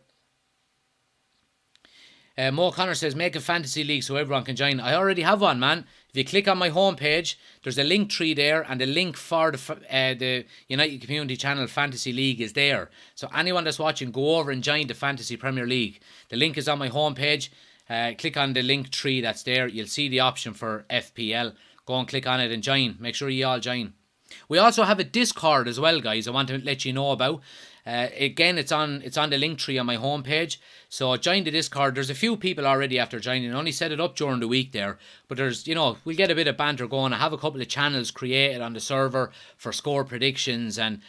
Mo Connor says, make a fantasy league so everyone can join. I already have one, man. If you click on my homepage, there's a link tree there, and the link for the United Community Channel Fantasy League is there. So anyone that's watching, go over and join the Fantasy Premier League. The link is on my homepage. Click on the link tree that's there. You'll see the option for FPL. Go and click on it and join. Make sure you all join. We also have a Discord as well, guys. I want to let you know about. Again, it's on the link tree on my homepage. So join the Discord. There's a few people already after joining. I only set it up during the week there. But there's, we'll get a bit of banter going. I have a couple of channels created on the server for score predictions and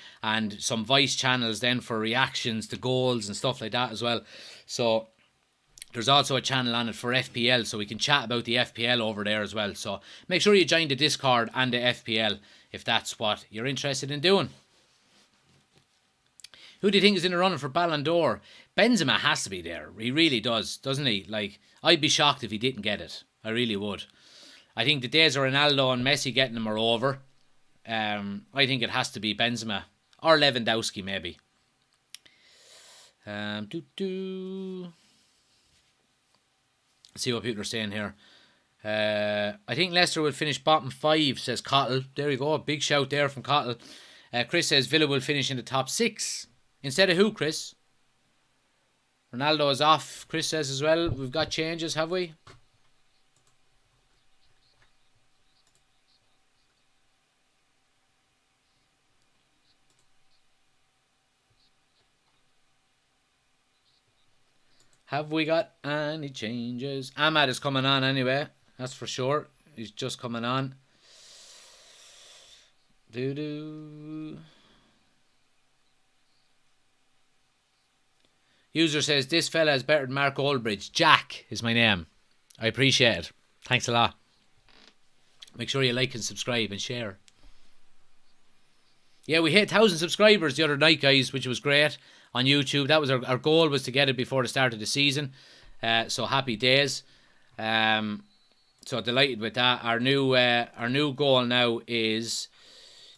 some voice channels then for reactions to goals and stuff like that as well. So there's also a channel on it for FPL, so we can chat about the FPL over there as well. So make sure you join the Discord and the FPL if that's what you're interested in doing. Who do you think is in the running for Ballon d'Or? Benzema has to be there. He really does, doesn't he? Like, I'd be shocked if he didn't get it. I really would. I think the days of Ronaldo and Messi getting them are over. I think it has to be Benzema. Or Lewandowski, maybe. See what people are saying here. I think Leicester will finish bottom 5, says Cottle. There you go, a big shout there from Cottle. Chris says Villa will finish in the top 6. Instead of who, Chris? Ronaldo is off, Chris says as well. We've got changes, have we? Have we got any changes? Ahmad is coming on anyway. That's for sure. He's just coming on. User says, this fella is better than Mark Oldbridge. Jack is my name. I appreciate it. Thanks a lot. Make sure you like and subscribe and share. Yeah, we hit 1,000 subscribers the other night, guys, which was great on YouTube. That was our goal, was to get it before the start of the season. So happy days. So delighted with that. Our new goal now is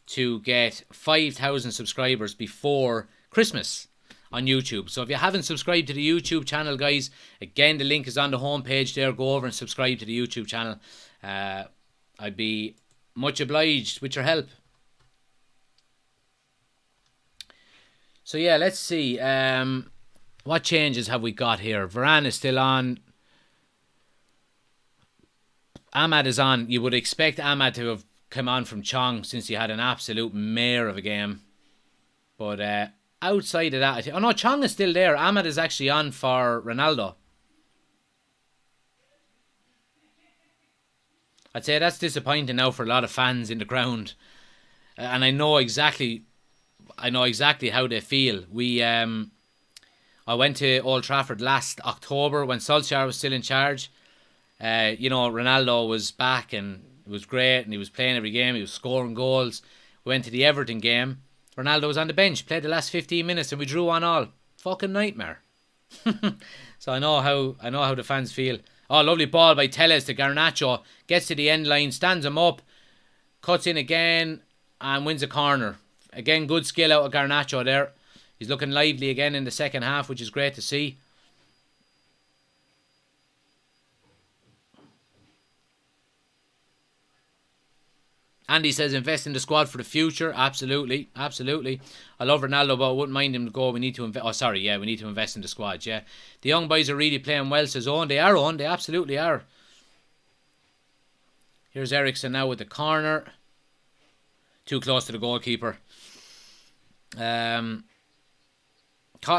to get 5,000 subscribers before Christmas on YouTube. So if you haven't subscribed to the YouTube channel, guys, again, the link is on the homepage there. Go over and subscribe to the YouTube channel. I'd be much obliged with your help. So yeah, let's see. What changes have we got here? Varane is still on. Ahmad is on. You would expect Ahmad to have come on from Chong, since he had an absolute mare of a game. But outside of that, oh no, Chong is still there. Ahmad is actually on for Ronaldo. I'd say that's disappointing now for a lot of fans in the ground. And I know exactly how they feel. I went to Old Trafford last October when Solskjaer was still in charge. Ronaldo was back and it was great, and he was playing every game. He was scoring goals. We went to the Everton game. Ronaldo was on the bench, played the last 15 minutes, and we drew 1-1. Fucking nightmare. So I know how the fans feel. Oh, lovely ball by Telles to Garnacho. Gets to the end line, stands him up, cuts in again, and wins a corner. Again, good skill out of Garnacho there. He's looking lively again in the second half, which is great to see. Andy says, invest in the squad for the future. Absolutely, absolutely. I love Ronaldo, but I wouldn't mind him to go. We need to invest. Oh, sorry, yeah, we need to invest in the squad. Yeah, the young boys are really playing well. Says Owen, they are on. They absolutely are. Here's Ericsson now with the corner. Too close to the goalkeeper. Cottle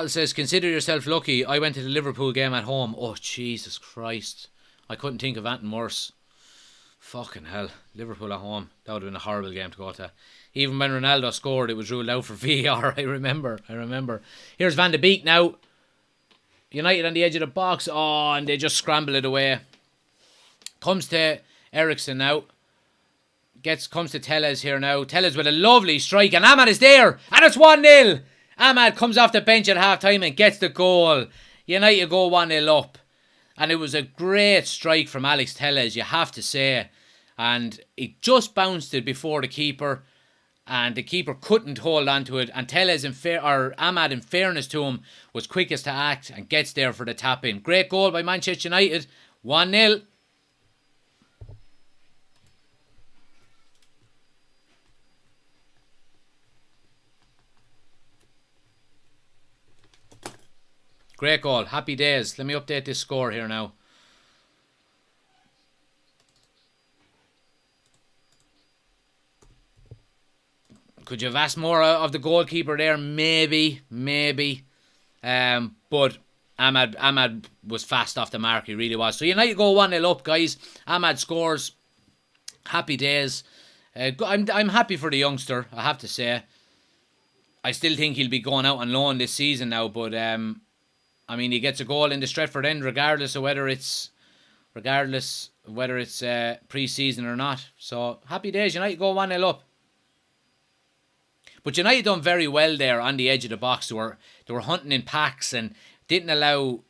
says, consider yourself lucky. I went to the Liverpool game at home. Oh, Jesus Christ. I couldn't think of anything worse. Fucking hell. Liverpool at home. That would have been a horrible game to go to. Even when Ronaldo scored, it was ruled out for VAR. I remember. Here's Van de Beek now. United on the edge of the box. Oh, and they just scramble it away. Comes to Ericsson now. Comes to Telles here now. Telles with a lovely strike, and Ahmad is there, and it's 1-0. Ahmad comes off the bench at half time and gets the goal. United go 1-0 up. And it was a great strike from Alex Telles, you have to say. And it just bounced it before the keeper. And the keeper couldn't hold on to it. And Telles, Ahmad, in fairness to him, was quickest to act and gets there for the tap-in. Great goal by Manchester United. 1-0. Great goal. Happy days. Let me update this score here now. Could you have asked more of the goalkeeper there? Maybe. But Ahmad was fast off the mark. He really was. So United go 1-0 up, guys. Ahmad scores. Happy days. I'm happy for the youngster, I have to say. I still think he'll be going out on loan this season now, but I mean, he gets a goal in the Stretford end, regardless of whether it's pre-season or not. So happy days. United go 1-0 up. But United done very well there on the edge of the box. They were hunting in packs and didn't allow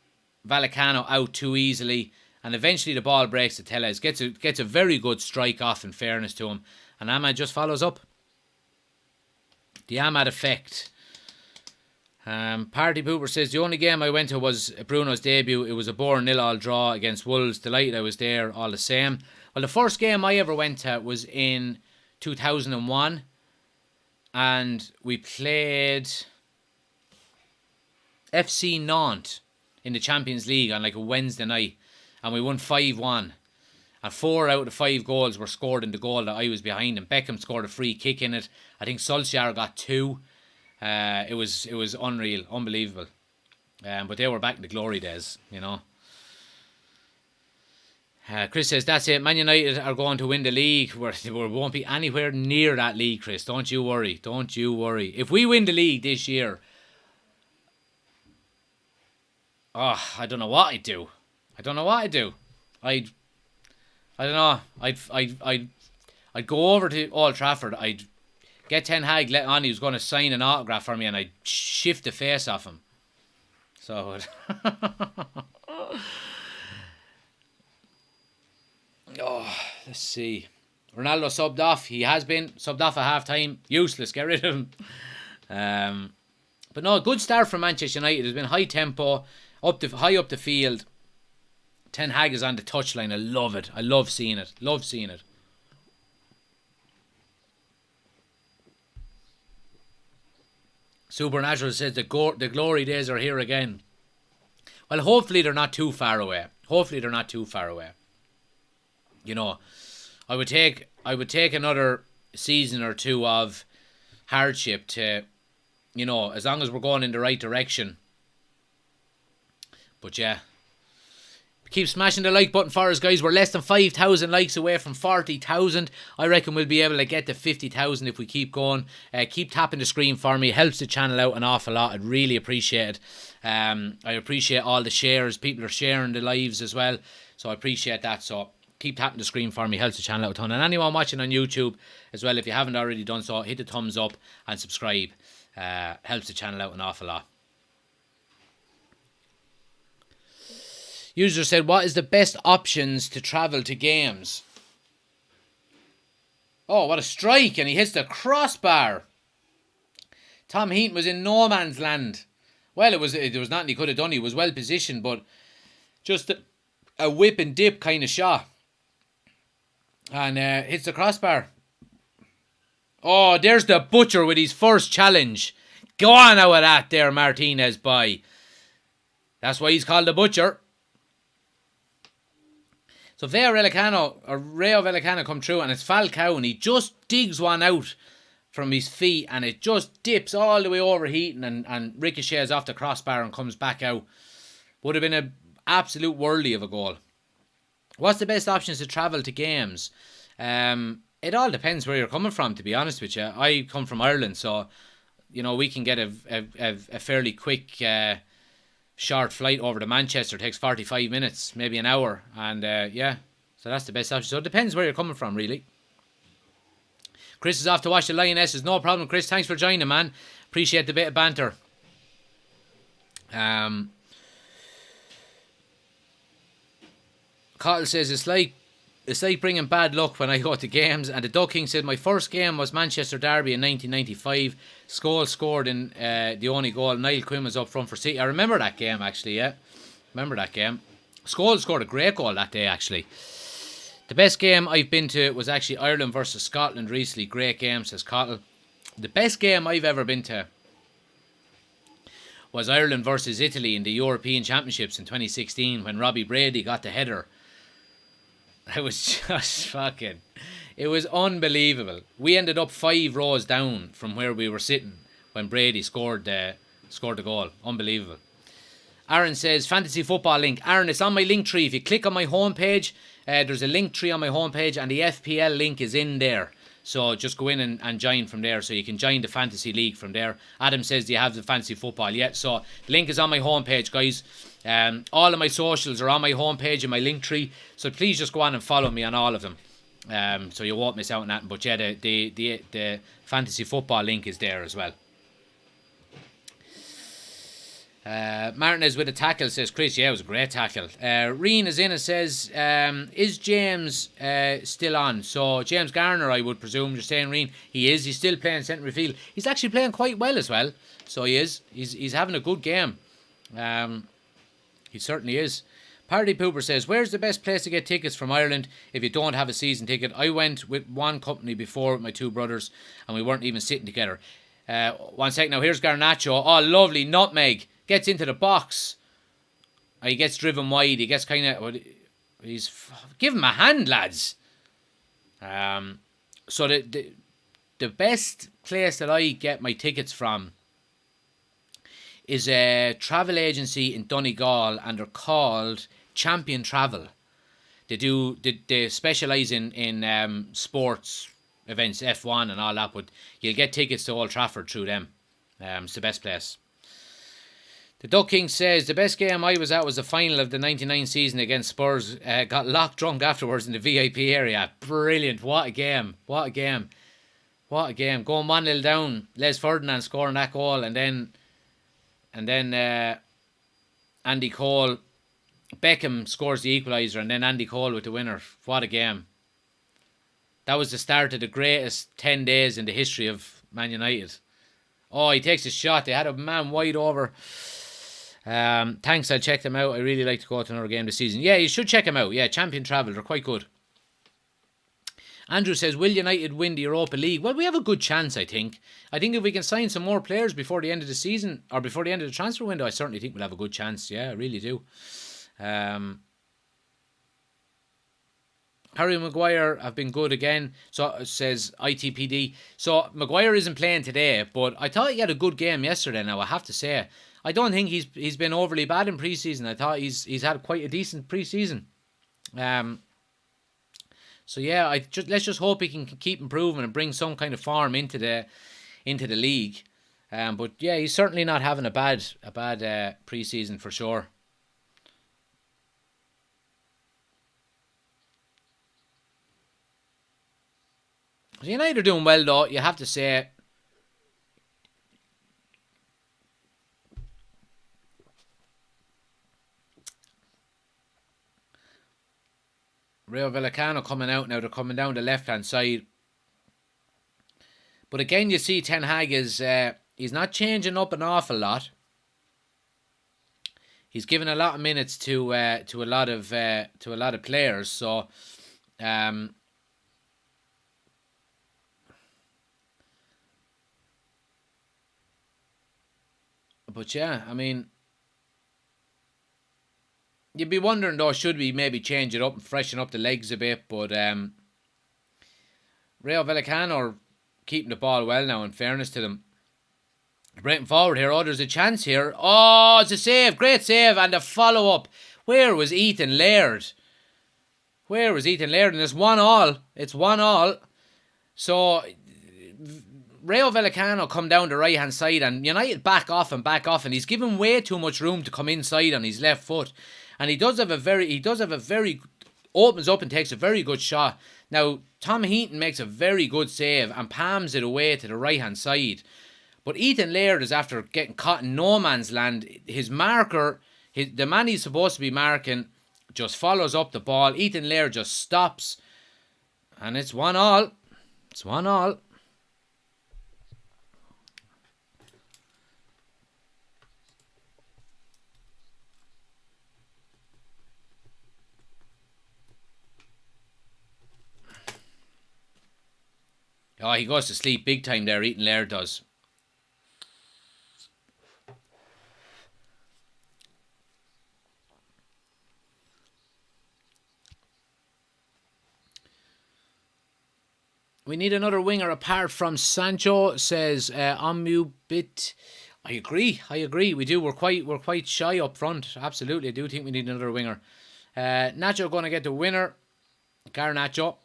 Vallecano out too easily. And eventually the ball breaks to Telles. Gets a very good strike off, in fairness to him. And Ahmad just follows up. The Ahmad effect. Party Pooper says, the only game I went to was Bruno's debut. It was a boring 0-0 draw against Wolves. Delighted I was there all the same. Well, the first game I ever went to was in 2001. And we played FC Nantes in the Champions League on like a Wednesday night. And we won 5-1. And 4 out of the 5 goals were scored in the goal that I was behind. And Beckham scored a free kick in it. I think Solskjaer got 2. It was unreal, unbelievable. But they were back in the glory days, you know. Chris says, that's it. Man United are going to win the league. We won't be anywhere near that league, Chris. Don't you worry. Don't you worry. If we win the league this year, I don't know what I'd do. I don't know. I'd go over to Old Trafford. I'd get Ten Hag let on he was going to sign an autograph for me, and I'd shift the face off him. So, let's see. Ronaldo subbed off. He has been subbed off at half time. Useless. Get rid of him. But no, good start from Manchester United. There's been high tempo, high up the field. Ten Hag is on the touchline. I love it. I love seeing it. Supernatural says the glory days are here again. Well, hopefully they're not too far away. You know, I would take another season or two of hardship to, you know, as long as we're going in the right direction. But yeah, keep smashing the like button for us, guys. We're less than 5,000 likes away from 40,000. I reckon we'll be able to get to 50,000 if we keep going. Keep tapping the screen for me. It helps the channel out an awful lot. I'd really appreciate it. I appreciate all the shares. People are sharing the lives as well. So I appreciate that. So keep tapping the screen for me. Helps the channel out a ton. And anyone watching on YouTube as well, if you haven't already done so, hit the thumbs up and subscribe. Helps the channel out an awful lot. User said, what is the best options to travel to games? Oh, what a strike. And he hits the crossbar. Tom Heaton was in no man's land. Well, it was nothing he could have done. He was well positioned, but just a whip and dip kind of shot. And hits the crossbar. Oh, there's the butcher with his first challenge. Go on out of that there, Martinez boy. That's why he's called the butcher. So Rayo Vallecano come through, and it's Falcao, and he just digs one out from his feet, and it just dips all the way over Heaton and ricochets off the crossbar and comes back out. Would have been an absolute worldie of a goal. What's the best options to travel to games? It all depends where you're coming from, to be honest with you. I come from Ireland, so you know we can get a fairly quick short flight over to Manchester. It takes 45 minutes, maybe an hour, and yeah, so that's the best option. So it depends where you're coming from, really. Chris is off to watch the Lionesses. No problem, Chris. Thanks for joining, man. Appreciate the bit of banter. Cottle says it's like bringing bad luck when I go to games. And the Duck King said my first game was Manchester Derby in 1995. Scholes scored in the only goal. Niall Quinn was up front for City. I remember that game, actually, yeah. Remember that game. Scholes scored a great goal that day, actually. The best game I've been to was actually Ireland versus Scotland recently. Great game, says Cottle. The best game I've ever been to was Ireland versus Italy in the European Championships in 2016 when Robbie Brady got the header. It was just fucking... It was unbelievable. We ended up 5 rows down from where we were sitting when Brady scored the goal. Unbelievable. Aaron says, fantasy football link. Aaron, it's on my link tree. If you click on my homepage, there's a link tree on my homepage and the FPL link is in there. So just go in and join from there. So you can join the fantasy league from there. Adam says, do you have the fantasy football yet? So the link is on my homepage, guys. All of my socials are on my homepage and my link tree. So please just go on and follow me on all of them. So you won't miss out on that. But yeah, the fantasy football link is there as well. Martinez with a tackle, says Chris. Yeah, it was a great tackle. Reen is in and says, is James still on? So James Garner, I would presume you're saying, Reen. He is. He's still playing centre midfield. He's actually playing quite well as well. So he is. He's having a good game. He certainly is. Party Pooper says, where's the best place to get tickets from Ireland if you don't have a season ticket? I went with one company before with my 2 brothers and we weren't even sitting together. 1 sec now. Here's Garnacho. Oh, lovely. Nutmeg. Gets into the box. He gets driven wide. He gets kind of... Give him a hand, lads. So the best place that I get my tickets from is a travel agency in Donegal, and they're called Champion Travel. They specialise in sports events, F1 and all that, but you'll get tickets to Old Trafford through them. It's the best place. The Duck King says, the best game I was at was the final of the 99 season against Spurs. Got locked drunk afterwards in the VIP area. Brilliant. What a game. What a game. What a game. Going 1-0 down. Les Ferdinand scoring that goal. And then Andy Cole. Beckham scores the equaliser. And then Andy Cole with the winner. What a game. That was the start of the greatest 10 days in the history of Man United. Oh, he takes a shot. They had a man wide over. Thanks, I'll check them out. I really like to go to another game this season. Yeah, you should check them out. Yeah, Champion Travel, they're quite good. Andrew says, will United win the Europa League? Well, we have a good chance, I think. I think if we can sign some more players before the end of the season, or before the end of the transfer window, I certainly think we'll have a good chance. Yeah, I really do. Harry Maguire have been good again, so says ITPD. So Maguire isn't playing today, but I thought he had a good game yesterday. Now I have to say, I don't think he's been overly bad in pre-season. I thought he's had quite a decent pre-season. So yeah, let's just hope he can keep improving and bring some kind of form into the league. But yeah, he's certainly not having a bad pre-season for sure. United are doing well though, you have to say. Rayo Vallecano coming out now, they're coming down the left hand side. But again, you see Ten Hag is he's not changing up an awful lot. He's given a lot of minutes to a lot of players, so but yeah, I mean, you'd be wondering though, should we maybe change it up and freshen up the legs a bit? But Rayo Vallecano are keeping the ball well now, in fairness to them. Breaking forward here, there's a chance here. Oh, it's a save, great save, and a follow-up. Where was Ethan Laird? And it's 1-1. It's 1-1. So Rayo Vallecano come down the right hand side, and United back off, and he's given way too much room to come inside on his left foot, and he does have a very opens up and takes a very good shot. Now Tom Heaton makes a very good save and palms it away to the right hand side, but Ethan Laird is after getting caught in no man's land. His marker, the man he's supposed to be marking, just follows up the ball. Ethan Laird just stops, and it's 1-1. It's 1-1. Oh, he goes to sleep big time there, Ethan Laird does. We need another winger apart from Sancho, says Omubit. I agree. We do. We're quite shy up front. Absolutely, I do think we need another winger. Nacho going to get the winner. Garnacho.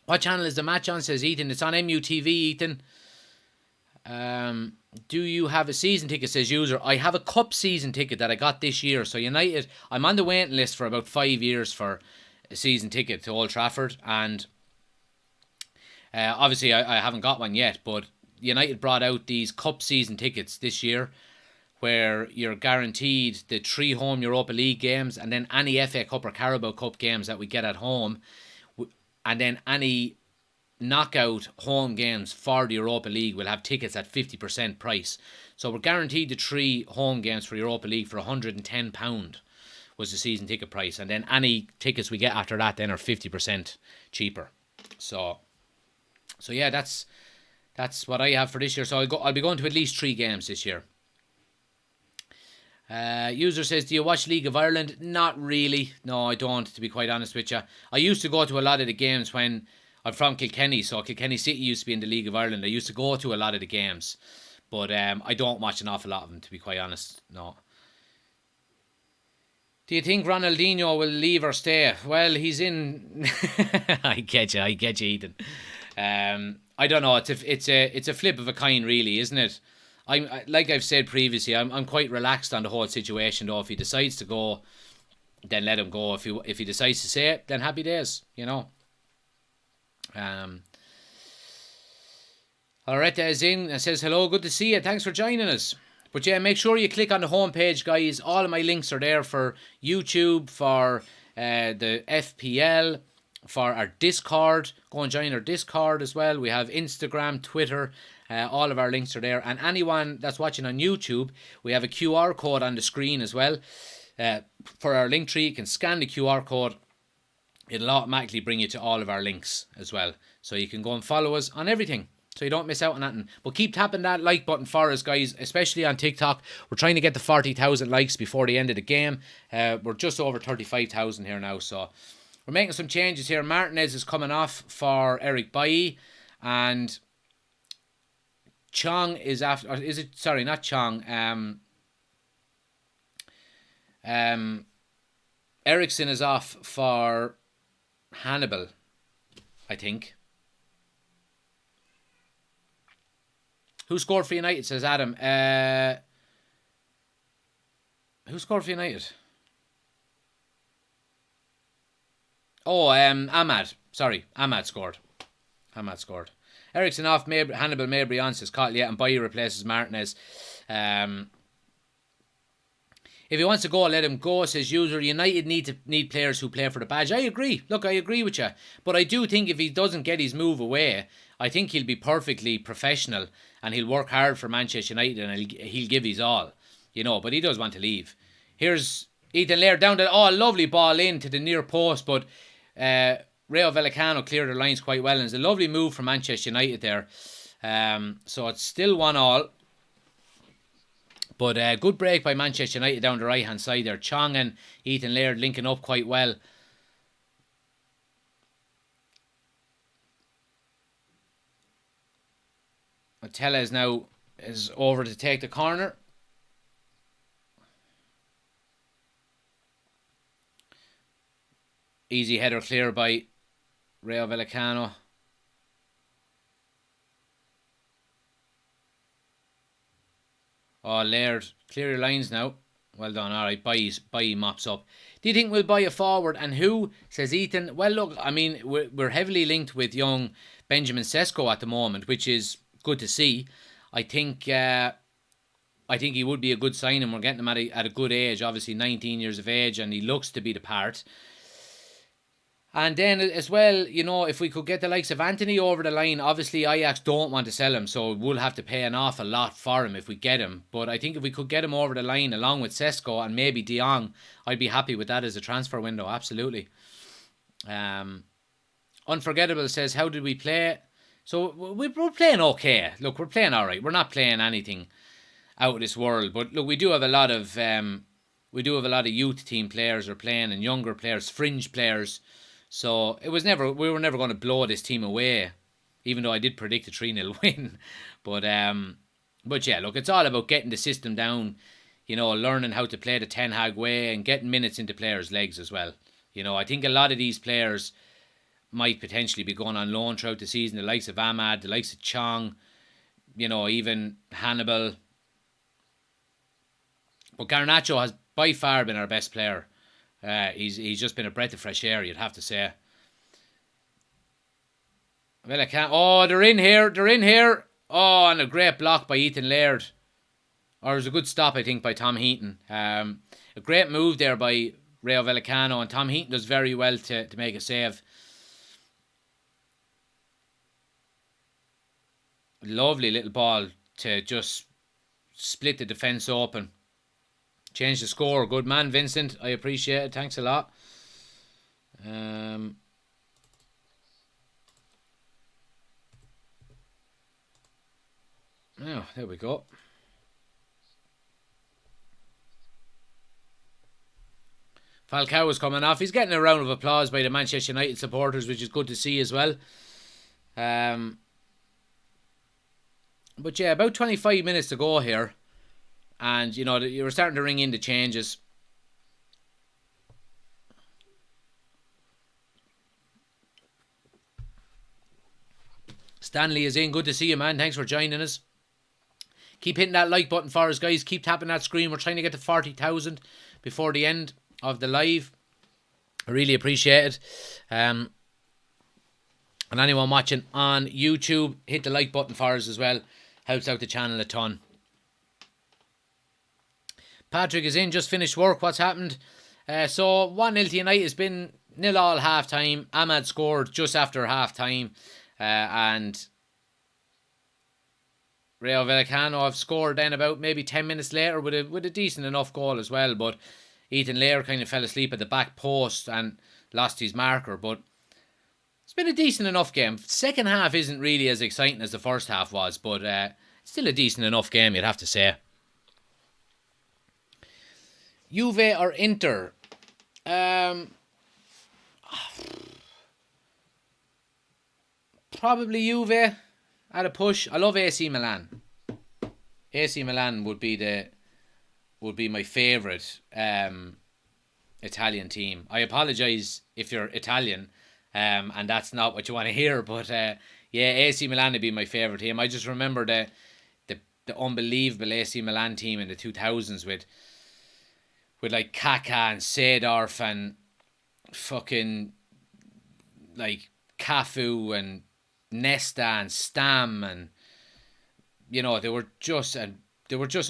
What channel is the match on, says Ethan? It's on MUTV, Ethan. Do you have a season ticket, says user? I have a cup season ticket that I got this year. So United, I'm on the waiting list for about 5 years for a season ticket to Old Trafford. And obviously I haven't got one yet. But United brought out these cup season tickets this year, where you're guaranteed the 3 home Europa League games and then any FA Cup or Carabao Cup games that we get at home. And then any knockout home games for the Europa League will have tickets at 50% price. So we're guaranteed the 3 home games for Europa League for £110 was the season ticket price. And then any tickets we get after that then are 50% cheaper. So yeah, that's what I have for this year. So I'll be going to at least 3 games this year. User says, do you watch League of Ireland? Not really. No, I don't, to be quite honest with you. I used to go to a lot of the games when I'm from Kilkenny, so Kilkenny City used to be in the League of Ireland. I used to go to a lot of the games, but I don't watch an awful lot of them, to be quite honest. No. Do you think Ronaldinho will leave or stay? Well, he's in. I get you, Ethan. I don't know. It's a flip of a coin, really, isn't it? Like I've said previously. I'm quite relaxed on the whole situation. Though, if he decides to go, then let him go. If he decides to stay, then happy days. Loretta is in and says hello. Good to see you. Thanks for joining us. But yeah, make sure you click on the homepage, guys. All of my links are there for YouTube, for the FPL, for our Discord. Go and join our Discord as well. We have Instagram, Twitter. All of our links are there. And anyone that's watching on YouTube, we have a QR code on the screen as well. For our link tree, you can scan the QR code. It'll automatically bring you to all of our links as well. So you can go and follow us on everything, so you don't miss out on anything. But keep tapping that like button for us, guys, especially on TikTok. We're trying to get the 40,000 likes before the end of the game. We're just over 35,000 here now, so we're making some changes here. Martinez is coming off for Eric Bailly, and Chong is after, or is it, sorry, not Chong, Ericsson is off for Hannibal, I think. Who scored for United, says Adam. Who scored for United? Oh, Ahmad. Sorry, Ahmad scored. Ericsson off, Hannibal Mabry on, says Cottle, yeah, and Bailly replaces Martinez. If he wants to go, let him go, says user. United need players who play for the badge. I agree. Look, I agree with you. But I do think if he doesn't get his move away, I think he'll be perfectly professional and he'll work hard for Manchester United and he'll give his all. But he does want to leave. Here's Ethan Laird down to, lovely ball in to the near post, but Rayo Vallecano cleared their lines quite well, and it's a lovely move for Manchester United there. So it's still 1-1. But good break by Manchester United down the right-hand side there. Chong and Ethan Laird linking up quite well. Tellez now is over to take the corner. Easy header clear by Rayo Vallecano. Oh, Laird, clear your lines now. Well done. All right, Bailly mops up. Do you think we'll buy a forward? And who? Says Ethan. Well, look, I mean, we're heavily linked with young Benjamin Sesko at the moment, which is good to see. I think he would be a good signing. We're getting him at a good age, obviously 19 years of age, and he looks to be the part. And then as well, if we could get the likes of Anthony over the line, obviously Ajax don't want to sell him, so we'll have to pay an awful lot for him if we get him. But I think if we could get him over the line along with Sesko and maybe De Jong, I'd be happy with that as a transfer window, absolutely. Unforgettable says, how did we play? So we're playing okay. Look, we're playing all right. We're not playing anything out of this world. But look, we do have a lot of youth team players are playing and younger players, fringe players. So we were never going to blow this team away, even though I did predict a 3-0 win. But yeah, look, it's all about getting the system down, learning how to play the Ten Hag way and getting minutes into players' legs as well. I think a lot of these players might potentially be going on loan throughout the season. The likes of Ahmad, the likes of Chong, even Hannibal. But Garnacho has by far been our best player. He's just been a breath of fresh air, you'd have to say. Well, I can't. Oh, they're in here. Oh, and a great block by Ethan Laird. Or it was a good stop, I think, by Tom Heaton. A great move there by Rayo Vallecano, and Tom Heaton does very well to make a save. Lovely little ball to just split the defence open. Change the score. Good man, Vincent. I appreciate it. Thanks a lot. Oh, there we go. Falcao is coming off. He's getting a round of applause by the Manchester United supporters, which is good to see as well. But yeah, about 25 minutes to go here. And, you were starting to ring in the changes. Stanley is in. Good to see you, man. Thanks for joining us. Keep hitting that like button for us, guys. Keep tapping that screen. We're trying to get to 40,000 before the end of the live. I really appreciate it. And anyone watching on YouTube, hit the like button for us as well. Helps out the channel a ton. Patrick is in. Just finished work. What's happened? So 1-0 to United. It's been 0-0 half time. Ahmad scored just after half time. And Rayo Vallecano have scored then about maybe 10 minutes later with a decent enough goal as well. But Ethan Lair kind of fell asleep at the back post and lost his marker. But it's been a decent enough game. Second half isn't really as exciting as the first half was. But still a decent enough game, you'd have to say. Juve or Inter? Probably Juve at a push. I love AC Milan. AC Milan would be my favourite Italian team. I apologise if you're Italian and that's not what you want to hear, but yeah, AC Milan would be my favourite team. I just remember the unbelievable AC Milan team in the 2000s with like Kaká and Seedorf and fucking like Cafu and Nesta and Stam, and you know they were just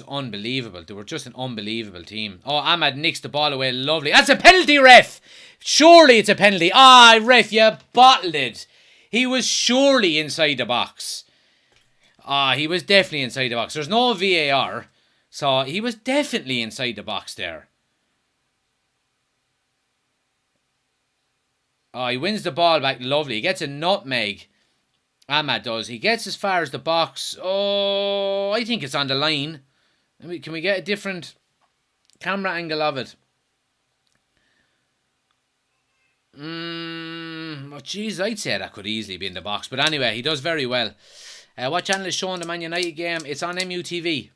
unbelievable. They were just an unbelievable team. Oh, Ahmad nicks the ball away. Lovely. That's a penalty, ref. Surely it's a penalty. Ref, you bottled it. He was surely inside the box. He was definitely inside the box. There's no VAR, so he was definitely inside the box there. He wins the ball back. Lovely. He gets a nutmeg. Ahmad does. He gets as far as the box. I think it's on the line. Can we get a different camera angle of it? Jeez, I'd say that could easily be in the box. But anyway, he does very well. What channel is showing the Man United game? It's on MUTV.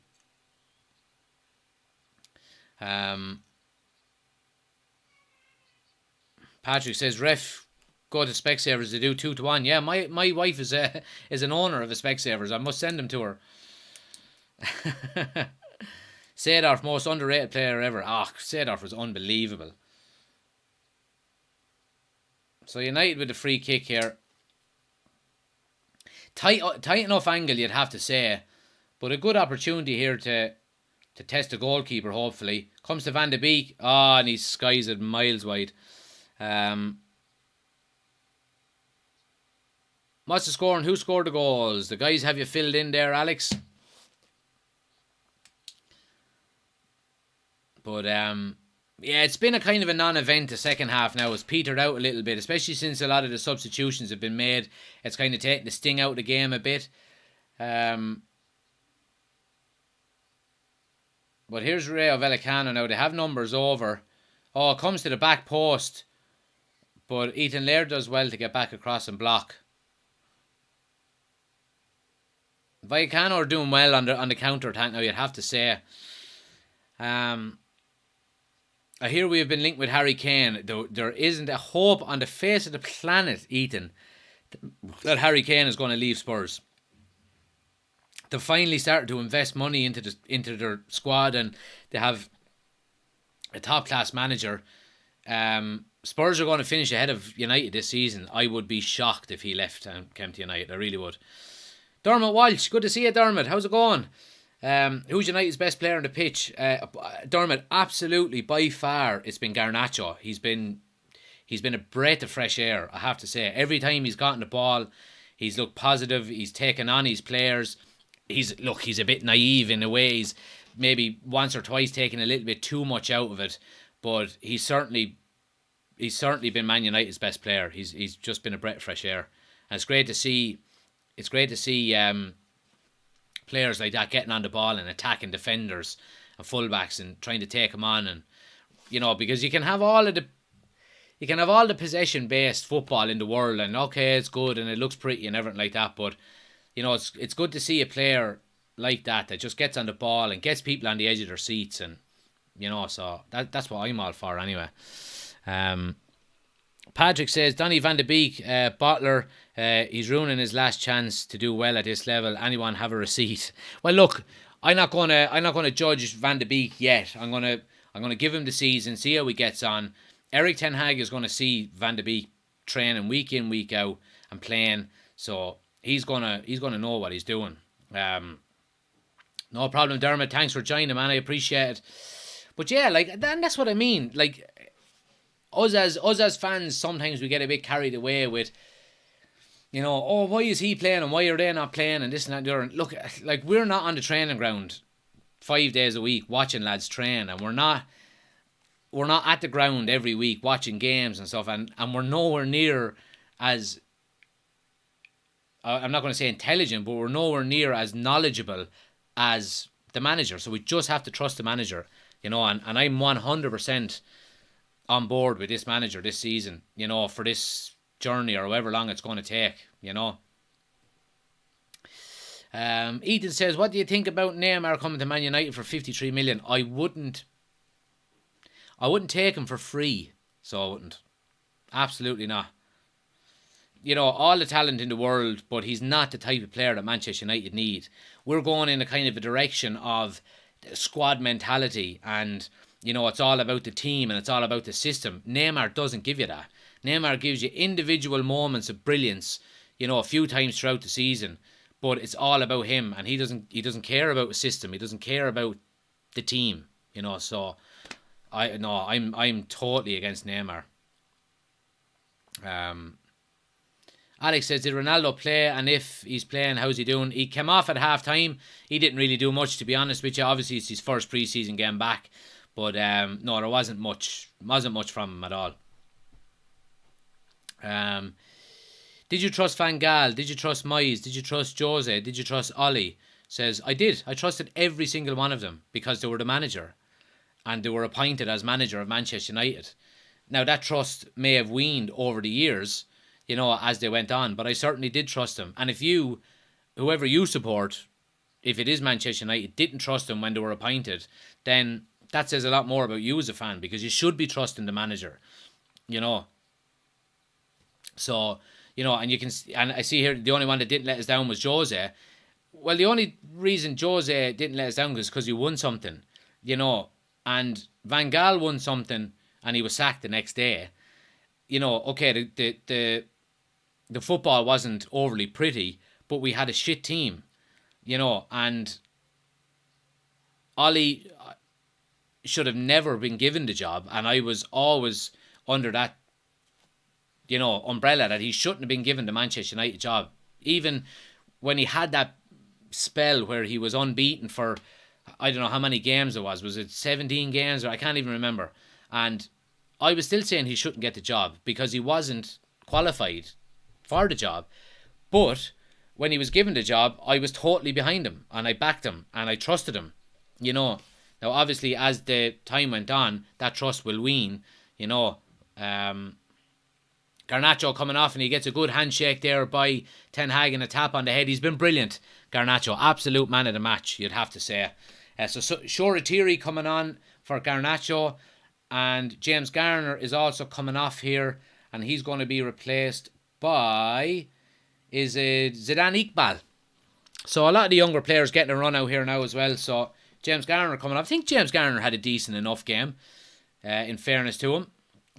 Patrick says, ref, go to Specsavers to do 2-1. Yeah, my wife is an owner of a Specsavers. I must send them to her. Seedorf, most underrated player ever. Seedorf was unbelievable. So United with the free kick here. Tight enough angle, you'd have to say. But a good opportunity here to test the goalkeeper, hopefully. Comes to Van de Beek. And he skies it miles wide. What's the score and who scored the goals? The guys have you filled in there, Alex? But yeah, it's been a kind of a non-event the second half now. It's petered out a little bit, especially since a lot of the substitutions have been made. It's kind of taken the sting out of the game a bit. But here's Rayo Vallecano now. They have numbers over. It comes to the back post. But Ethan Lair does well to get back across and block. Vallecano are doing well on the counter attack now, you'd have to say. I hear we have been linked with Harry Kane. There isn't a hope on the face of the planet, Ethan, that Harry Kane is going to leave Spurs. They've finally started to invest money into their squad, and they have a top class manager. Spurs are going to finish ahead of United this season. I would be shocked if he left and came to United. I really would. Dermot Walsh, good to see you, Dermot. How's it going? Who's United's best player on the pitch? Dermot, absolutely, by far, it's been Garnacho. He's been a breath of fresh air, I have to say. Every time he's gotten the ball, he's looked positive. He's taken on his players. He's a bit naive in a way. He's maybe once or twice taken a little bit too much out of it, but he's certainly been Man United's best player. He's just been a breath of fresh air, and it's great to see. It's great to see players like that getting on the ball and attacking defenders and fullbacks and trying to take them on, and because you can have all the possession based football in the world, and okay, it's good and it looks pretty and everything like that, but it's good to see a player like that just gets on the ball and gets people on the edge of their seats, and so that's what I'm all for anyway. Patrick says Donny van de Beek, Bottler, he's ruining his last chance to do well at this level. Anyone have a receipt? Well, look, I'm not gonna judge Van de Beek yet. I'm gonna give him the season, see how he gets on. Eric Ten Hag is gonna see Van de Beek training week in, week out and playing, so he's gonna know what he's doing. No problem, Dermot. Thanks for joining, man. I appreciate it. But yeah, like that's what I mean. Like us as fans, sometimes we get a bit carried away with, you know, oh, why is he playing and why are they not playing and this and that and the other. And look, like, we're not on the training ground 5 days a week watching lads train, and we're not at the ground every week watching games and stuff, and we're nowhere near as, I'm not going to say intelligent, but we're nowhere near as knowledgeable as the manager. So we just have to trust the manager, you know, and I'm 100% on board with this manager this season, you know, for this journey or however long it's going to take, you know. Ethan says, what do you think about Neymar coming to Man United for 53 million? I wouldn't take him for free, so I wouldn't. Absolutely not. You know, all the talent in the world, but he's not the type of player that Manchester United need. We're going in a kind of a direction of squad mentality, and, you know, it's all about the team and it's all about the system. Neymar doesn't give you that. Neymar gives you individual moments of brilliance, you know, a few times throughout the season, but it's all about him, and he doesn't care about the system. He doesn't care about the team, you know. So I'm totally against Neymar. Alex says, did Ronaldo play? And if he's playing, how's he doing? He came off at half time. He didn't really do much, to be honest with you. Obviously, it's his first pre-season game back. But no, there wasn't much from him at all. Did you trust Van Gaal? Did you trust Moyes? Did you trust Jose? Did you trust Ollie? Says, I did. I trusted every single one of them because they were the manager and they were appointed as manager of Manchester United. Now, that trust may have weaned over the years, you know, as they went on, but I certainly did trust them. And if you, whoever you support, if it is Manchester United, didn't trust them when they were appointed, then that says a lot more about you as a fan, because you should be trusting the manager, you know. So, you know, and I see here the only one that didn't let us down was Jose. Well, the only reason Jose didn't let us down was because he won something, you know, and Van Gaal won something and he was sacked the next day. You know, okay, the football wasn't overly pretty, but we had a shit team, you know, and Ollie should have never been given the job, and I was always under that, you know, umbrella that he shouldn't have been given the Manchester United job. Even when he had that spell where he was unbeaten for, I don't know how many games it was it 17 games, or I can't even remember, and I was still saying he shouldn't get the job because he wasn't qualified for the job. But when he was given the job, I was totally behind him and I backed him and I trusted him, you know. Now, obviously, as the time went on, that trust will wean, you know. Garnacho coming off and he gets a good handshake there by Ten Hag and a tap on the head. He's been brilliant, Garnacho. Absolute man of the match, you'd have to say. So Shoretiri coming on for Garnacho. And James Garner is also coming off here, and he's going to be replaced by Zidane Iqbal. So a lot of the younger players getting a run out here now as well. So James Garner coming off. I think James Garner had a decent enough game, in fairness to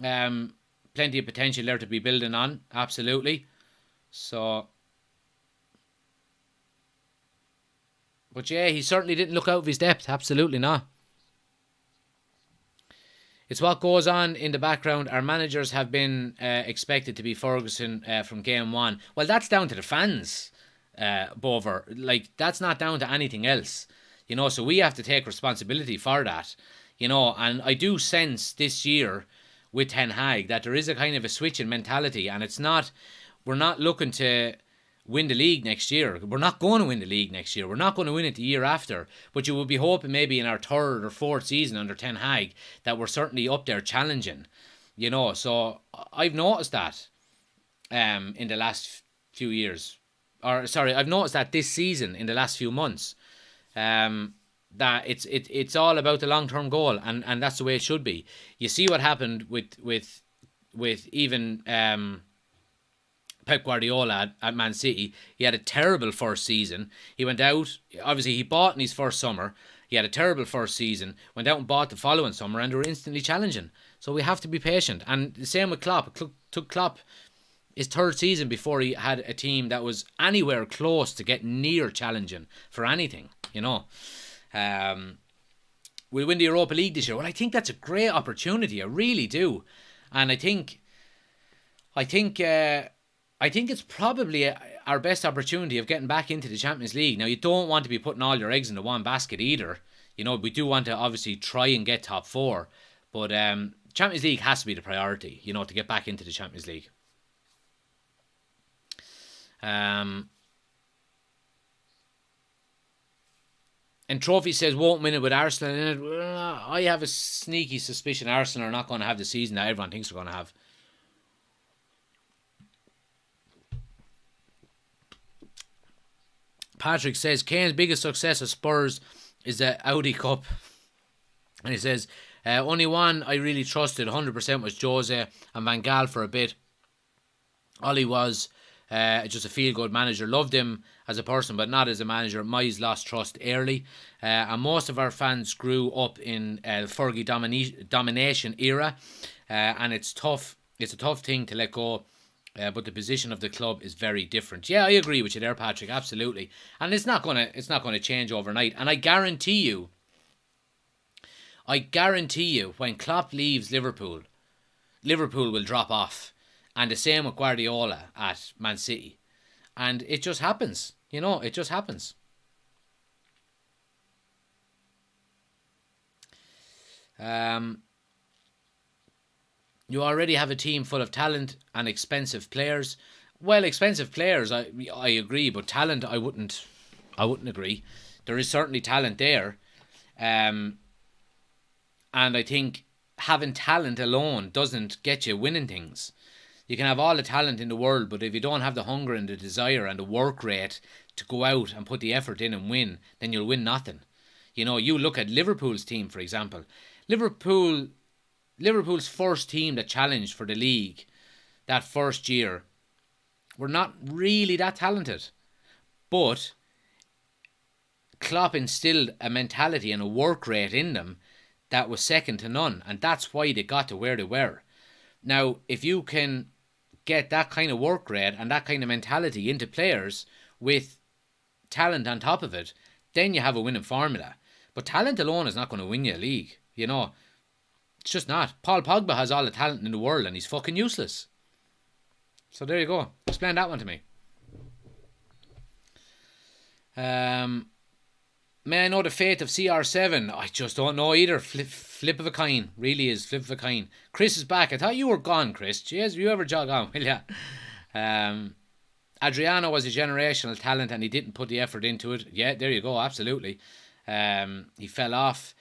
him. Plenty of potential there to be building on, absolutely. So, but yeah, he certainly didn't look out of his depth, absolutely not. It's what goes on in the background. Our managers have been expected to be Ferguson from game one. Well, that's down to the fans, Bover. Like, that's not down to anything else. You know, so we have to take responsibility for that. You know, and I do sense this year with Ten Hag that there is a kind of a switch in mentality, and it's not, we're not looking to win the league next year. We're not going to win the league next year. We're not going to win it the year after. But you would be hoping maybe in our third or fourth season under Ten Hag that we're certainly up there challenging. You know, so I've noticed that in the last few years. I've noticed that this season in the last few months. That it's all about the long-term goal, and that's the way it should be. You see what happened with with even Pep Guardiola at Man City. He had a terrible first season. He went out, obviously he bought in his first summer. He had a terrible first season, went out and bought the following summer, and they were instantly challenging. So we have to be patient. And the same with Klopp. It took Klopp his third season before he had a team that was anywhere close to getting near challenging for anything, you know. We'll win the Europa League this year. Well, I think that's a great opportunity. I really do. And I think it's probably our best opportunity of getting back into the Champions League. Now, you don't want to be putting all your eggs into one basket either. You know, we do want to obviously try and get top four. But Champions League has to be the priority, you know, to get back into the Champions League. And Trophy says won't win it with Arsenal in it. Well, I have a sneaky suspicion Arsenal are not going to have the season that everyone thinks they're going to have. Patrick says Kane's biggest success at Spurs is the Audi Cup. And he says, only one I really trusted 100% was Jose and Van Gaal for a bit. Ollie was just a feel-good manager. Loved him as a person, but not as a manager. Moyes lost trust early. And most of our fans grew up in Fergie domination era. And it's tough. It's a tough thing to let go. But the position of the club is very different. Yeah, I agree with you there, Patrick. Absolutely. And it's not gonna change overnight. And I guarantee you, when Klopp leaves Liverpool, Liverpool will drop off. And the same with Guardiola at Man City. And it just happens. You know, it just happens. You already have a team full of talent and expensive players. Well, expensive players, I agree, but talent, I wouldn't agree. There is certainly talent there. And I think having talent alone doesn't get you winning things. You can have all the talent in the world, but if you don't have the hunger and the desire and the work rate to go out and put the effort in and win, then you'll win nothing. You know, you look at Liverpool's team, for example. Liverpool's first team that challenged for the league that first year were not really that talented. But Klopp instilled a mentality and a work rate in them that was second to none. And that's why they got to where they were. Now, if you can get that kind of work rate and that kind of mentality into players with talent on top of it, then you have a winning formula. But talent alone is not going to win you a league. You know, it's just not. Paul Pogba has all the talent in the world and he's fucking useless. So there you go. Explain that one to me. May I know the fate of CR7? I just don't know either. Flip of a coin. Really is flip of a coin. Chris is back. I thought you were gone, Chris. Jeez, you ever jog on, will ya? Adriano was a generational talent and he didn't put the effort into it. Yeah, there you go. Absolutely. He fell off.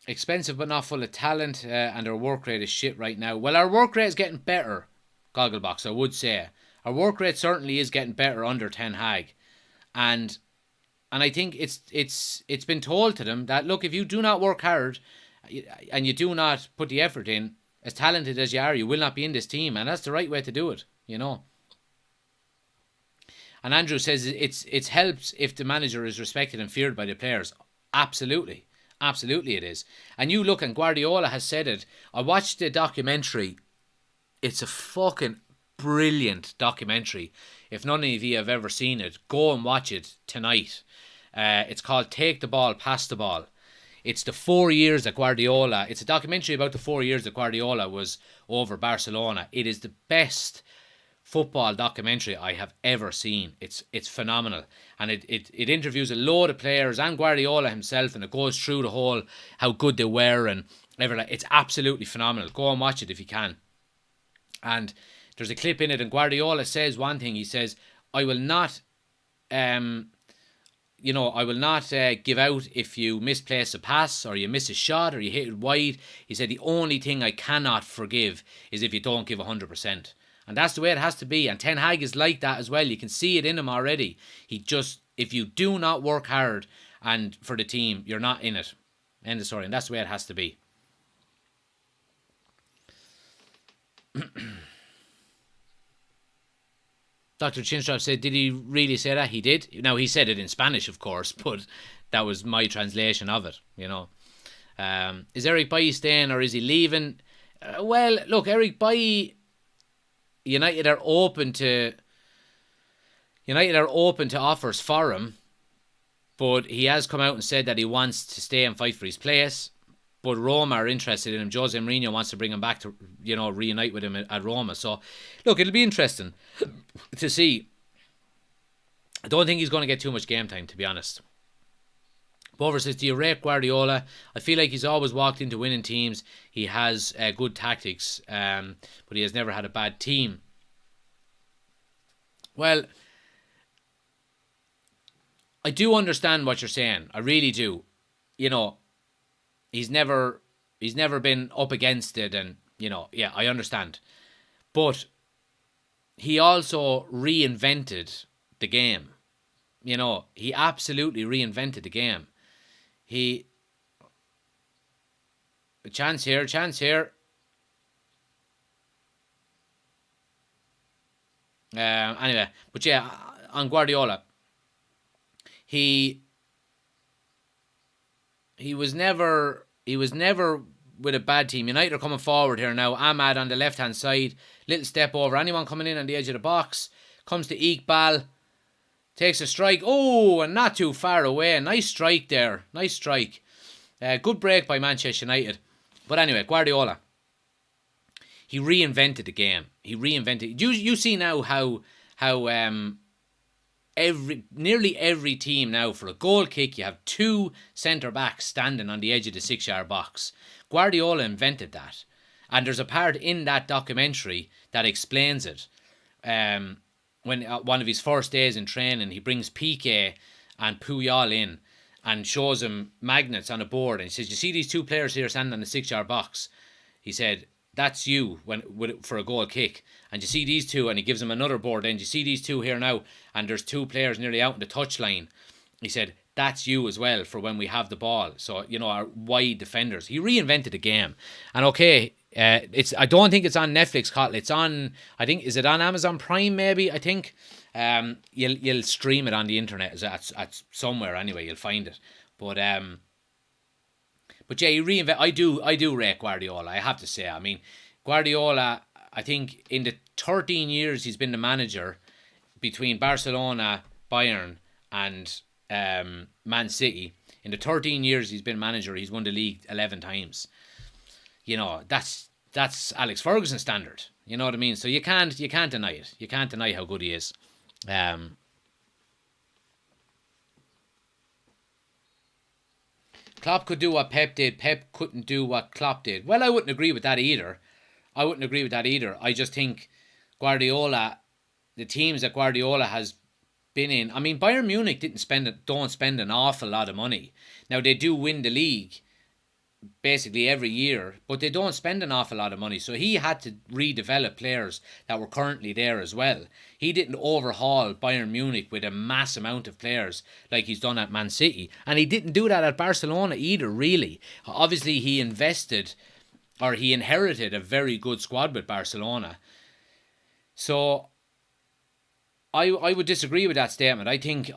Expensive but not full of talent, and our work rate is shit right now. Well, our work rate is getting better, Gogglebox, I would say. Our work rate certainly is getting better under Ten Hag. And I think it's been told to them that, look, if you do not work hard and you do not put the effort in, as talented as you are, you will not be in this team. And that's the right way to do it, you know. And Andrew says it's helps if the manager is respected and feared by the players. Absolutely. Absolutely it is. And you look, and Guardiola has said it. I watched the documentary. It's a fucking brilliant documentary. If none of you have ever seen it, go and watch it tonight. It's called Take the Ball, Pass the Ball. It's the 4 years that Guardiola... It's a documentary about the 4 years that Guardiola was over Barcelona. It is the best football documentary I have ever seen. It's phenomenal. And it interviews a load of players and Guardiola himself, and it goes through the whole how good they were and everything. It's absolutely phenomenal. Go and watch it if you can. And there's a clip in it, and Guardiola says one thing. He says, I will not give out if you misplace a pass or you miss a shot or you hit it wide. He said, the only thing I cannot forgive is if you don't give 100%. And that's the way it has to be. And Ten Hag is like that as well. You can see it in him already. If you do not work hard and for the team, you're not in it. End of story. And that's the way it has to be. Dr. Chinstrap said, did he really say that? He did. Now, he said it in Spanish, of course, but that was my translation of it, you know. Is Eric Bailly staying or is he leaving? Well, look, Eric Bailly, United are open to offers for him, but he has come out and said that he wants to stay and fight for his place. But Roma are interested in him. Jose Mourinho wants to bring him back to, reunite with him at Roma. So, look, it'll be interesting to see. I don't think he's going to get too much game time, to be honest. Bover says, do you rate Guardiola? I feel like he's always walked into winning teams. He has good tactics, but he has never had a bad team. Well, I do understand what you're saying. I really do. He's never been up against it, and yeah, I understand. But he also reinvented the game. He absolutely reinvented the game. Chance here. Anyway, but yeah, on Guardiola, he was never with a bad team. United are coming forward here now. Ahmad on the left hand side, little step over. Anyone coming in on the edge of the box, comes to Iqbal, takes a strike. Oh, and not too far away. Nice strike there. Nice strike. Good break by Manchester United. But anyway, Guardiola, he reinvented the game. You see now how nearly every team now, for a goal kick, you have two centre backs standing on the edge of the 6-yard box. Guardiola invented that, and there's a part in that documentary that explains it. When one of his first days in training, he brings Piqué and Puyol in and shows him magnets on a board, and he says, "You see these two players here standing on the 6-yard box?" He said, "That's you for a goal kick. And you see these two," and he gives him another board. Then you see these two here now, and there's two players nearly out in the touchline. He said, "That's you as well for when we have the ball." So our wide defenders. He reinvented the game, and okay, I don't think it's on Netflix. It's on. I think, is it on Amazon Prime? Maybe, I think. You'll stream it on the internet at somewhere anyway. You'll find it, but yeah, he reinvent. I do rate Guardiola. I have to say. I mean, Guardiola, I think in the 13 years he's been the manager between Barcelona, Bayern, and Man City. In the 13 years he's been manager, he's won the league 11 times. That's Alex Ferguson standard. You know what I mean? So you can't deny it. You can't deny how good he is. Klopp could do what Pep did. Pep couldn't do what Klopp did. Well, I wouldn't agree with that either. I just think Guardiola, the teams that Guardiola has been in, I mean, Bayern Munich don't spend an awful lot of money. Now, they do win the league basically every year, but they don't spend an awful lot of money. So he had to redevelop players that were currently there as well. He didn't overhaul Bayern Munich with a mass amount of players like he's done at Man City. And he didn't do that at Barcelona either, really. Obviously, he inherited a very good squad with Barcelona. So I would disagree with that statement. I think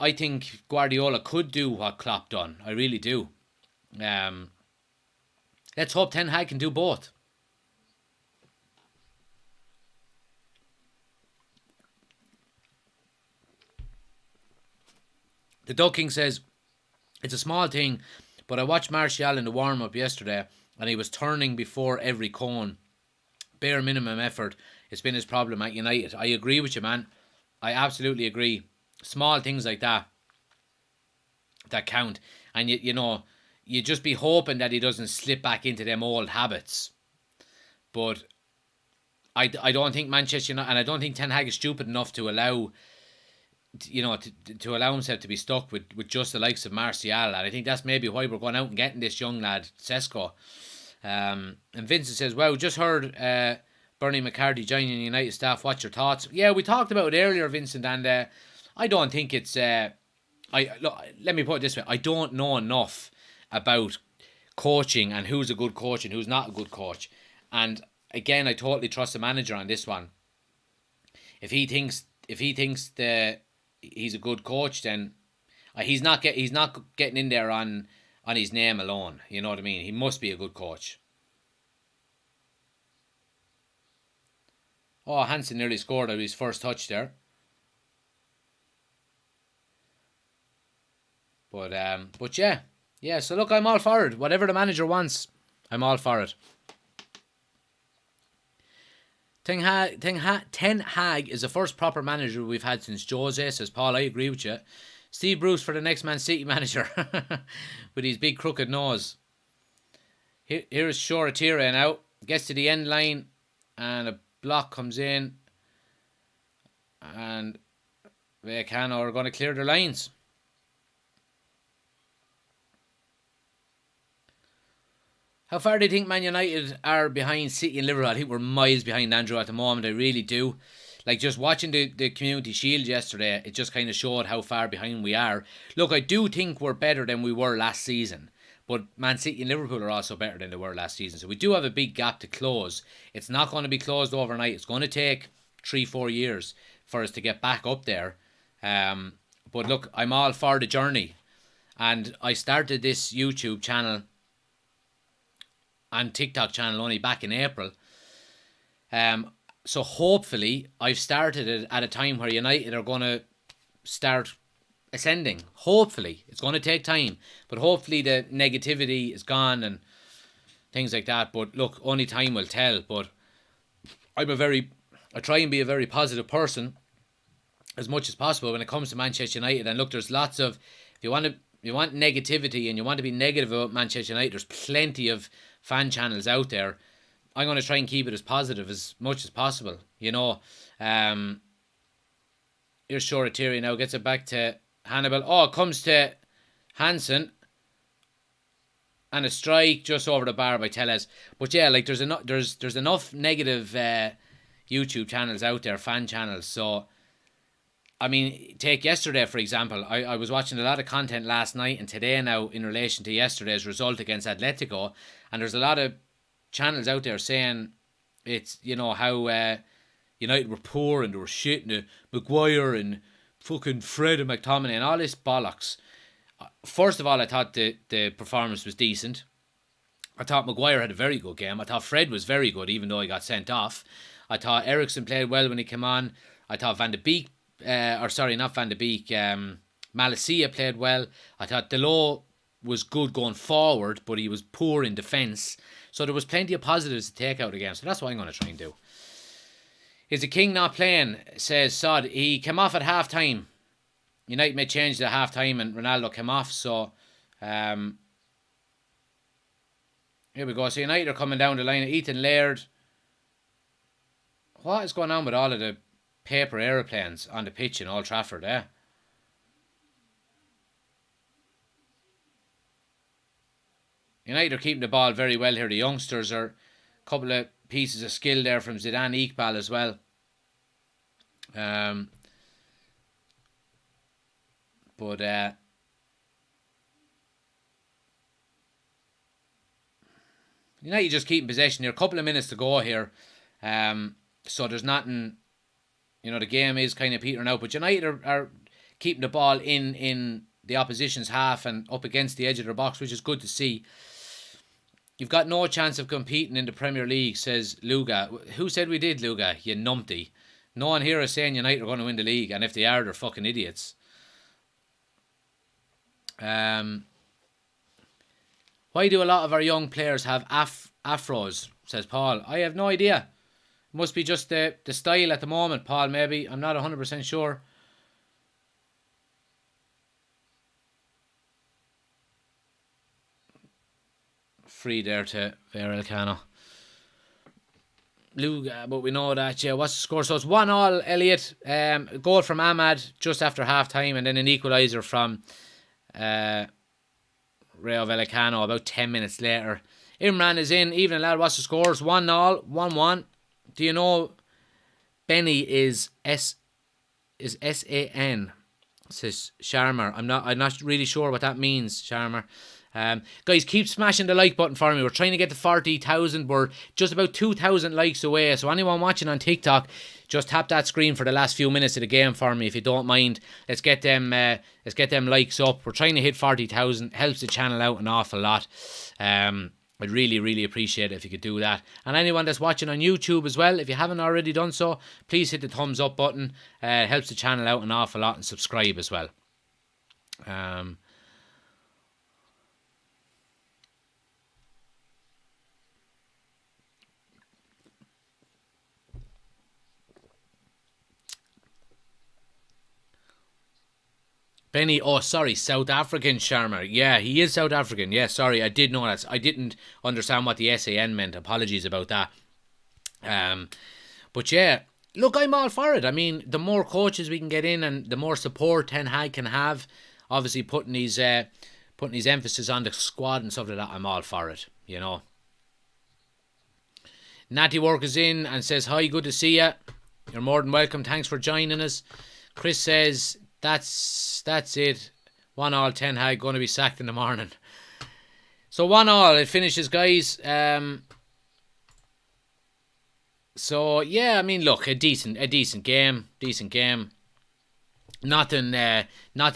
Guardiola could do what Klopp done. I really do. Let's hope Ten Hag can do both. The Ducking says, it's a small thing, but I watched Martial in the warm-up yesterday and he was turning before every cone. Bare minimum effort. It's been his problem at United. I agree with you, man. I absolutely agree. Small things like that count. And you just be hoping that he doesn't slip back into them old habits. But I don't think Manchester United, and I don't think Ten Hag is stupid enough to allow to allow himself to be stuck with just the likes of Martial. And I think that's maybe why we're going out and getting this young lad, Sesko. And Vincent says, "Wow, just heard Bernie McCarthy joining the United staff. What's your thoughts?" Yeah, we talked about it earlier, Vincent, and I don't think it's. Let me put it this way: I don't know enough about coaching and who's a good coach and who's not a good coach. And again, I totally trust the manager on this one. If he thinks that he's a good coach, then he's not getting in there on his name alone. You know what I mean? He must be a good coach. Oh, Hansen nearly scored out of his first touch there. But yeah. So look, I'm all for it. Whatever the manager wants, I'm all for it. Ten Hag is the first proper manager we've had since Jose, says Paul. I agree with you. Steve Bruce for the next Man City manager with his big crooked nose. Here is Shoretire now. Gets to the end line and a block comes in. And Vallecano are going to clear their lines. How far do you think Man United are behind City and Liverpool? I think we're miles behind, Andrew, at the moment. I really do. Like, just watching the Community Shield yesterday, it just kind of showed how far behind we are. Look, I do think we're better than we were last season. But Man City and Liverpool are also better than they were last season. So we do have a big gap to close. It's not going to be closed overnight. It's going to take 3-4 years for us to get back up there. But look, I'm all for the journey. And I started this YouTube channel and TikTok channel only back in April. So hopefully I've started it at a time where United are going to start ascending. Hopefully. It's going to take time. But hopefully the negativity is gone and things like that. But look, only time will tell. But I try and be a very positive person as much as possible when it comes to Manchester United. And look, there's lots of, if you want negativity and you want to be negative about Manchester United, there's plenty of fan channels out there. I'm going to try and keep it as positive as much as possible. You know, here's Shoretire now, gets it back to Hannibal. Oh, it comes to Hansen. And a strike just over the bar by Tellez. But yeah, like there's enough negative YouTube channels out there, fan channels. So, I mean, take yesterday, for example. I was watching a lot of content last night and today now in relation to yesterday's result against Atletico. And there's a lot of channels out there saying it's, you know, how United were poor and they were shit and Maguire and fucking Fred and McTominay and all this bollocks. First of all, I thought the performance was decent. I thought Maguire had a very good game. I thought Fred was very good, even though he got sent off. I thought Eriksen played well when he came on. I thought Van de Beek, Malacia played well. I thought Delot was good going forward, but he was poor in defence. So there was plenty of positives to take out of the game. So that's what I'm going to try and do. Is the King not playing? Says Sod. He came off at half time. United made change at half time and Ronaldo came off. So here we go. So United are coming down the line. Ethan Laird. What is going on with all of the paper aeroplanes on the pitch in Old Trafford, eh? United are keeping the ball very well here. The youngsters are a couple of pieces of skill there from Zidane Iqbal as well. United just keeping possession here. A couple of minutes to go here. So there's nothing, you know, the game is kind of petering out. But United are keeping the ball in the opposition's half and up against the edge of their box, which is good to see. You've got no chance of competing in the Premier League, says Luga. Who said we did, Luga? You numpty. No one here is saying United are going to win the league, and if they are, they're fucking idiots. Why do a lot of our young players have afros, says Paul? I have no idea. It must be just the style at the moment, Paul, maybe. I'm not 100% sure. Free there to Rayo Vallecano. Luga, but we know that, yeah. What's the score? So it's 1-1, Elliot. Goal from Ahmad just after half time, and then an equaliser from Rayo Vallecano about 10 minutes later. Imran is in. Evening, lad. What's the scores? 1-0, 1-1. Do you know Benny is S-A-N? Says Sharma. I'm not really sure what that means, Sharma. Guys, keep smashing the like button for me. We're trying to get to 40,000. We're just about 2,000 likes away. So anyone watching on TikTok, just tap that screen for the last few minutes of the game for me, if you don't mind. Let's get them likes up. We're trying to hit 40,000. Helps the channel out an awful lot. I'd really, really appreciate it if you could do that. And anyone that's watching on YouTube as well, if you haven't already done so, please hit the thumbs up button. It helps the channel out an awful lot, and subscribe as well. Benny, oh sorry, South African Sharma. Yeah, he is South African. Yeah, sorry, I did know that. I didn't understand what the SAN meant. Apologies about that. But yeah, look, I'm all for it. I mean, the more coaches we can get in and the more support Ten Hag can have, obviously putting his emphasis on the squad and stuff like that, I'm all for it, you know. Natty Work is in and says, hi, good to see you. You're more than welcome. Thanks for joining us. Chris says, that's it. 1-1, Ten Hag going to be sacked in the morning. So 1-1, it finishes, guys. So yeah, I mean, look, a decent game. Nothing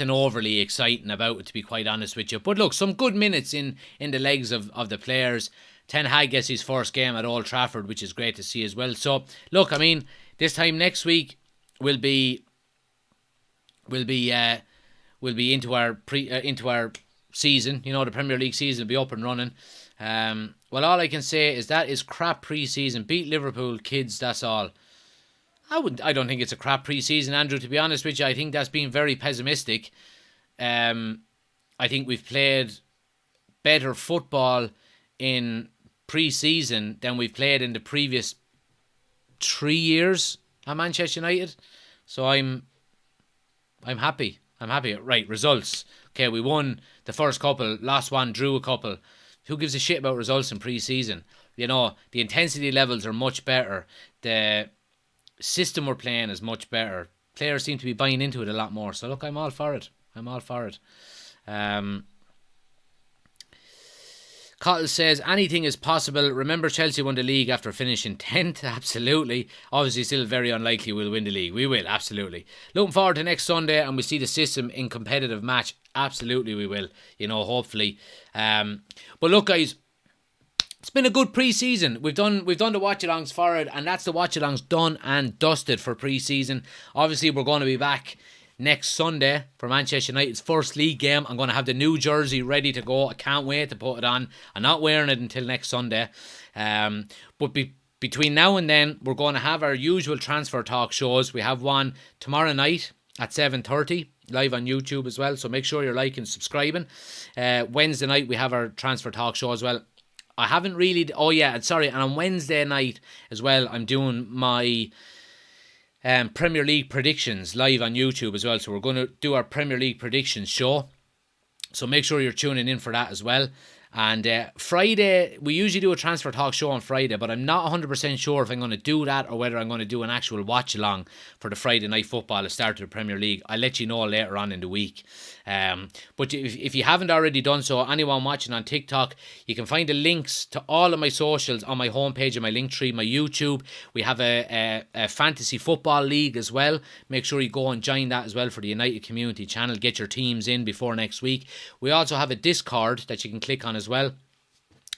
overly exciting about it, to be quite honest with you. But look, some good minutes in the legs of the players. Ten Hag gets his first game at Old Trafford, which is great to see as well. So look, I mean, this time next week will be into our season. You know, the Premier League season will be up and running. Well, all I can say is that is crap pre-season. Beat Liverpool, kids, that's all. I don't think it's a crap pre-season, Andrew, to be honest with you. I think that's being very pessimistic. I think we've played better football in pre-season than we've played in the previous 3 years at Manchester United. So I'm happy. Right, results. Okay, we won the first couple, lost one, drew a couple. Who gives a shit about results in pre-season? You know, the intensity levels are much better. The system we're playing is much better. Players seem to be buying into it a lot more. So look, I'm all for it. Cottle says, anything is possible. Remember Chelsea won the league after finishing 10th? Absolutely. Obviously still very unlikely we'll win the league. We will, absolutely. Looking forward to next Sunday and we see the system in competitive match. Absolutely we will. You know, hopefully. But look, guys, it's been a good pre-season. We've done the watch-alongs for it, and that's the watch-alongs done and dusted for pre-season. Obviously, we're going to be back next Sunday for Manchester United's first league game. I'm going to have the new jersey ready to go. I can't wait to put it on. I'm not wearing it until next Sunday. But between now and then, we're going to have our usual transfer talk shows. We have one tomorrow night at 7:30, live on YouTube as well. So make sure you're liking and subscribing. Wednesday night, we have our transfer talk show as well. I haven't really... Oh, yeah, sorry. And on Wednesday night as well, I'm doing my Premier League predictions live on YouTube as well. So we're going to do our Premier League predictions show. So make sure you're tuning in for that as well. And Friday, we usually do a transfer talk show on Friday, but I'm not 100% sure if I'm going to do that or whether I'm going to do an actual watch along for the Friday night football, the start of the Premier League. I'll let you know later on in the week. But if you haven't already done so, anyone watching on TikTok, you can find the links to all of my socials on my homepage and my link tree, my YouTube. We have a fantasy football league as well. Make sure you go and join that as well for the United Community channel. Get your teams in before next week. We also have a Discord that you can click on as well.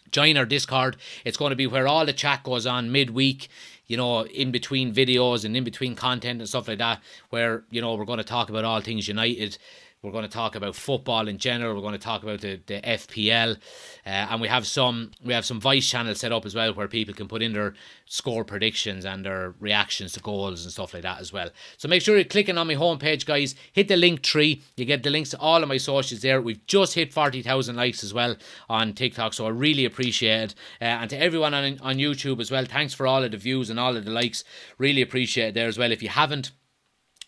Join our Discord. It's going to be where all the chat goes on midweek, you know, in between videos and in between content and stuff like that, where, you know, we're going to talk about all things United. We're going to talk about football in general. We're going to talk about the FPL, and we have some voice channels set up as well where people can put in their score predictions and their reactions to goals and stuff like that as well. So make sure you're clicking on my homepage, guys. Hit the link tree. You get the links to all of my socials there. We've just hit 40,000 likes as well on TikTok, so I really appreciate it. And to everyone on YouTube as well, thanks for all of the views and all of the likes. Really appreciate it there as well. If you haven't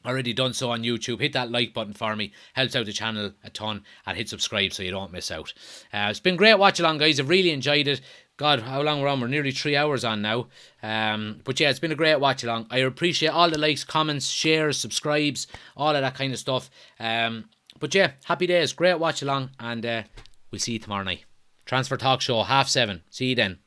already done so on YouTube, hit that like button for me. Helps out the channel a ton. And hit subscribe so you don't miss out. It's been great watch along, guys. I've really enjoyed it. God, how long we're on? We're nearly 3 hours on now. But yeah, it's been a great watch along. I appreciate all the likes, comments, shares, subscribes, all of that kind of stuff. But yeah, happy days. Great watch along. And We'll see you tomorrow night. Transfer Talk Show, 7:30. See you then.